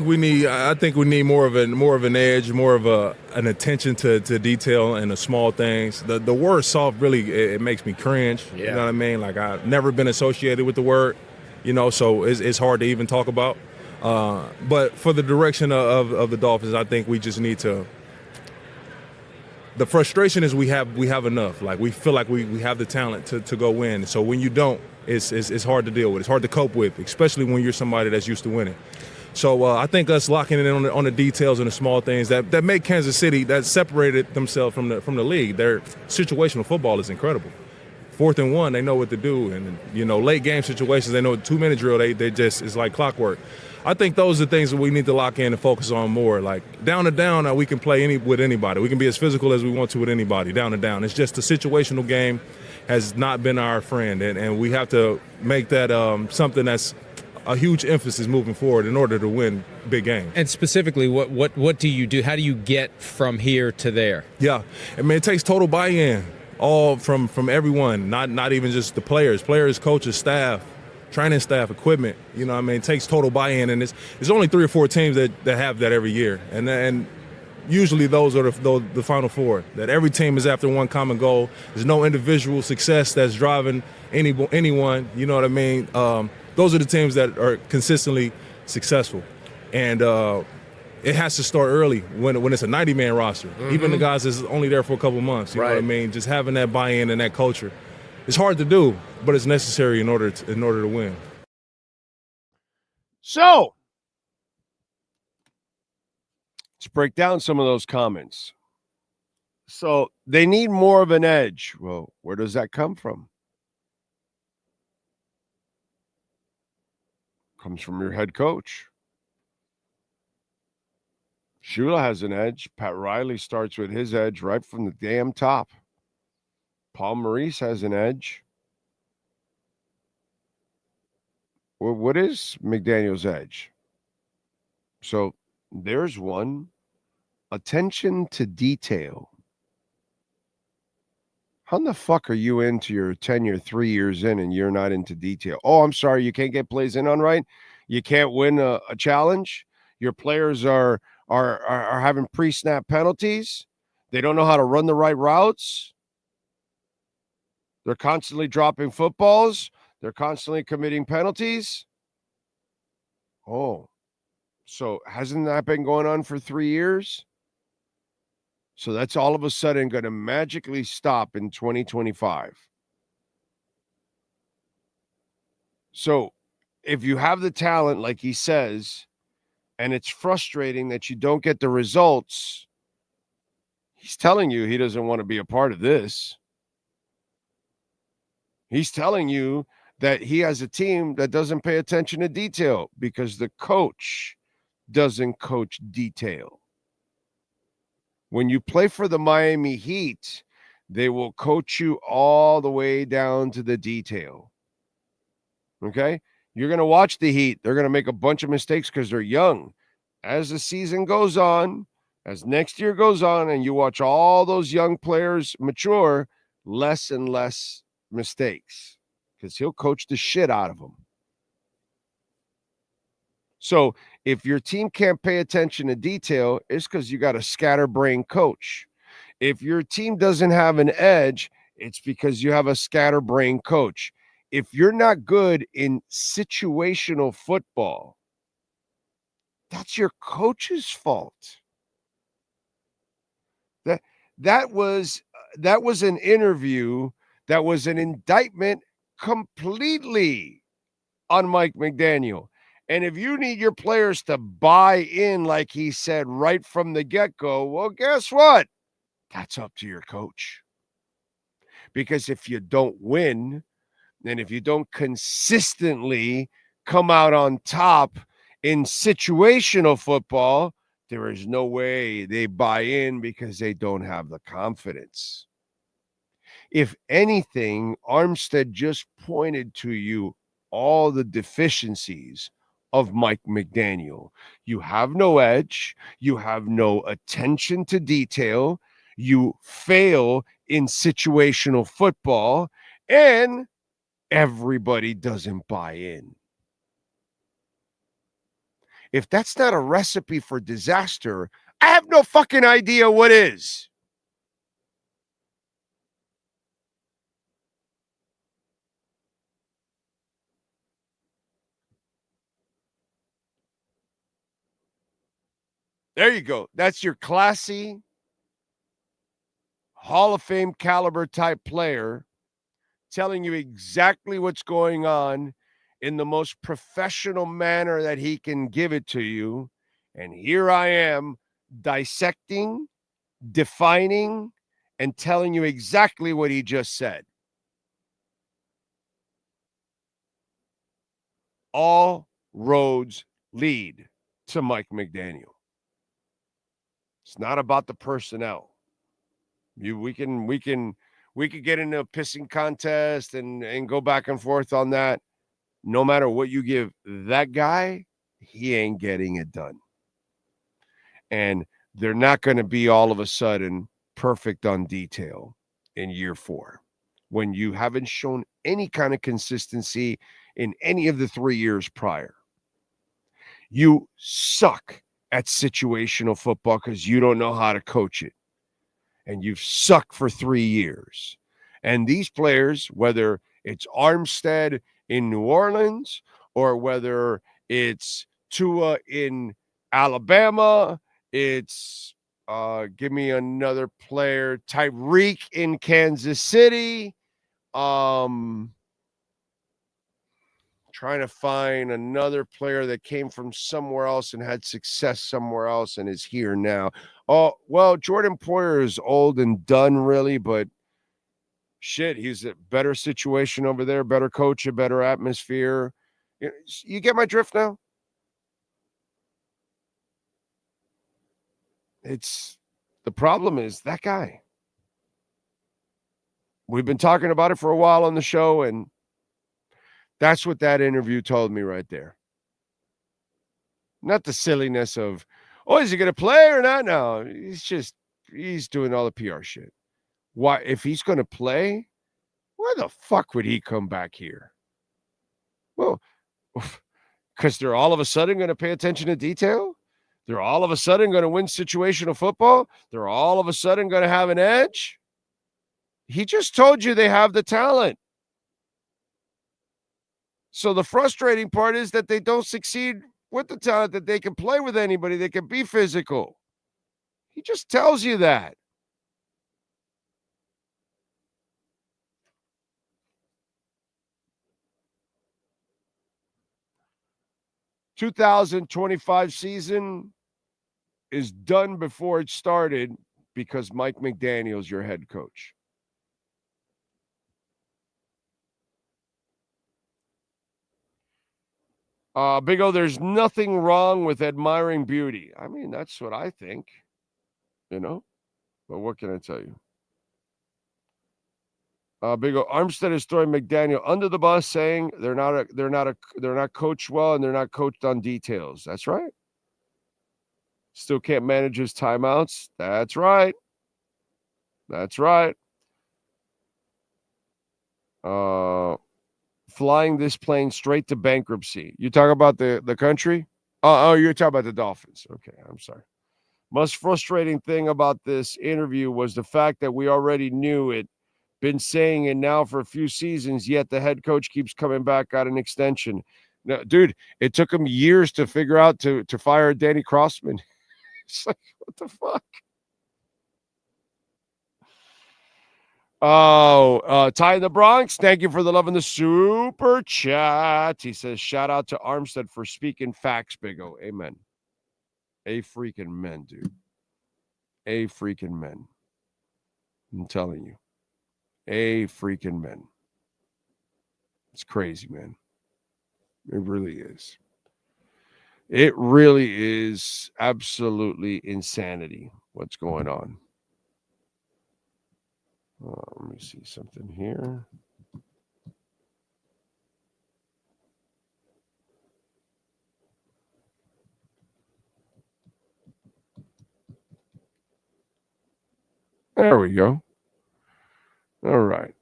think we need more of an edge, more of an attention to detail and the small things. The word soft really it makes me cringe. Yeah. You know what I mean? Like I've never been associated with the word, so it's hard to even talk about. But for the direction of the Dolphins, I think we just need to. The frustration is we have enough. Like we feel like we have the talent to go win. So when you don't, it's hard to deal with. It's hard to cope with, especially when you're somebody that's used to winning. So I think us locking in on the details and the small things that make Kansas City, that separated themselves from the league. Their situational football is incredible. 4th and 1, they know what to do, and late game situations, they know 2-minute drill. They just it's like clockwork. I think those are things that we need to lock in and focus on more. Like down to down, we can play with anybody. We can be as physical as we want to with anybody. Down to down, it's just the situational game has not been our friend, and we have to make that something that's a huge emphasis moving forward in order to win big games. And specifically, what do you do? How do you get from here to there? Yeah, I mean, it takes total buy-in, all from everyone, not even just the players, coaches, staff, training staff, equipment. It takes total buy-in, and it's only 3 or 4 teams that have that every year, and usually those are the Final Four. That every team is after one common goal. There's no individual success that's driving anyone. You know what I mean? Those are the teams that are consistently successful, and it has to start early when it's a 90-man roster. Mm-hmm. Even the guys that's only there for a couple months. You know what I mean? Just having that buy-in and that culture. It's hard to do, but it's necessary in order to win. So let's break down some of those comments. So they need more of an edge. Well, where does that come from? Comes from your head coach. Shula has an edge. Pat Riley starts with his edge right from the damn top. Paul Maurice has an edge. Well, what is McDaniel's edge? So there's one. Attention to detail. How in the fuck are you into your tenure 3 years in and you're not into detail? Oh, I'm sorry, you can't get plays in on right? You can't win a challenge? Your players are having pre-snap penalties? They don't know how to run the right routes? They're constantly dropping footballs? They're constantly committing penalties? Oh, so hasn't that been going on for 3 years? So that's all of a sudden going to magically stop in 2025. So if you have the talent, like he says, and it's frustrating that you don't get the results, he's telling you he doesn't want to be a part of this. He's telling you that he has a team that doesn't pay attention to detail because the coach doesn't coach detail. When you play for the Miami Heat, they will coach you all the way down to the detail. Okay? You're going to watch the Heat. They're going to make a bunch of mistakes because they're young. As the season goes on, As next year goes on and you watch all those young players mature, less and less mistakes because he'll coach the shit out of them. So if your team can't pay attention to detail, it's because you got a scatterbrain coach. If your team doesn't have an edge, it's because you have a scatterbrain coach. If you're not good in situational football, that's your coach's fault. That was an interview that was an indictment completely on Mike McDaniel. And if you need your players to buy in, like he said right from the get-go, well, guess what? That's up to your coach. Because if you don't win, and if you don't consistently come out on top in situational football, there is no way they buy in because they don't have the confidence. If anything, Armstead just pointed to you all the deficiencies of Mike McDaniel. You have no edge. You have no attention to detail. You fail in situational football, and everybody doesn't buy in. If that's not a recipe for disaster, I have no fucking idea what is. There you go. That's your classy, Hall of Fame caliber type player telling you exactly what's going on in the most professional manner that he can give it to you. And here I am dissecting, defining, and telling you exactly what he just said. All roads lead to Mike McDaniel. It's not about the personnel. We can get into a pissing contest and go back and forth on that. No matter what you give that guy, he ain't getting it done. And they're not going to be all of a sudden perfect on detail in year 4 when you haven't shown any kind of consistency in any of the 3 years prior. You suck at situational football because you don't know how to coach it. And you've sucked for 3 years. And these players, whether it's Armstead in New Orleans or whether it's Tua in Alabama, it's give me another player, Tyreek in Kansas City. Trying to find another player that came from somewhere else and had success somewhere else and is here now. Oh, well, Jordan Poyer is old and done, really, but shit, he's a better situation over there, better coach, a better atmosphere. You get my drift now? The problem is that guy. We've been talking about it for a while on the show, and that's what that interview told me right there. Not the silliness of, oh, is he going to play or not? No, he's doing all the PR shit. Why, if he's going to play, why the fuck would he come back here? Well, because they're all of a sudden going to pay attention to detail? They're all of a sudden going to win situational football? They're all of a sudden going to have an edge? He just told you they have the talent. So the frustrating part is that they don't succeed with the talent, that they can play with anybody, they can be physical. He just tells you that. ...2025 season is done before it started because Mike McDaniel's your head coach. Big O, there's nothing wrong with admiring beauty. I mean, that's what I think, but what can I tell you? Big O, Armstead is throwing McDaniel under the bus, saying they're not coached well and they're not coached on details. That's right. Still can't manage his timeouts. That's right. That's right. Flying this plane straight to bankruptcy. You talk about the country? Oh, you're talking about the Dolphins. Okay, I'm sorry. Most frustrating thing about this interview was the fact that we already knew it, been saying it now for a few seasons, yet the head coach keeps coming back, got an extension. No, dude, it took him years to figure out to fire Danny Crossman. It's like, what the fuck? Oh, Ty in the Bronx, thank you for the love in the super chat. He says, shout out to Armstead for speaking facts, Big O. Amen. A freaking men, dude. A freaking men. I'm telling you. A freaking men. It's crazy, man. It really is. It really is absolutely insanity what's going on. Let me see something here. There we go. All right.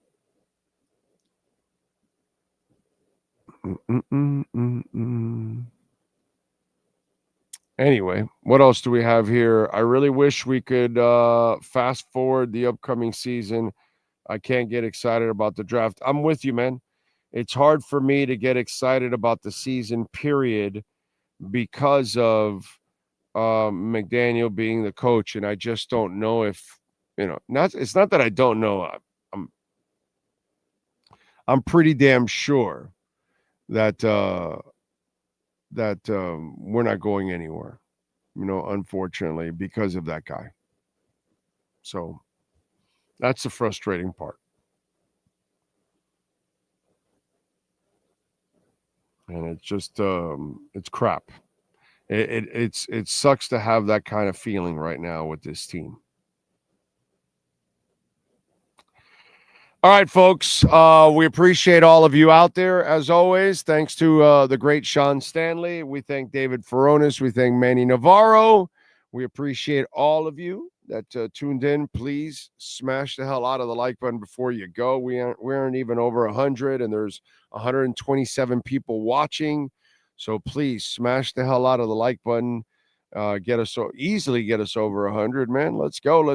Anyway, what else do we have here? I really wish we could fast forward the upcoming season. I can't get excited about the draft. I'm with you, man. It's hard for me to get excited about the season, period, because of McDaniel being the coach. And I just don't know if, it's not that I don't know. I'm pretty damn sure that we're not going anywhere, unfortunately, because of that guy. So that's the frustrating part. And it's just, it's crap. It sucks to have that kind of feeling right now with this team. All right, folks, we appreciate all of you out there, as always. Thanks to the great Sean Stanley. We thank David Furones. We thank Manny Navarro. We appreciate all of you that tuned in. Please smash the hell out of the like button before you go. We aren't even over 100, and there's 127 people watching. So please smash the hell out of the like button. Get us over 100, man. Let's go.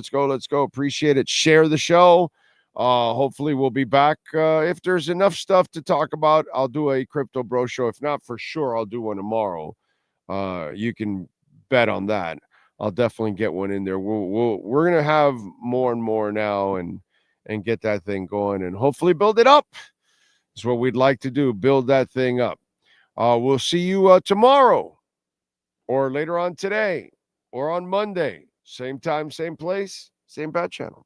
Appreciate it. Share the show. Hopefully we'll be back. If there's enough stuff to talk about, I'll do a Crypto Bro show. If not, for sure, I'll do one tomorrow. You can bet on that. I'll definitely get one in there. We're gonna have more and more now, and get that thing going, and hopefully build it up. That's what we'd like to do. Build that thing up. We'll see you tomorrow, or later on today, or on Monday. Same time, same place, same bat channel.